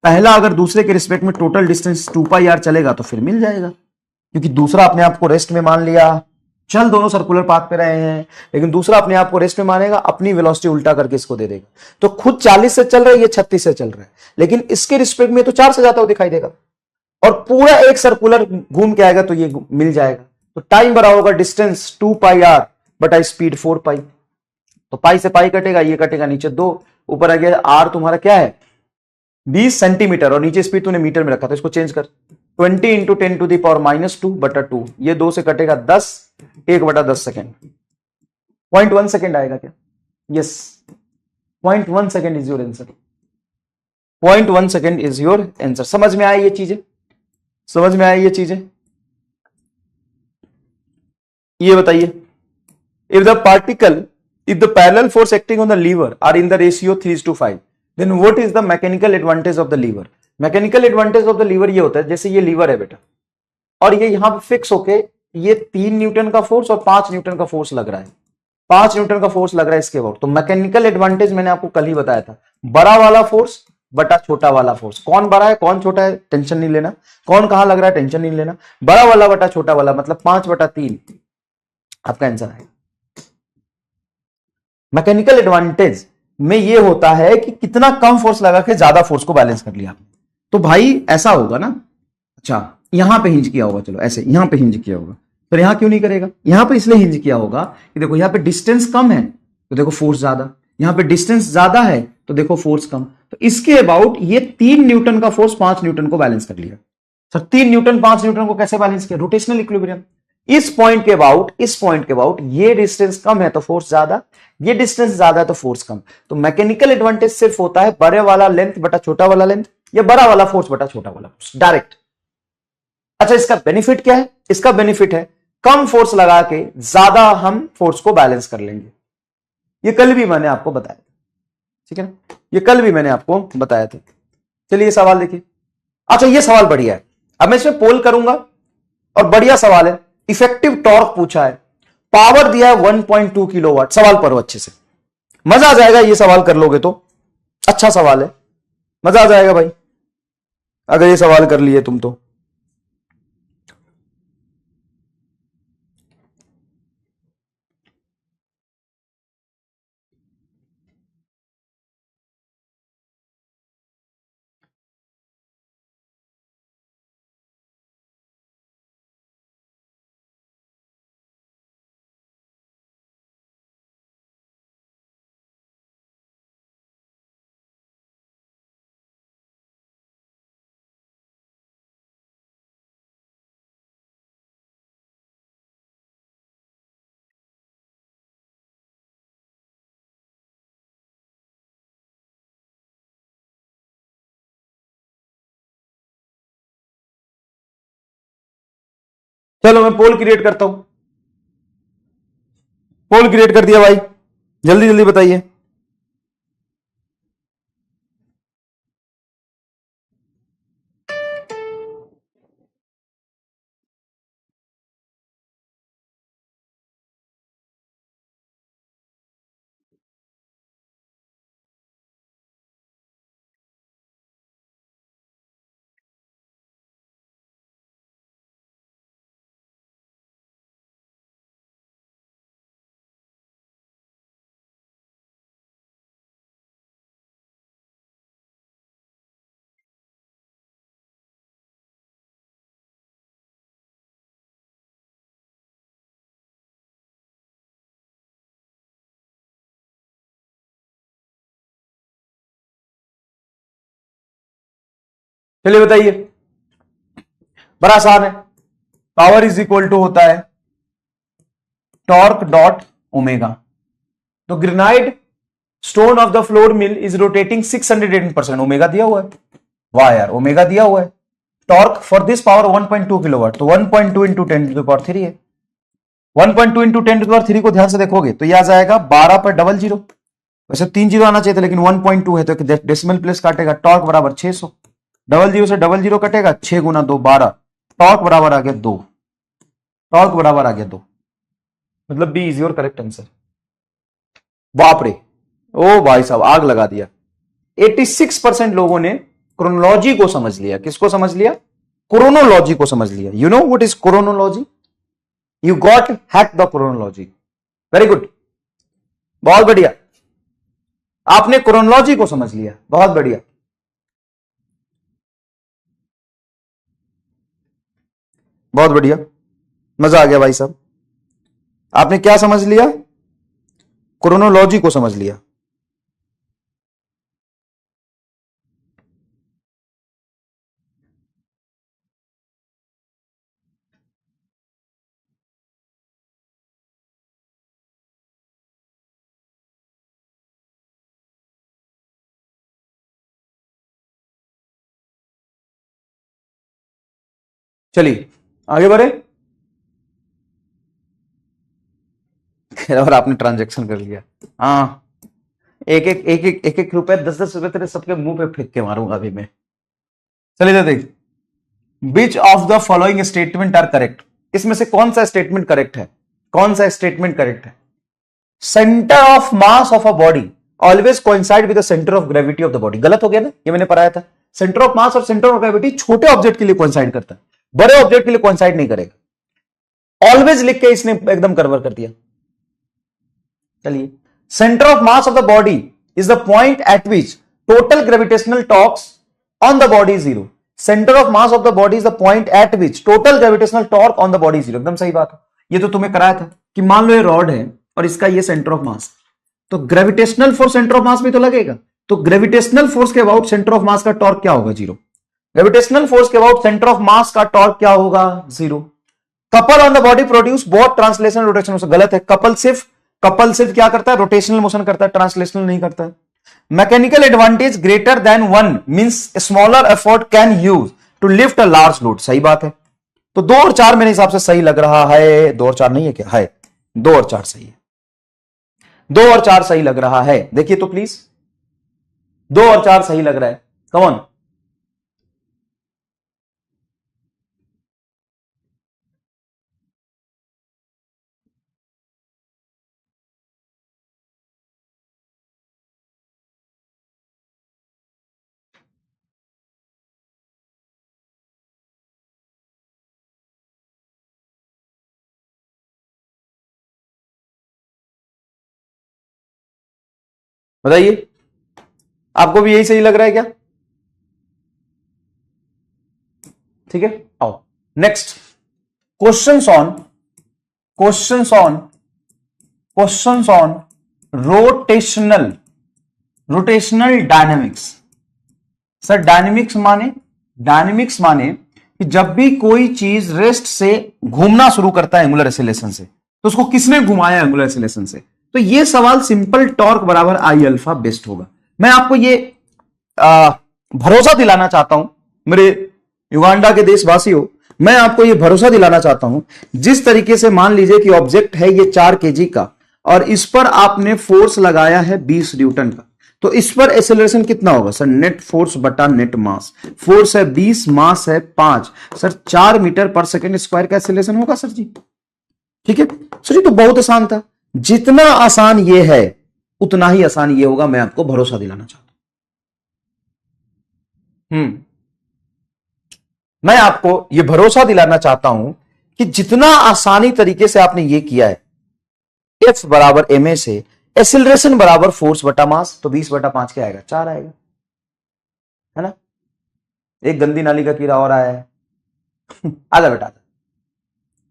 Speaker 2: पहला अगर दूसरे के रिस्पेक्ट में टोटल डिस्टेंस 2 पाई आर चलेगा तो फिर मिल जाएगा, क्योंकि दूसरा अपने आप को रेस्ट में मान लिया, चल दोनों सर्कुलर पाथ पे रहे हैं, लेकिन दूसरा अपने आप को रेस्ट में मानेगा, अपनी वेलोसिटी उल्टा करके इसको दे देगा। तो खुद 40 से चल रहा है, ये 36 से चल रहा है, लेकिन इसके रिस्पेक्ट में तो 4 से जाता हुआ दिखाई देगा, और पूरा एक सर्कुलर घूम के आएगा तो ये मिल जाएगा। तो टाइम बड़ा होगा डिस्टेंस 2 पाई आर बटा स्पीड 4 पाई, तो पाई से पाई कटेगा, ये कटेगा नीचे 2, ऊपर आ गया आर तुम्हारा क्या है 20 सेंटीमीटर, और नीचे स्पीड तूने मीटर में रखा, तो इसको चेंज कर 20 into 10 to the power minus 2 बटा 2, ये 2 से कटेगा 10, 1 बटा 10 सेकेंड, 0.1 सेकेंड आएगा क्या, yes 0.1 second is your answer, 0.1 second is your answer. समझ में आई ये चीजें, समझ में आई ये चीजें, ये बताइए, if the particle, if the parallel force acting on the lever are in the ratio 3:5, then what is the mechanical advantage of the lever? Mechanical advantage of the lever ये होता है, जैसे ये लीवर है बेटा, और ये यहां पे फिक्स होके ये 3 न्यूटन का फोर्स और 5 न्यूटन का फोर्स लग रहा है, 5 न्यूटन का फोर्स लग रहा है इसके अबाउट। तो मैकेनिकल एडवांटेज मैंने आपको कल ही बताया था, बड़ा वाला फोर्स बटा छोटा वाला फोर्स, कौन बड़ा है कौन छोटा है टेंशन नहीं लेना, कौन कहां लग रहा है टेंशन नहीं लेना, बड़ा वाला बटा छोटा वाला मतलब 5 बटा 3 आपका आंसर है। मैकेनिकल एडवांटेज में ये होता है कि कितना कम फोर्स लगा के ज्यादा फोर्स को बैलेंस कर लिया। तो भाई ऐसा होगा ना, अच्छा यहां पे हिंज किया होगा, चलो ऐसे यहां पे हिंज किया होगा, तो यहां क्यों नहीं करेगा, यहां पे इसलिए हिंज किया होगा कि देखो यहां पे डिस्टेंस कम है तो देखो फोर्स ज्यादा, यहां पे डिस्टेंस ज्यादा है तो देखो फोर्स कम, तो इसके अबाउट ये 3 न्यूटन का फोर्स 5 न्यूटन को बैलेंस कर लिया। सर 3 न्यूटन 5 न्यूटन को कैसे बैलेंस किया, रोटेशनल इक्विलिब्रियम। इस पॉइंट के अबाउट ये डिस्टेंस कम है तो फोर्स ज्यादा, ये डिस्टेंस ज्यादा है तो फोर्स कम। तो मैकेनिकल एडवांटेज सिर्फ होता है बड़े वाला लेंथ बटा छोटा वाला लेंथ, या बड़ा वाला फोर्स बटा छोटा वाला फोर्स, डायरेक्ट। अच्छा इसका बेनिफिट क्या है, इसका बेनिफिट है कम फोर्स लगा के ज्यादा हम फोर्स को बैलेंस कर लेंगे। ये कल भी मैंने आपको बताया था, ठीक है ना, ये कल भी मैंने आपको बताया था। चलिए सवाल देखिए, अच्छा ये सवाल बढ़िया है, अब मैं इसमें पोल करूंगा और बढ़िया सवाल है, इफेक्टिव टॉर्क पूछा है, पावर दिया है 1.2 किलोवाट, सवाल पढ़ो अच्छे से, मजा आ जाएगा, ये सवाल कर लोगे तो अच्छा सवाल है, मजा आ जाएगा भाई अगर ये सवाल कर लिए तुम तो। चलो मैं पोल क्रिएट करता हूं, पोल क्रिएट कर दिया भाई, जल्दी जल्दी बताइए। चलिए बताइए, बड़ा आसान है, पावर इज इक्वल टू होता है टॉर्क डॉट ओमेगा। तो granite stone of the flour mill is rotating 618%, omega दिया हुआ है, वाह यार ओमेगा दिया हुआ है। Torque for this power 1.2 kilowatt, तो 1.2 इंटू 10 टू द पावर 3 है। 1.2 इंटू 10 टू द पावर 3 को ध्यान से देखोगे तो यह आ जाएगा 12 पर डबल जीरो, वैसे 3 जीरो आना चाहिए था लेकिन 1.2 है तो एक डेसिमल प्लेस काटेगा, टॉर्क बराबर 600, डबल जीरो से डबल जीरो कटेगा, 6 गुना 2 12, टॉर्क बराबर आ गया 2, टॉर्क बराबर आ गया 2, मतलब B is your correct answer. बाप रे, ओ भाई साहब आग लगा दिया। 86% लोगों ने क्रोनोलॉजी को समझ लिया। किसको समझ लिया? क्रोनोलॉजी को समझ लिया। You know what is chronology? You got hack the chronology, very good, बहुत बढ़िया, आपने क्रोनोलॉजी को समझ लिया, बहुत बढ़िया। बहुत बढ़िया, मजा आ गया भाई साहब। आपने क्या समझ लिया? क्रोनोलॉजी को समझ लिया। चलिए आगे बढ़े। और आपने ट्रांजैक्शन कर लिया। हाँ, एक रुपए 10-10 रुपए तेरे सबके मुंह पे फेंक के मारूंगा अभी मैं। चलिए देख, which of the following statement are correct, इसमें से कौन सा स्टेटमेंट करेक्ट है? कौन सा स्टेटमेंट करेक्ट है? Centre of mass of a body always coincide with the centre of gravity of the body. गलत हो गया ना, ये मैंने पढ़ाया था। सेंटर ऑफ मास और सेंटर ऑफ ग्रेविटी छोटे ऑब्जेक्ट के लिए कोइंसाइड करता है, बड़े ऑब्जेक्ट के लिए कोइंसाइड नहीं करेगा। ऑलवेज लिख के इसने एकदम कन्वर्ट कर दिया। चलिए, centre of mass of the body is the point eight which total gravitational torque on the body zero. Centre of mass of the body is the point eight which total gravitational torque on the body zero. एकदम सही बात है। ये तो तुम्हें कराया था कि मान लो ये रॉड है और इसका ये सेंटर ऑफ मास, तो ग्रेविटेशनल फोर्स सेंटर ऑफ मास में तो लगेगा, तो ग्रेविटेशनल फोर्स के अबाउट सेंटर ऑफ मास का टॉर्क क्या होगा? जीरो। ग्रेविटेशनल फोर्स के अबाउट सेंटर ऑफ मास का टॉर्क क्या होगा? Zero. Couple on the body produce both translational rotational motion. गलत है। कपल सिर्फ क्या करता है? रोटेशनल मोशन करता है, ट्रांसलेशनल नहीं करता है। Mechanical advantage greater than one means smaller effort can use to lift a large load. सही बात है। तो 2 और 4 मेरे हिसाब से सही लग रहा है। 2 और 4 नहीं है क्या? है, 2 और 4 सही है। 2 और 4 सही लग रहा है। देखिए तो प्लीज, 2 और 4 सही लग रहा है। Come on. बताइए, आपको भी यही सही लग रहा है क्या? ठीक है, आओ next. Questions on rotational dynamics. Sir dynamics माने कि जब भी कोई चीज रेस्ट से घूमना शुरू करता है एंगुलर एक्सीलरेशन से, तो उसको किसने घुमाया एंगुलर एक्सीलरेशन से? तो ये सवाल सिंपल टॉर्क बराबर आई अल्फा बेस्ट होगा। मैं आपको ये भरोसा दिलाना चाहता हूं मेरे युगांडा के देशवासियों, मैं आपको ये भरोसा दिलाना चाहता हूं, जिस तरीके से मान लीजिए कि ऑब्जेक्ट है ये 4 केजी का और इस पर आपने फोर्स लगाया है 20 न्यूटन का, तो इस पर एक्सेलरेशन कितना होगा? सर नेट फोर्स बटा नेट मास। फोर्स है 20, मास है 5, सर 4 मीटर पर सेकेंड स्क्वायर का एक्सेलरेशन होगा सर जी। ठीक है सर जी, तो बहुत आसान था। जितना आसान ये है उतना ही आसान ये होगा, मैं आपको भरोसा दिलाना चाहता हूं। मैं आपको यह भरोसा दिलाना चाहता हूं कि जितना आसानी तरीके से आपने ये किया है, एफ बराबर एम ए से एक्सीलरेशन बराबर फोर्स बटा मास, तो 20 बटा 5 क्या आएगा? 4 आएगा, है ना? एक गंदी नाली का कीड़ा और आया है। आजा बेटा,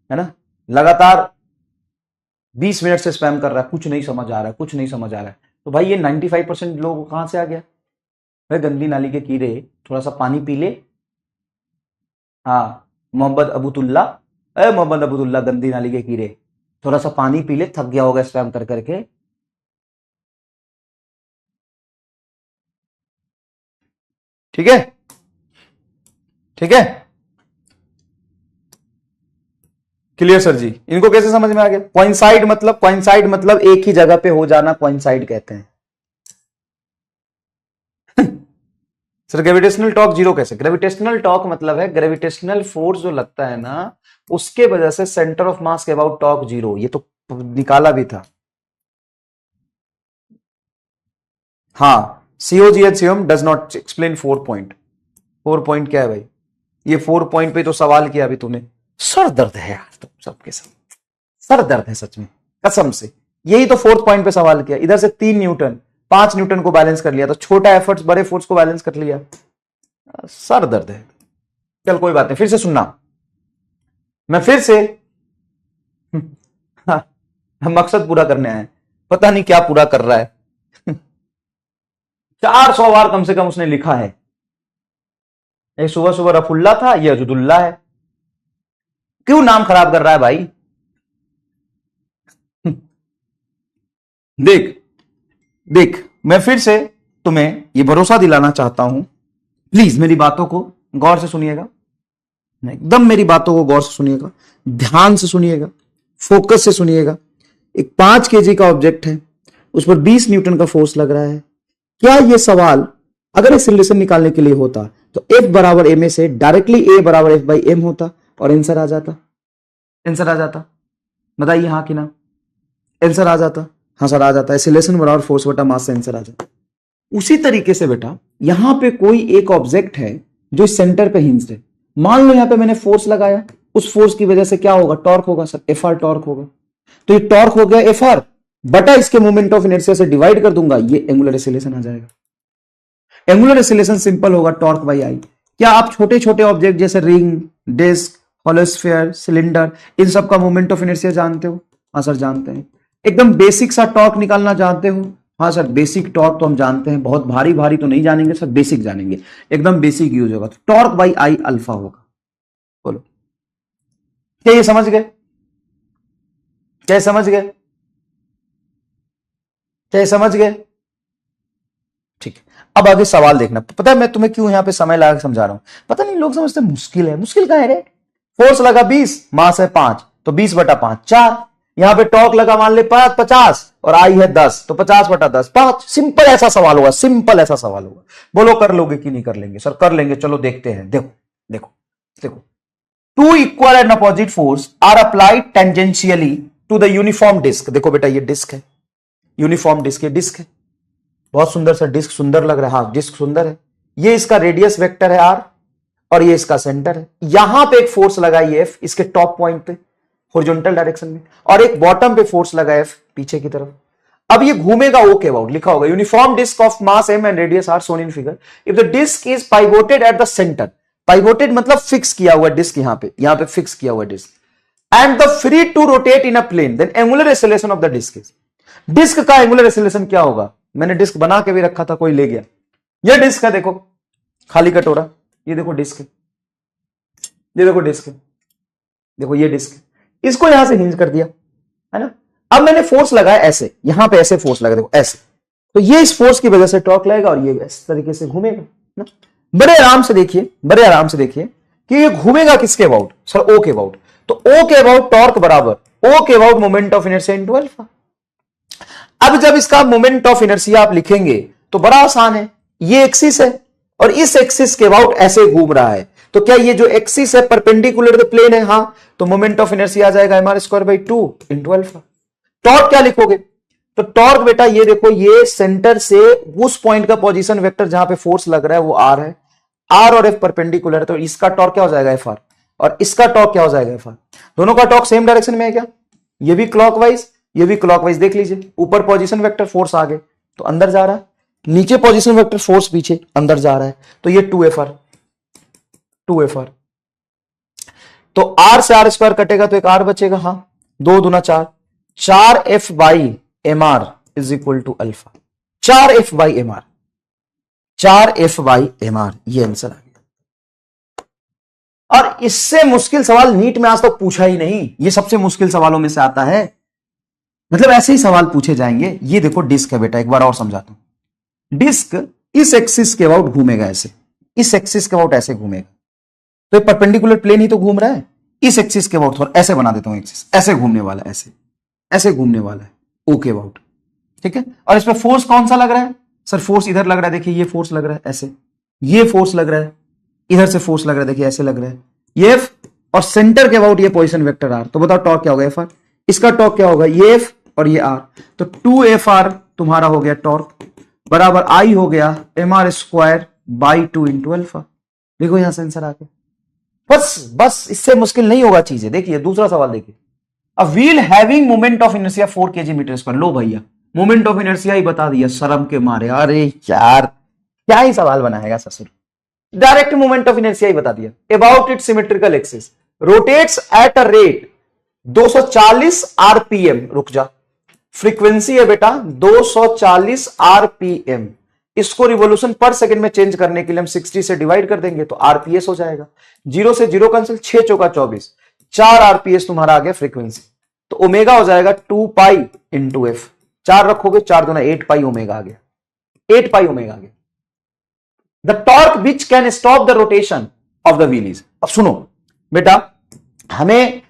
Speaker 2: है ना? लगातार 20 मिनट से स्पैम कर रहा है, कुछ नहीं समझ आ रहा है, तो भाई ये 95% लोगों को कहां से आ गया? भाई गंदी नाली के कीड़े, थोड़ा सा पानी पी ले। हाँ, मोहम्मद अबूदुल्ला गंदी नाली के कीड़े, थोड़ा सा पानी पी ले, थक गया होगा स्पैम कर करके, ठीक है, ठीक है, क्लियर सर जी? इनको कैसे समझ में आ गया? कोइंसाइड मतलब एक ही जगह पे हो जाना कोइंसाइड कहते हैं। सर ग्रेविटेशनल टॉर्क जीरो कैसे? ग्रेविटेशनल टॉर्क मतलब है ग्रेविटेशनल फोर्स जो लगता है ना, उसके वजह से सेंटर ऑफ मास के अबाउट टॉर्क जीरो। ये तो निकाला भी था। हाँ, COGH does not explain 4 point. 4 point क्या है भाई? ये 4 पॉइंट पे तो सवाल किया अभी तूने। सर दर्द है यार तुम सबके सब, सर दर्द है सच में, कसम से। यही तो 4 पॉइंट पे सवाल किया। इधर से 3 न्यूटन 5 न्यूटन को बैलेंस कर लिया, तो छोटा एफर्ट्स बड़े फोर्स को बैलेंस कर लिया। सर दर्द है। चल कोई बात नहीं, फिर से सुनना। मैं फिर से हम मकसद पूरा करने आए, पता नहीं क्या पूरा कर रहा है। 400 बार कम से कम उसने लिखा है। ये सुबह सुबह रफुल्ला था, ये अजुदुल्ला है। क्यों नाम खराब कर रहा है भाई? देख देख, मैं फिर से तुम्हें ये भरोसा दिलाना चाहता हूं, प्लीज मेरी बातों को गौर से सुनिएगा, एकदम मेरी बातों को गौर से सुनिएगा, ध्यान से सुनिएगा, फोकस से सुनिएगा। एक 5 kg का ऑब्जेक्ट है, उस पर 20 न्यूटन का फोर्स लग रहा है। क्या यह सवाल अगर इस रिलेशन निकालने के लिए होता तो F बराबर ma से डायरेक्टली A बराबर F बाई एम होता और आंसर आ जाता? आंसर आ जाता? बताइए हाँ कि ना? आंसर आ जाता? हाँ सर आ जाता है। एक्सीलरेशन बराबर फोर्स बटा मास से आंसर आ जाता। उसी तरीके से बेटा यहां पे कोई एक ऑब्जेक्ट है जो इस सेंटर पे हिंज्ड है। मान लो यहां पे मैंने फोर्स लगाया, उस फोर्स की वजह से क्या होगा? टॉर्क होगा सर, एफ आर टॉर्क होगा। तो ये टॉर्क हो गया एफ आर बटा इसके मोमेंट ऑफ इनर्शिया से डिवाइड कर दूंगा, ये एंगुलर एक्सीलरेशन आ जाएगा। एंगुलर एक्सीलरेशन सिंपल होगा टॉर्क बाई आई। क्या आप छोटे छोटे ऑब्जेक्ट जैसे रिंग, डिस्क, हॉलोस्फीयर, सिलेंडर, इन सब का मोमेंट ऑफ इनर्शिया जानते हो? हाँ सर जानते हैं। एकदम बेसिक सा टॉर्क निकालना जानते हो? हाँ सर बेसिक टॉर्क तो हम जानते हैं, बहुत भारी भारी तो नहीं जानेंगे सर, बेसिक जानेंगे, एकदम बेसिक यूज होगा। तो टॉर्क बाई आई अल्फा होगा। बोलो क्या ये समझ गए? क्या समझ गए? क्या समझ गए? ठीक है, अब आगे सवाल देखना। पता है मैं तुम्हें क्यों यहां पे समय लगा समझा रहा हूं? पता नहीं लोग समझते मुश्किल है। मुश्किल क्या है रे? फोर्स लगा 20, मास है 5, तो 20 बटा 5 4। यहां पे टॉर्क लगा मान ले 50 और आई है 10, तो 50 बटा 10 5। सिंपल ऐसा सवाल होगा, सिंपल ऐसा सवाल होगा। बोलो कर लोगे कि नहीं कर लेंगे? सर कर लेंगे। चलो देखते हैं। देखो देखो देखो, 2 equal and opposite force are applied tangentially to the uniform disc. देखो बेटा ये डिस्क है, यूनिफॉर्म डिस्क, ये डिस्क है, बहुत सुंदर सा डिस्क, सुंदर लग रहा है। हाँ डिस्क सुंदर है। ये इसका रेडियस वेक्टर है आर और ये इसका सेंटर है। यहां पे एक फोर्स लगाई एफ इसके टॉप पॉइंट पे हॉरिजॉन्टल डायरेक्शन में, और एक बॉटम पे फोर्स लगा एफ पीछे की तरफ। अब ये घूमेगा ओ के अबाउट, लिखा होगा uniform disc of mass M and radius R shown in figure if the disc is pivoted at the centre. Pivoted मतलब फिक्स किया हुआ डिस्क, यहां पे फिक्स किया हुआ disc, and the free to rotate in a plane, then angular acceleration of the disc is. Disc का angular acceleration क्या होगा? मैंने डिस्क बना के भी रखा था, कोई ले गया। ये डिस्क है, देखो खाली कटोरा, ये देखो डिस्क है, ये देखो डिस्क है, देखो ये डिस्क है। इसको यहां से हिंज कर दिया है ना। अब मैंने फोर्स लगाया ऐसे, यहां पे ऐसे फोर्स लगा, देखो ऐसे, तो ये इस फोर्स की वजह से टॉर्क लगेगा और ये इस तरीके से घूमेगा ना। बड़े आराम से देखिए, बड़े आराम से देखिए कि ये घूमेगा किसके अबाउट? सर ओ के अबाउट। तो ओ के अबाउट टॉर्क बराबर ओ के about moment of inertia into alpha. अब जब इसका मोमेंट ऑफ इनर्शिया आप लिखेंगे तो बड़ा आसान है। ये एक्सिस है और इस एक्सिस के अबाउट ऐसे घूम रहा है, तो क्या ये जो एक्सिस है परपेंडिकुलर द प्लेन है? हाँ, तो मोमेंट ऑफ इनर्शिया आ जाएगा M R square by 2 into alpha. Torque क्या लिखोगे? तो टॉर्क बेटा ये देखो, ये सेंटर से उस पॉइंट का पोजीशन वेक्टर जहां पे फोर्स लग रहा है वो आर है, आर और एफ परपेंडिकुलर है, तो इसका टॉर्क क्या हो जाएगा? एफ आर, और इसका टॉर्क क्या हो जाएगा? F R. दोनों का टॉर्क सेम डायरेक्शन में है क्या? ये भी क्लॉकवाइज, ये भी क्लॉकवाइज। देख लीजिए, ऊपर पोजीशन वेक्टर फोर्स आगे तो अंदर जा रहा है, नीचे पोजीशन वेक्टर फोर्स पीछे अंदर जा रहा है, तो ये 2FR, 2FR। तो आर से आर स्क्वायर कटेगा तो एक आर बचेगा, हाँ 2 दूना 4, 4F by M R is equal to alpha. 4F by M R, 4F by M R, ये आंसर आ गया। और इससे मुश्किल सवाल नीट में आज तक पूछा ही नहीं, ये सबसे मुश्किल सवालों में से आता है। मतलब ऐसे ही सवाल पूछे जाएंगे। ये देखो डिस्क है बेटा, एक बार और समझाता हूं। डिस्क इस एक्सिस के अबाउट घूमेगा ऐसे, इस एक्सिस के अबाउट ऐसे घूमेगा, तो ये परपेंडिकुलर प्लेन ही तो घूम रहा है, इस एक्सिस के अबाउट थोड़ा ऐसे बना देता हूं, एक्सिस ऐसे घूमने वाला है, ऐसे ऐसे घूमने वाला है, ओके अबाउट, ठीक है। और इस पे फोर्स कौन सा लग रहा है सर? फोर्स इधर लग रहा है, देखिए ये फोर्स लग रहा है ऐसे, ये फोर्स लग रहा है, इधर से फोर्स लग रहा है, देखिए ऐसे लग रहा है ये F, और सेंटर के अबाउट ये पोजीशन वेक्टर R। तो बताओ टॉर्क क्या होगा? Fr। इसका टॉर्क क्या होगा? ये F और ये R, तो 2Fr तुम्हारा हो गया टॉर्क, बराबर I हो गया mr square by 2 into alpha. देखो यहां से आंसर आ गया, बस इससे मुश्किल नहीं होगा चीजें। देखिए दूसरा सवाल देखिए, a wheel having moment of inertia 4 kg metre square. लो भैया मोमेंट ऑफ इनर्शिया ही बता दिया शर्म के मारे। अरे यार क्या ही सवाल बनाएगा ससुर, डायरेक्ट मोमेंट ऑफ इनर्शिया ही बता दिया। About it symmetrical axis rotates at a rate 240 RPM. रुक जा, फ्रीक्वेंसी है बेटा 240 आरपीएम। इसको रिवोल्यूशन पर सेकंड में चेंज करने के लिए हम 60 से डिवाइड कर देंगे तो आरपीएस हो जाएगा। 0 से 0 कैंसिल, 6 चौका 24, 4 आरपीएस तुम्हारा आ गया फ्रीक्वेंसी। तो ओमेगा हो जाएगा 2 पाई इंटू एफ। 4 रखोगे 4 दूना 8 पाई ओमेगा आ गया, 8 पाई ओमेगा आ गया। The torque which can stop the rotation of the wheel is. अब सुनो बेटा, हमें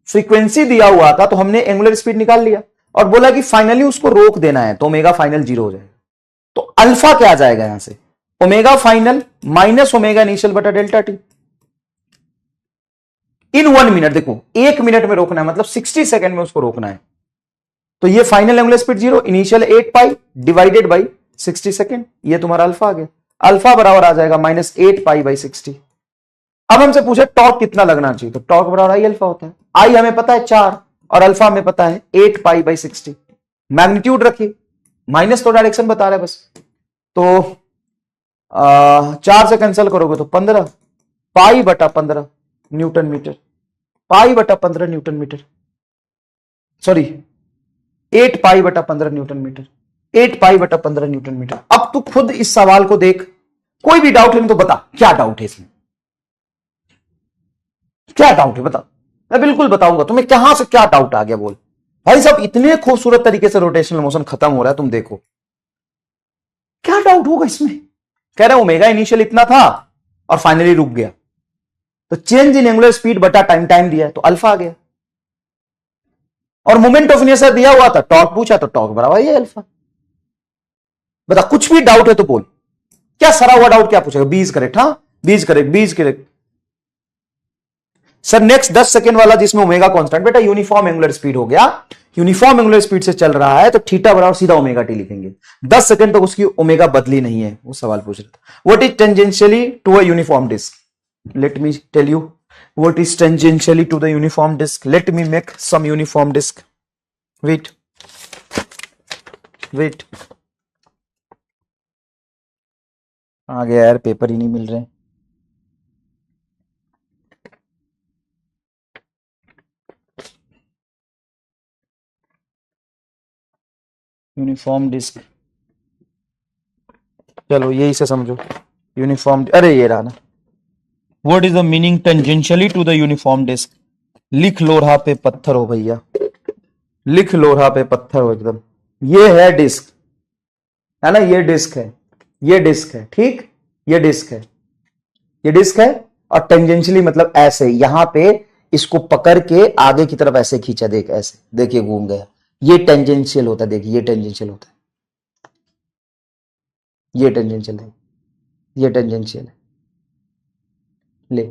Speaker 2: फ्रीक्वेंसी दिया हुआ था तो हमने एंगुलर स्पीड निकाल लिया और बोला कि फाइनली उसको रोक देना है, तो ओमेगा फाइनल 0 हो जाएगा। तो अल्फा क्या आ जाएगा यहां से? Omega final minus omega initial बटा डेल्टा टी इन 1 मिनट। देखो 1 मिनट में रोकना है, मतलब 60 सेकंड में उसको रोकना है। तो ये final angular speed 0, initial 8 pi divided by 60 second, ये तुम्हारा अल्फा आ गया। अल्फा बराबर आ जाएगा माइनस 8 पाई बाई 60। अब हमसे पूछे टॉर्क कितना लगना चाहिए, तो टॉर्क बराबर आई अल्फा होता है। आई हमें पता है 4 और अल्फा हमें पता है 8 पाई बाई 60। मैग्नीट्यूड रखिए, माइनस तो डायरेक्शन बता रहा है बस, तो 4 से कैंसिल करोगे तो 15 पाई बटा 15 न्यूटन मीटर, पाई बटा 15 न्यूटन मीटर, सॉरी 8 पाई बटा 15 न्यूटन मीटर, 8 पाई बटा 15 न्यूटन मीटर। अब तू खुद इस सवाल को देख, कोई भी डाउट है तो बता क्या डाउट है इसमें, क्या डाउट है बता, मैं बिल्कुल बताऊंगा तुम्हें कहां से क्या डाउट आ गया। बोल भाई साहब, इतने खूबसूरत तरीके से रोटेशनल मोशन खत्म हो रहा है, तुम देखो क्या डाउट होगा इसमें। कह रहे ओमेगा इनिशियल इतना था और फाइनली रुक गया, तो चेंज इन एंगुलर स्पीड बटा टाइम, टाइम दिया है तो अल्फा आ गया। और मोमेंट ऑफ इनर्शिया दिया हुआ था, टॉर्क पूछा तो टॉर्क बराबर ये अल्फा। बता कुछ भी डाउट है तो बोल, क्या सरा हुआ डाउट क्या पूछेगा? 20 करेक्ट, हाँ 20 correct, 20 correct. Sir next 10 second वाला जिसमें ओमेगा कांस्टेंट, बेटा यूनिफॉर्म एंगुलर स्पीड हो गया, यूनिफॉर्म एंगुलर स्पीड से चल रहा है तो थीटा बराबर सीधा ओमेगा टी लिखेंगे। 10 सेकेंड तक उसकी ओमेगा बदली नहीं है। वो सवाल पूछ रहा था, what is tangentially to a uniform disc? Let me tell you what is tangentially to the uniform disc. Let me make some uniform disc. Wait wait, आ गया यार, पेपर ही नहीं मिल रहे। यूनिफॉर्म डिस्क, चलो यही से समझो यूनिफॉर्म, अरे ये रहा ना। What is the meaning tangentially to the uniform disc? लिख लोढ़ा पे पत्थर हो भैया, लिख लोढ़ा पे पत्थर हो एकदम। ये है डिस्क, है ना, ये डिस्क है, ये डिस्क है, ठीक, ये डिस्क है, ये डिस्क है। और टेंजेंशियली मतलब ऐसे यहां पे इसको पकड़ के आगे की तरफ ऐसे खींचा, देख ऐसे, देखिए घूम गया, ये टेंजेंशियल होता है। देखिए ये टेंजेंशियल होता है, ये टेंजेंशियल है, ये टेंजेंशियल है। ले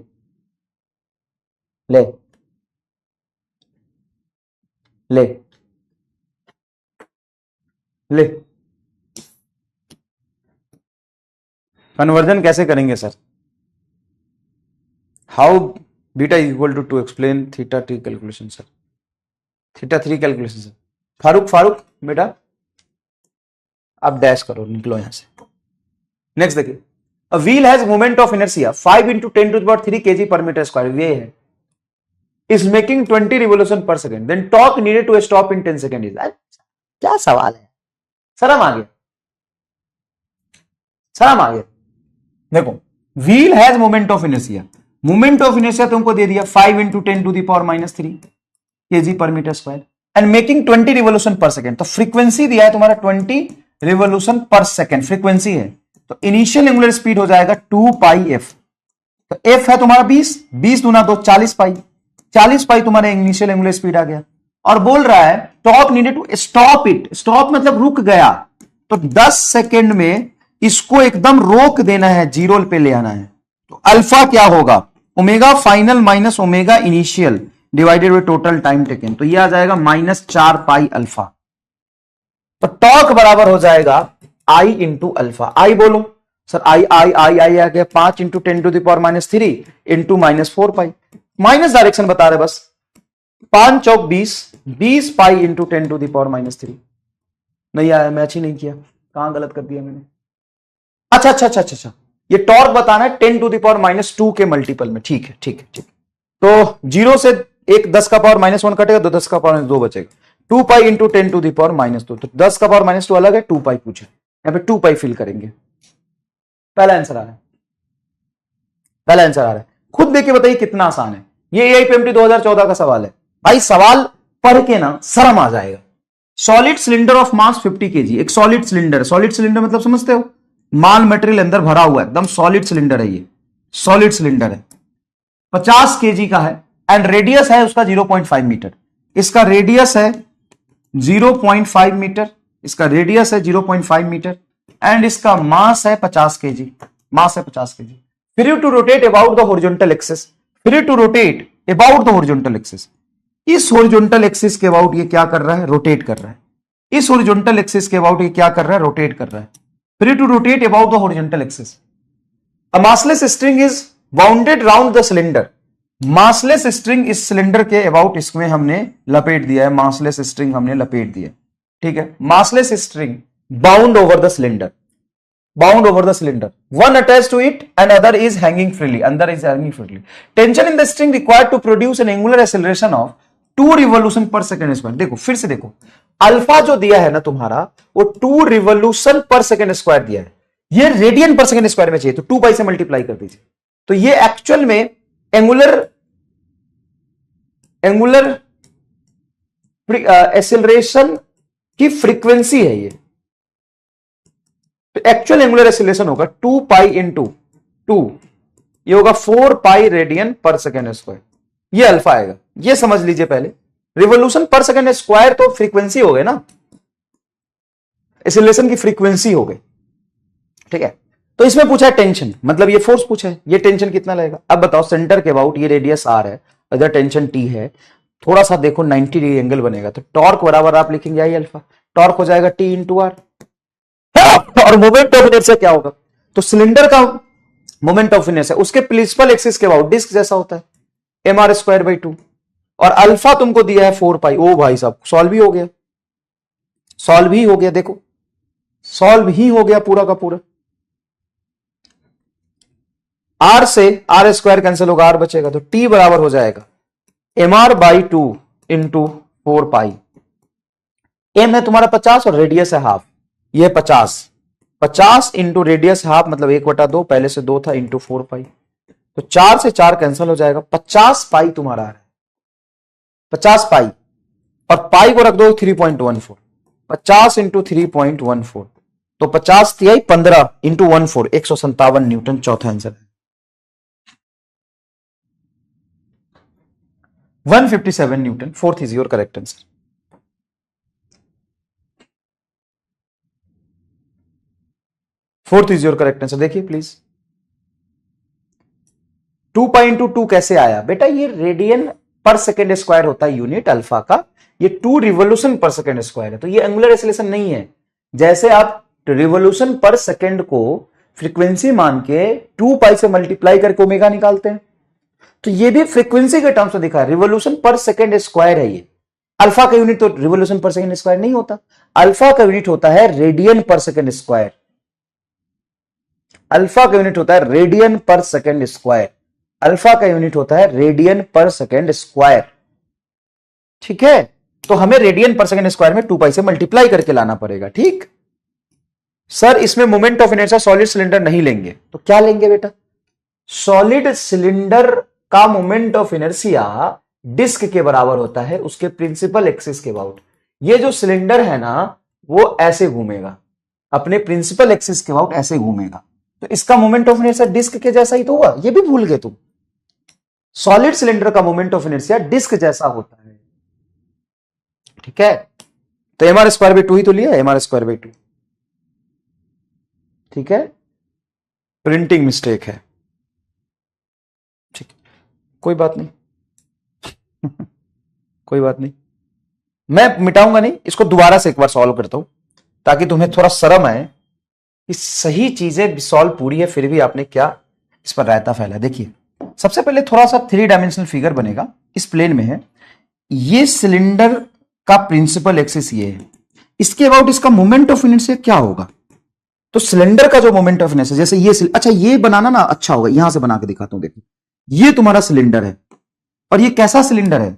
Speaker 2: ले ले ले, कन्वर्जन कैसे करेंगे sir? How beta equal to explain theta T calculation sir, theta 3 calculation sir. Farooq बेटा आप डैश करो, निकलो यहां से। नेक्स्ट देखिए, a wheel has moment of inertia 5 × 10⁻³ kg per meter square, ये है, is making 20 revolution per second, then torque needed to stop in 10 seconds is। क्या सवाल है, शर्म आ गया, शर्म आ गया। देखो wheel has moment of inertia, moment of inertia तुमको दे दिया 5 × 10⁻³ kg per meter square and making 20 revolution per second. तो फ्रीक्वेंसी दिया है तुम्हारा 20 रिवोल्यूशन पर सेकेंड, फ्रीक्वेंसी है। तो इनिशियल एंगुलर स्पीड हो जाएगा 2 पाई एफ। तो एफ है तुम्हारा 20, 20 दूना 2 40 पाई, 40 पाई तुम्हारा इनिशियल एंगुलर स्पीड आ गया। और बोल रहा है torque needed to stop it, stop मतलब रुक गया, तो 10 सेकेंड में इसको एकदम रोक देना है, जीरो पे ले आना है। तो अल्फा क्या होगा, omega final minus omega initial divided by total time taken, तो यह आ जाएगा -4 पाई अल्फा। तो टॉर्क बराबर हो जाएगा आई इंटू अल्फा। आई बोलो सर, आई आई आई आई आ गया 5 इंटू 10⁻³ इंटू -4 पाई, माइनस डायरेक्शन बता रहे बस, 5 चौक 20, 20 पाई इंटू 10⁻³ नहीं आया, मैच ही नहीं किया, कहां गलत कर दिया मैंने। अच्छा अच्छा अच्छा अच्छा, ये टॉर्क बताना है 10⁻² के मल्टीपल में, ठीक है ठीक है ठीक। तो 0 से एक 10 का पावर -1 कटेगा, तो 10 का पावर -2 बचेगा, 2 पाई इंटू 10⁻², तो 10 का पावर -2 अलग है, 2 पाई पूछे, यहां पे 2 पाई फिल करेंगे। पहला आंसर आ रहा है, पहला आंसर आ रहा है, खुद देखिए बताइए कितना आसान है। ये AIPMT 2014 का सवाल है भाई, सवाल पढ़ के ना शर्म आ जाएगा। Solid cylinder of mass 50 kg, एक सॉलिड सिलेंडर, सॉलिड सिलेंडर मतलब समझते हो, माल मटेरियल अंदर भरा हुआ है, एकदम सॉलिड सिलेंडर है, ये सॉलिड सिलेंडर है, 50 kg का है, एंड रेडियस है उसका 0.5 मीटर, इसका रेडियस है 0.5 मीटर, इसका रेडियस है 0.5 मीटर, एंड इसका मास है 50 kg, मास है 50 kg। Free to rotate about the horizontal axis, free to rotate about the horizontal axis, इस हॉरिजॉन्टल एक्सिस के अबाउट ये क्या कर रहा है, रोटेट कर रहा है, इस हॉरिजॉन्टल एक्सिस के अबाउट ये क्या कर रहा है, रोटेट कर रहा है। Free to rotate about the horizontal axis. A massless string is bounded round the cylinder, massless string इस सिलेंडर के अबाउट इसमें हमने लपेट दिया है, मासलेस स्ट्रिंग हमने लपेट दिया, ठीक है, massless string bound over the cylinder, bound over the cylinder, one attach to it and other is hanging freely, अंदर is hanging freely. Tension in the string required to produce an angular acceleration of 2 revolution per second square. देखो फिर से देखो, alpha जो दिया है ना तुम्हारा, वो 2 रिवोल्यूशन पर सेकेंड स्क्वायर दिया है, ये रेडियन पर सेकेंड स्क्वायर में चाहिए, तो 2 पाई से मल्टीप्लाई कर दीजिए, तो ये एक्चुअल में एंगुलर एक्सेलरेशन की फ्रीक्वेंसी है ये, तो एक्चुअल एंगुलर एक्सेलरेशन होगा 2 पाई इंटू 2, ये होगा 4 पाई रेडियन पर सेकेंड स्क्वायर, ये अल्फा आएगा, ये समझ लीजिए पहले। रिवोल्यूशन पर सेकेंड स्क्वायर तो फ्रीक्वेंसी हो गई ना, एक्सेलरेशन की फ्रीक्वेंसी हो गई, ठीक है। तो इसमें पूछा है टेंशन, मतलब ये फोर्स पूछा है, ये टेंशन कितना लगेगा। अब बताओ सेंटर के अबाउट ये रेडियस आर है, इधर टेंशन टी है, थोड़ा सा देखो 90 डिग्री एंगल बनेगा, तो टॉर्क बराबर आप लिखेंगे आई अल्फा, टॉर्क हो जाएगा टी इंटू आर। और मोमेंट ऑफ इनर्शिया क्या होगा, तो सिलेंडर का मोमेंट ऑफ इनर्शिया उसके प्रिंसिपल एक्सिस के अबाउट डिस्क जैसा होता है, mr²/2, और अल्फा तुमको दिया है 4 पाई। ओ भाई साहब सॉल्व ही हो गया, सॉल्व ही हो गया, देखो सॉल्व ही हो गया पूरा का पूरा। आर से r² कैंसिल होगा, आर बचेगा, तो टी बराबर हो जाएगा mr/2 इंटू 4 पाई। एम है तुम्हारा 50 और रेडियस है हाफ, ये 50 इंटू रेडियस हाफ मतलब 1/2, पहले से 2 था, इंटू 4 पाई, तो 4 से 4 कैंसिल हो जाएगा, 50 पाई तुम्हारा है, 50 पाई, और पाई को रख दो 3.14, 50 इंटू 3.14, तो 50 तिहाई 15 इंटू 14, 157 न्यूटन, चौथा आंसर है 157 Newton, fourth is your correct answer. Fourth is your correct answer, देखिए प्लीज। 2 पाई इंटू 2 कैसे आया बेटा, ये रेडियन पर सेकेंड स्क्वायर होता है यूनिट अल्फा का, ये 2 रिवोल्यूशन पर सेकेंड स्क्वायर है, तो ये एंगुलर एक्सेलरेशन नहीं है। जैसे आप रिवोल्यूशन पर सेकेंड को फ्रीक्वेंसी मान के 2 पाई से मल्टीप्लाई करके ओमेगा निकालते हैं, तो ये भी फ्रीक्वेंसी के टर्म्स में दिखा है, रिवोल्यूशन पर सेकेंड स्क्वायर है ये। अल्फा का यूनिट तो रिवोल्यूशन पर सेकेंड स्क्वायर नहीं होता, अल्फा का यूनिट होता है रेडियन पर सेकेंड स्क्वायर, अल्फा का यूनिट होता है रेडियन पर सेकेंड स्क्वायर, अल्फा का यूनिट होता है रेडियन पर सेकेंड स्क्वायर, ठीक है। तो हमें रेडियन पर सेकेंड स्क्वायर में 2 पाई से मल्टीप्लाई करके लाना पड़ेगा, ठीक। सर इसमें moment of inertia solid cylinder नहीं लेंगे, तो क्या लेंगे बेटा, सॉलिड सिलेंडर का मोमेंट ऑफ इनर्शिया डिस्क के बराबर होता है उसके प्रिंसिपल एक्सिस के अबाउट। ये जो सिलेंडर है ना वो ऐसे घूमेगा, अपने प्रिंसिपल एक्सिस के अबाउट ऐसे घूमेगा, तो इसका मोमेंट ऑफ इनर्शिया डिस्क के जैसा ही तो हुआ, ये भी भूल गए तुम। सॉलिड सिलेंडर का मोमेंट ऑफ इनर्शिया डिस्क जैसा होता है, ठीक है। तो mr²/2 ही तो लिया, mr²/2, ठीक है। प्रिंटिंग मिस्टेक है, ठीक, कोई बात नहीं कोई बात नहीं, मैं मिटाऊंगा नहीं, इसको दोबारा से एक बार सॉल्व करता हूं ताकि तुम्हें थोड़ा शर्म आए कि सही चीजें सॉल्व पूरी है फिर भी आपने क्या इस पर रायता फैला। देखिए सबसे पहले थोड़ा सा 3 डायमेंशनल फिगर बनेगा, इस प्लेन में है, ये सिलेंडर का प्रिंसिपल एक्सिस ये है, इसके अबाउट इसका मोमेंट ऑफ इनर्शिया क्या होगा। तो सिलेंडर का जो मोमेंट ऑफ इनर्शिया, जैसे ये अच्छा ये बनाना ना अच्छा होगा, यहां से बना के दिखाता हूं। देखो ये तुम्हारा सिलेंडर है और ये कैसा सिलेंडर है,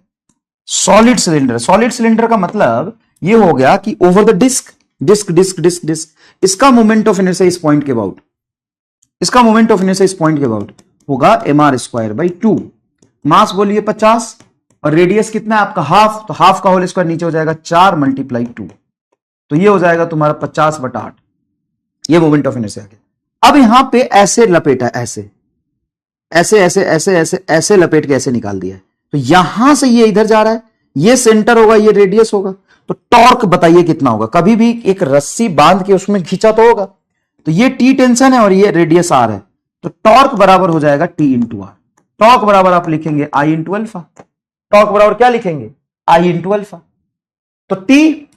Speaker 2: सॉलिड सिलेंडर। सॉलिड सिलेंडर का मतलब ये हो गया कि over the disc disc disc disc disc, इसका मोमेंट ऑफ इनर्शिया इस पॉइंट के अबाउट, इसका मोमेंट ऑफ इनर्शिया इस पॉइंट के अबाउट होगा mr²/2। मास बोलिए 50 और रेडियस कितना है आपका हाफ, तो हाफ का होल स्क्वायर नीचे हो जाएगा 4 × 2, तो ये हो जाएगा तुम्हारा 50/8, ये मोमेंट ऑफ इनर्शिया है। अब यहां पे ऐसे लपेटा, ऐसे ऐसे ऐसे ऐसे ऐसे ऐसे लपेट के ऐसे निकाल दिया है, तो यहां से ये इधर जा रहा है, ये सेंटर होगा, ये रेडियस होगा, तो टॉर्क बताइए कितना होगा। कभी भी एक रस्सी बांध के उसमें खींचा तो होगा, तो ये टी टेंशन है और ये रेडियस आर है, तो टॉर्क बराबर हो जाएगा टी × आर। टॉर्क बराबर आप लिखेंगे आई × अल्फा, टॉर्क बराबर क्या लिखेंगे, आई × अल्फा। तो टी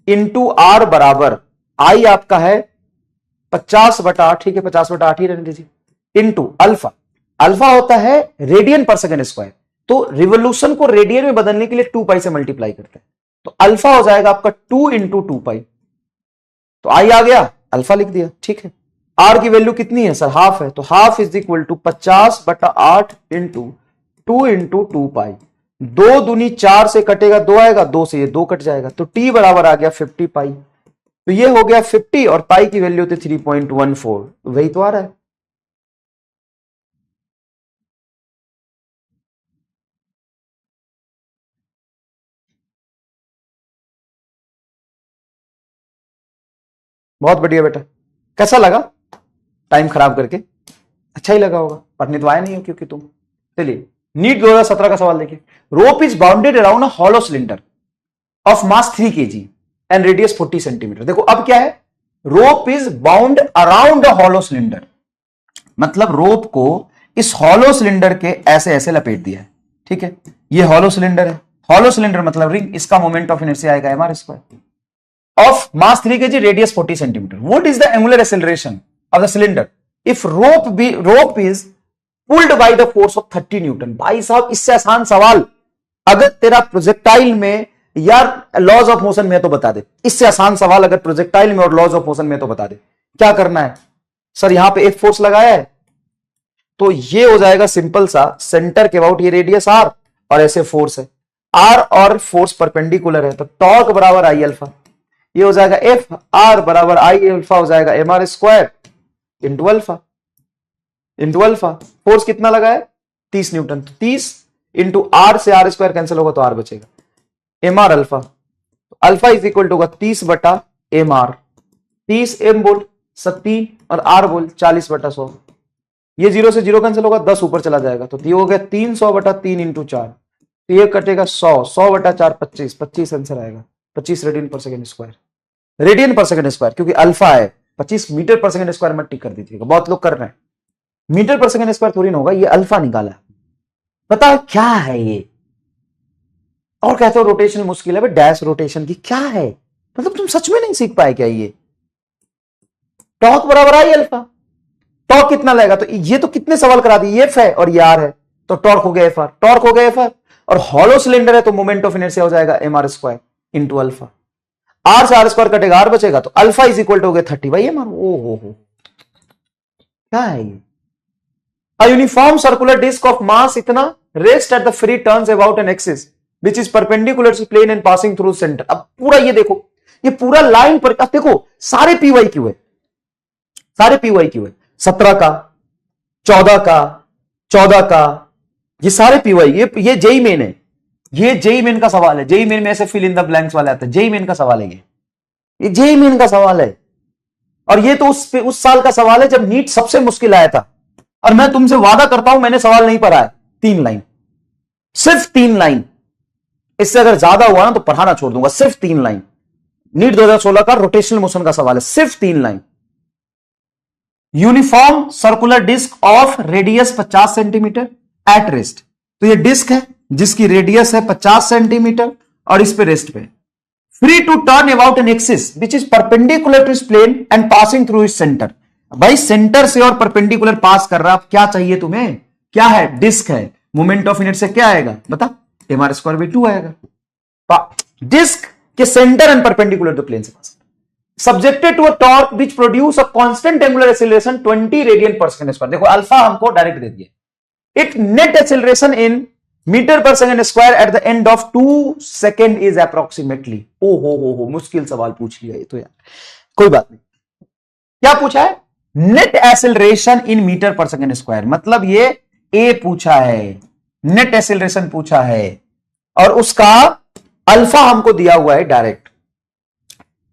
Speaker 2: × आर बराबर आई आपका है 50/8, ठीक है 50/8 ही रहने दीजिए, इंटू अल्फा, अल्फा होता है रेडियन पर सेकंड स्क्वायर, तो रिवोल्यूशन को रेडियन में बदलने के लिए 2π से मल्टीप्लाई करते हैं, तो अल्फा हो जाएगा आपका 2 × 2π, तो आई आ गया, अल्फा लिख दिया, ठीक है। आर की वैल्यू कितनी है सर, हाफ है, तो half is equal to 50/8 into 2 × 2π। 2 दूनी 4 से कटेगा 2 आएगा, 2 से ये 2 कट जाएगा, तो टी बराबर आ गया 50π। तो ये हो गया 50 और पाई की वैल्यू थी 3.14, वही तो आ रहा है। बहुत बढ़िया बेटा, कैसा लगा टाइम खराब करके, अच्छा ही लगा होगा, पढ़ने तो आया नहीं हो क्योंकि तुम। चलिए नीट 2017 का सवाल देखिए, rope is bounded around a hollow cylinder of mass 3 kg and radius 40 centimetre. देखो अब क्या है, rope is bound around a hollow cylinder, मतलब रोप को इस हॉलो सिलेंडर के ऐसे ऐसे लपेट दिया है, ठीक है। ये हॉलो सिलेंडर है, हॉलो सिलेंडर मतलब रिंग, इसका मोमेंट ऑफ इनर्शिया आएगा mr² of mass 3 kg, radius 40 centimeter. What is the angular acceleration of the cylinder if rope is pulled by the force of 30 Newton? भाई साहब इससे आसान सवाल अगर तेरा प्रोजेक्टाइल में यार लॉज ऑफ मोशन में तो बता दे, इससे आसान सवाल अगर प्रोजेक्टाइल में और लॉज ऑफ मोशन में तो बता दे। क्या करना है सर, यहां पे एक फोर्स लगाया है, तो ये हो जाएगा सिंपल सा, सेंटर के अबाउट ये रेडियस आर और ऐसे फोर्स है, आर और फोर्स परपेंडिकुलर है, तो टॉर्क बराबर आई अल्फा, ये हो जाएगा एफ आर बराबर आई अल्फा हो जाएगा mr² into alpha, into alpha. Force कितना लगा है 30 न्यूटन, तो 30 इंटू आर से r² कैंसिल होगा तो r बचेगा, mr alpha, alpha is equal to होगा 30/mr, 30 m बोल 70 और r बोल 40/100, ये 0 से 0 कैंसिल होगा, 10 ऊपर चला जाएगा, तो ये हो गया 300/3 इंटू 4, तो ये कटेगा 100, 100/4 25, 25 आंसर आएगा, 25 radian per second square, radian per second square क्योंकि अल्फा है, 25 मीटर पर सेकंड स्क्वायर मत टिक कर दीजिएगा, बहुत लोग कर रहे हैं, मीटर पर सेकंड स्क्वायर थोड़ी ना होगा, ये अल्फा निकाला है। पता है क्या है ये, और कहते हो रोटेशन मुश्किल है, डैश रोटेशन की क्या है, मतलब तुम सच में नहीं सीख पाए क्या ये। टॉर्क बराबर आई अल्फा, टॉर्क कितना लगेगा, तो ये तो कितने सवाल करा दिए, एफ है और ये आर है, तो टॉर्क हो गया एफ आर, टॉर्क हो गया एफ आर, और हॉलो सिलेंडर है तो मोमेंट ऑफ इनर्शिया हो जाएगा mr² इंटू अल्फा, आर से r² कटेगा आर बचेगा, तो अल्फा इज इक्वल टू हो गया 30/mr। ओ हो क्या है ये, a uniform circular disc of mass इतना rest at the free turns about an axis which is perpendicular to plane and passing through centre. अब पूरा ये देखो, ये पूरा लाइन पर, अब देखो सारे PYQ है, सारे PYQ है, 17 का 14 का 14 का, ये सारे PY, ये जेई मेन है, ये जेई मेन का सवाल है, जेई मेन में ऐसे फिल इन द ब्लैंक्स वाले आते हैं, जेई मेन का सवाल है, ये जेई मेन का सवाल है, और ये तो उस साल का सवाल है जब नीट सबसे मुश्किल आया था, और मैं तुमसे वादा करता हूं मैंने सवाल नहीं पढ़ा है। 3 लाइन, सिर्फ 3 लाइन, इससे अगर ज्यादा हुआ ना तो पढ़ाना छोड़ दूंगा। सिर्फ 3 लाइन, नीट 2016 का रोटेशनल मोशन का सवाल है, सिर्फ 3 line. Uniform circular disc of radius 50 centimetre at rest. तो ये डिस्क है जिसकी रेडियस है 50 सेंटीमीटर और इस पे रेस्ट पे, free to turn about an axis which is perpendicular to इस प्लेन एंड पासिंग थ्रू इस सेंटर। भाई सेंटर से और परपेंडिकुलर पास कर रहा, अब क्या चाहिए तुम्हें? क्या है? डिस्क है। मोमेंट ऑफ इनर्शिया क्या आएगा बता? mr²/2 आएगा। डिस्क के centre and perpendicular to plane से pass, subjected to a torque which produce a constant angular acceleration 20 radian per second square. देखो अल्फा हमको डायरेक्ट दे दिया। It net acceleration in metre per second square at the end of 2 second is approximately. ओ हो मुश्किल सवाल पूछ लिया ये तो यार, कोई बात नहीं। क्या पूछा है? Net acceleration in metre per second square, मतलब ये ए पूछा है, नेट एक्सीलरेशन पूछा है और उसका अल्फा हमको दिया हुआ है डायरेक्ट।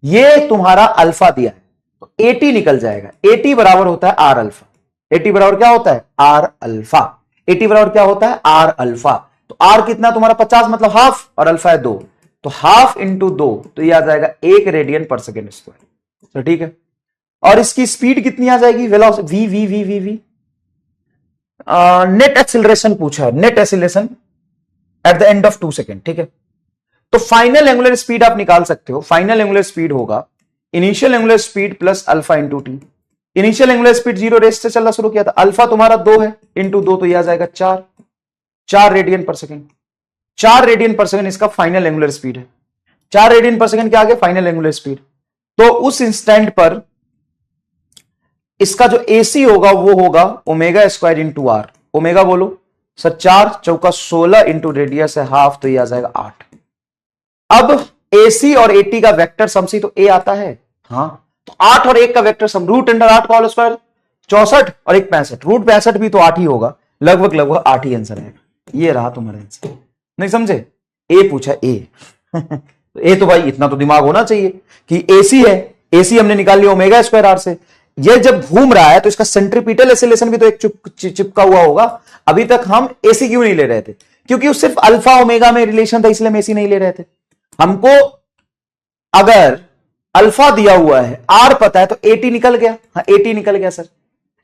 Speaker 2: ये तुम्हारा अल्फा दिया है तो एटी निकल जाएगा। एटी बराबर होता है आर अल्फा। एटी बराबर क्या होता है? R alpha. एटी बराबर क्या होता है? R alpha. तो आर कितना तुम्हारा 50 मतलब हाफ, और अल्फा है 2, तो हाफ इंटू 2 तो ये आ जाएगा 1 रेडियन पर सेकेंड स्क्वायर। तो ठीक है, और इसकी स्पीड कितनी आ जाएगी? वेलोसिटी वी नेट एक्सीलरेशन पूछा है, net acceleration eight the end of 2 second. ठीक है, तो फाइनल एंगुलर स्पीड आप निकाल सकते हो। फाइनल एंगुलर स्पीड होगा initial angular speed plus alpha into T. Initial angular speed 0 rest से चलना शुरू किया था, अल्फा तुम्हारा 2 है, इंटू 2 तो यह आ जाएगा 4 रेडियन पर सेकेंड। 4 रेडियन पर सेकेंड इसका फाइनल एंगुलर स्पीड है। 4 रेडियन पर सेकेंड के आगे फाइनल एंगुलर स्पीड। तो उस इंस्टेंट पर इसका जो एसी होगा वो होगा omega square into R. Omega बोलो सर, 4 चौका 16 इंटू रेडियस है हाफ, तो ये आ जाएगा 8। अब एसी और एटी का वेक्टर सम सी तो ए आता है, हाँ, तो 8 और 1 का वेक्टर सम √8 का होल स्क्वायर 64 और 1 65, √65 भी तो 8 ही होगा, लगभग 8 ही आंसर है। ये रहा तुम्हारा आंसर। नहीं समझे? ए पूछा ए तो ए तो भाई इतना तो दिमाग होना चाहिए कि एसी है, एसी हमने निकाल लिया ओमेगा स्क्वायर आर से। ये जब घूम रहा है तो इसका सेंट्रीपिटल एक्सीलरेशन भी तो एक चिपका हुआ होगा। अभी तक हम एसी क्यों नहीं ले रहे थे? क्योंकि सिर्फ अल्फा ओमेगा में रिलेशन था, इसलिए हम एसी नहीं ले रहे थे। हमको अगर अल्फा दिया हुआ है, आर पता है, तो एटी निकल गया। हाँ एटी निकल गया सर,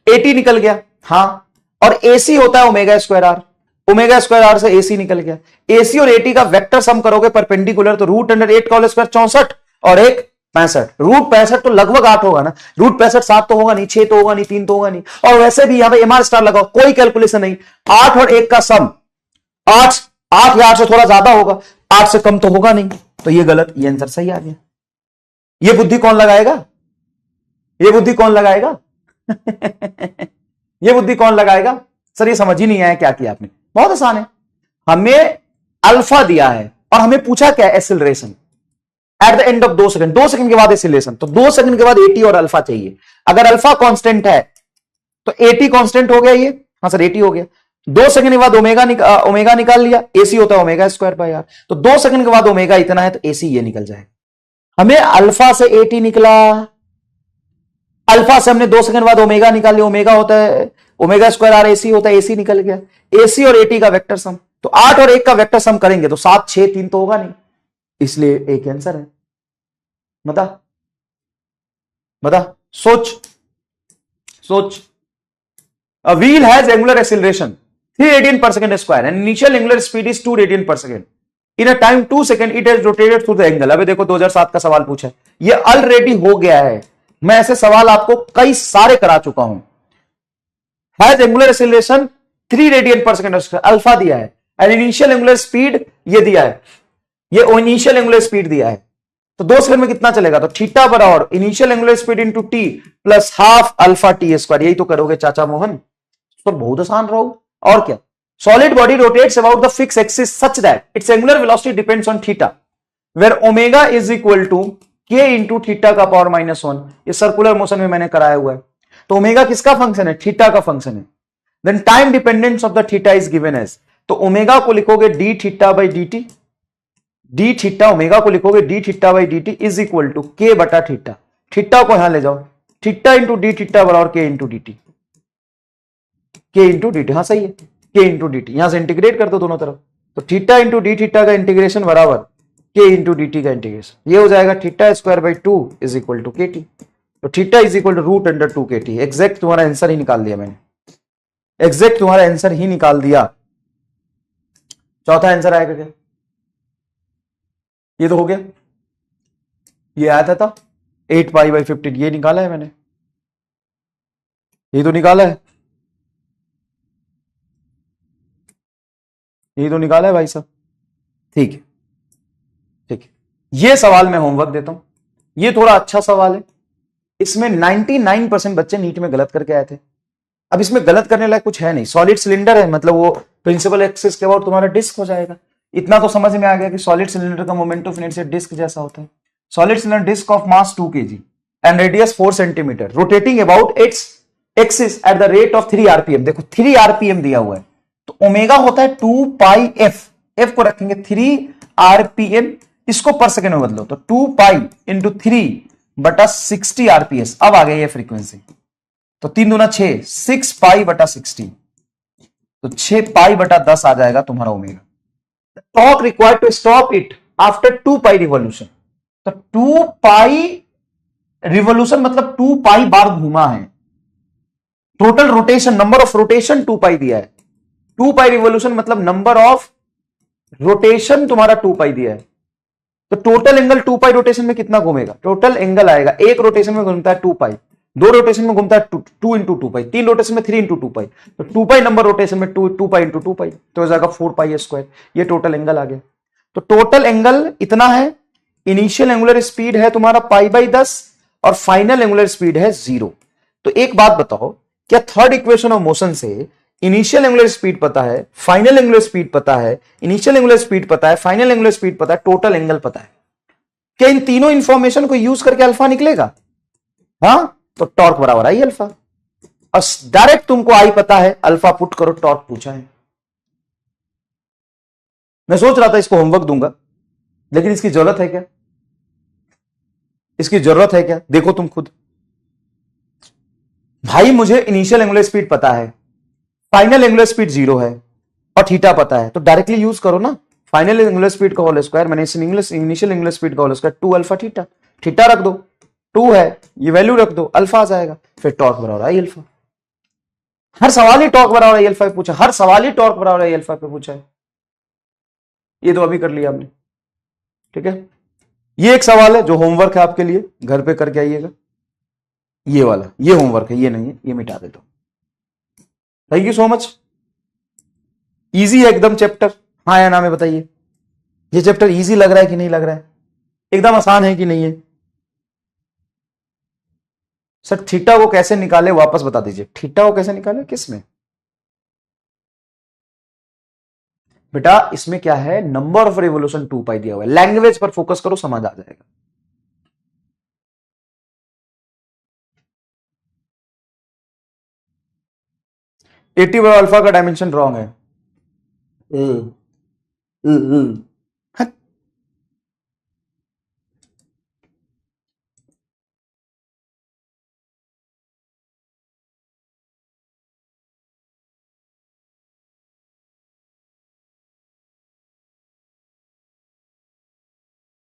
Speaker 2: एटी निकल गया। हाँ, और एसी होता है omega square R, omega square R से एसी निकल गया। एसी और एटी का वेक्टर सम करोगे परपेंडिकुलर, तो √8 का होल स्क्वायर 64 और 1 65। √65 तो लगभग 8 होगा ना, √65 7 तो होगा नहीं, 6 तो होगा नहीं, 3 तो होगा नहीं। और वैसे भी यहां पे एमआर स्टार लगाओ, कोई कैलकुलेशन नहीं। 8 और 1 का सम 8 या 8 से थोड़ा ज्यादा होगा, 8 से कम तो होगा नहीं, तो ये गलत, ये आंसर सही आ गया। ये बुद्धि कौन लगाएगा? ये बुद्धि कौन लगाएगा? ये बुद्धि कौन लगाएगा? सर ये समझ ही नहीं आया क्या किया आपने। बहुत आसान है, हमें अल्फा दिया है और हमें पूछा क्या? Acceleration eight the end of 2 second. 2 second के बाद एक्सीलरेशन, तो 2 सेकंड के बाद एटी और अल्फा चाहिए। अगर अल्फा कांस्टेंट है तो एटी कांस्टेंट हो गया ये, हाँ सर एटी हो गया। 2 सेकंड के बाद ओमेगा निकाल लिया, एसी होता है ओमेगा स्क्वायर बाय आर, तो 2 सेकंड के बाद ओमेगा इतना है तो एसी ये निकल जाएगा। हमें अल्फा से एटी निकला, अल्फा से हमने 2 सेकंड बाद ओमेगा निकाल लिया, ओमेगा होता है ओमेगा स्क्वायर आर, एसी होता है एसी निकल गया। एसी और एटी का वेक्टर सम, तो 8 और 1 का वेक्टर सम करेंगे तो 7 6 3 तो होगा नहीं, इसलिए एक आंसर है। बता सोच। A wheel has angular acceleration 3 radian per second square and initial angular speed is 2 radian per second. In a time 2 second it has rotated through the angle. अबे देखो 2007 का सवाल पूछा है, ये ऑलरेडी हो गया है। मैं ऐसे सवाल आपको कई सारे करा चुका हूं। Has angular acceleration 3 radian per second square, alpha दिया है, and initial angular speed ये दिया है, ये इनिशियल एंगुलर स्पीड दिया है, तो 2 सेकंड में कितना चलेगा? तो थीटा बराबर initial angular speed into T plus half alpha T square. यही तो करोगे चाचा मोहन, तो बहुत आसान रहो। और क्या? Solid body rotates about the fix axis such that its angular velocity depends on theta where omega is equal to K into theta का पावर -1। ये सर्कुलर मोशन में मैंने कराया हुआ है। तो ओमेगा किसका फंक्शन है? थीटा का फंक्शन है। Then time dependence of the theta is given as, तो ओमेगा को लिखोगे D theta by D T, D theta omega को लिखोगे D theta by D T is equal to K बटा थीटा। थीटा को यहां ले जाओ, थीटा इंटू डी थीटा बराबर के इंटू डी टी, के इंटू डी टी, हाँ सही है, के इंटू डी टी, यहां से इंटीग्रेट कर दो दोनों तरफ, तो थीटा इंटू डी थीटा का इंटीग्रेशन बराबर के इंटू डी टी का इंटीग्रेशन, ये हो जाएगा theta square by 2 is equal to K T, तो theta is equal to root under 2 K T. Exact तुम्हारा आंसर ही निकाल दिया मैंने, एग्जैक्ट तुम्हारा आंसर ही निकाल दिया। चौथा आंसर आएगा क्या? ये तो हो गया, ये आया था 8 पाई बाई 15, ये निकाला है मैंने, ये तो निकाला है, ये तो निकाला है भाई साहब। ठीक है, ठीक है, ये सवाल मैं होमवर्क देता हूं, ये थोड़ा अच्छा सवाल है, इसमें 99% बच्चे नीट में गलत करके आए थे। अब इसमें गलत करने लायक कुछ है नहीं, सॉलिड सिलेंडर है, मतलब वो प्रिंसिपल एक्सिस के बाद तुम्हारा डिस्क हो जाएगा। इतना तो समझ में आ गया कि सॉलिड सिलेंडर का मोमेंट ऑफ इनर्शिया डिस्क जैसा होता है। Solid cylinder disc of mass 2 kg and radius 4 centimetre rotating about its axis at the rate of 3 RPM. देखो 3 आरपीएम दिया हुआ है, तो ओमेगा होता है 2 पाई एफ, एफ को रखेंगे 3 आरपीएम, इसको पर सेकेंड में बदलो तो 2 पाई इंटू 3 बटा 60 आरपीएस। अब आ गई ये फ्रीक्वेंसी, तो 3 दूना 6, 6 पाई बटा 60, तो 6 पाई बटा 10 आ जाएगा तुम्हारा omega. Torque required to stop it after 2 pi revolution, तो 2 पाई रिवॉल्यूशन मतलब 2 पाई बार घूमा है, total rotation number of rotation 2 पाई दिया है, 2 पाई रिवॉल्यूशन मतलब नंबर ऑफ रोटेशन तुम्हारा 2 पाई दिया है, तो टोटल एंगल 2 पाई रोटेशन में कितना घूमेगा? टोटल एंगल आएगा, एक रोटेशन में घूमता है 2 पाई, 2 रोटेशन में घूमता है 2 इंटू 2 पाई, 3 रोटेशन में 3 इंटू 2 पाई, तो 2 पाई नंबर रोटेशन में 2 पाई इंटू 2 पाई, तो हो जाएगा 4 पाई स्क्वायर। ये टोटल एंगल आ गया, तो टोटल एंगल इतना है, इनिशियल एंगुलर स्पीड है तुम्हारा पाई बाई 10 और फाइनल एंगुलर स्पीड है 0। तो एक बात बताओ, क्या थर्ड इक्वेशन ऑफ मोशन से इनिशियल एंगुलर स्पीड पता है, फाइनल एंगुलर स्पीड पता है, इनिशियल एंगुलर स्पीड पता है, फाइनल एंगुलर स्पीड पता है, टोटल एंगल पता है, क्या इन तीनों इंफॉर्मेशन को यूज करके अल्फा निकलेगा? हाँ, तो टॉर्क बराबर आई अल्फा, और डायरेक्ट तुमको आई पता है, अल्फा पुट करो, टॉर्क पूछा है। मैं सोच रहा था इसको होमवर्क दूंगा, लेकिन इसकी जरूरत है क्या? इसकी जरूरत है क्या? देखो तुम खुद भाई, मुझे इनिशियल एंगुलर स्पीड पता है, फाइनल एंगुलर स्पीड 0 है और थीटा पता है, तो डायरेक्टली यूज करो ना, फाइनल एंगुलर स्पीड का होल स्क्वायर मैंने इनिशियल एंगुलर स्पीड का whole square 2 alpha theta, theta रख दो, 2 है, ये वैल्यू रख दो, अल्फा आ जाएगा, फिर टॉर्क बराबर आई अल्फा। हर सवाल ही टॉर्क बराबर आई अल्फा पे पूछा, हर सवाल ही टॉर्क बराबर आई अल्फा पे पूछा है, ये तो अभी कर लिया आपने। ठीक है, ये एक सवाल है जो होमवर्क है आपके लिए, घर पे करके आइएगा। ये वाला ये होमवर्क है, ये नहीं है, ये मिटा देता हूं। Thank you so much. Easy है एकदम चैप्टर, हाँ या ना में बताइए, ये चैप्टर इजी लग रहा है कि नहीं लग रहा है? एकदम आसान है कि नहीं है? सर थीटा को कैसे निकाले वापस बता दीजिए, थीटा को कैसे निकाले किसमें? बेटा इसमें क्या है, नंबर ऑफ रिवोल्यूशन 2 पाई दिया हुआ है, लैंग्वेज पर फोकस करो, समझ आ जाएगा। एटी बाय अल्फा का डायमेंशन रॉन्ग है।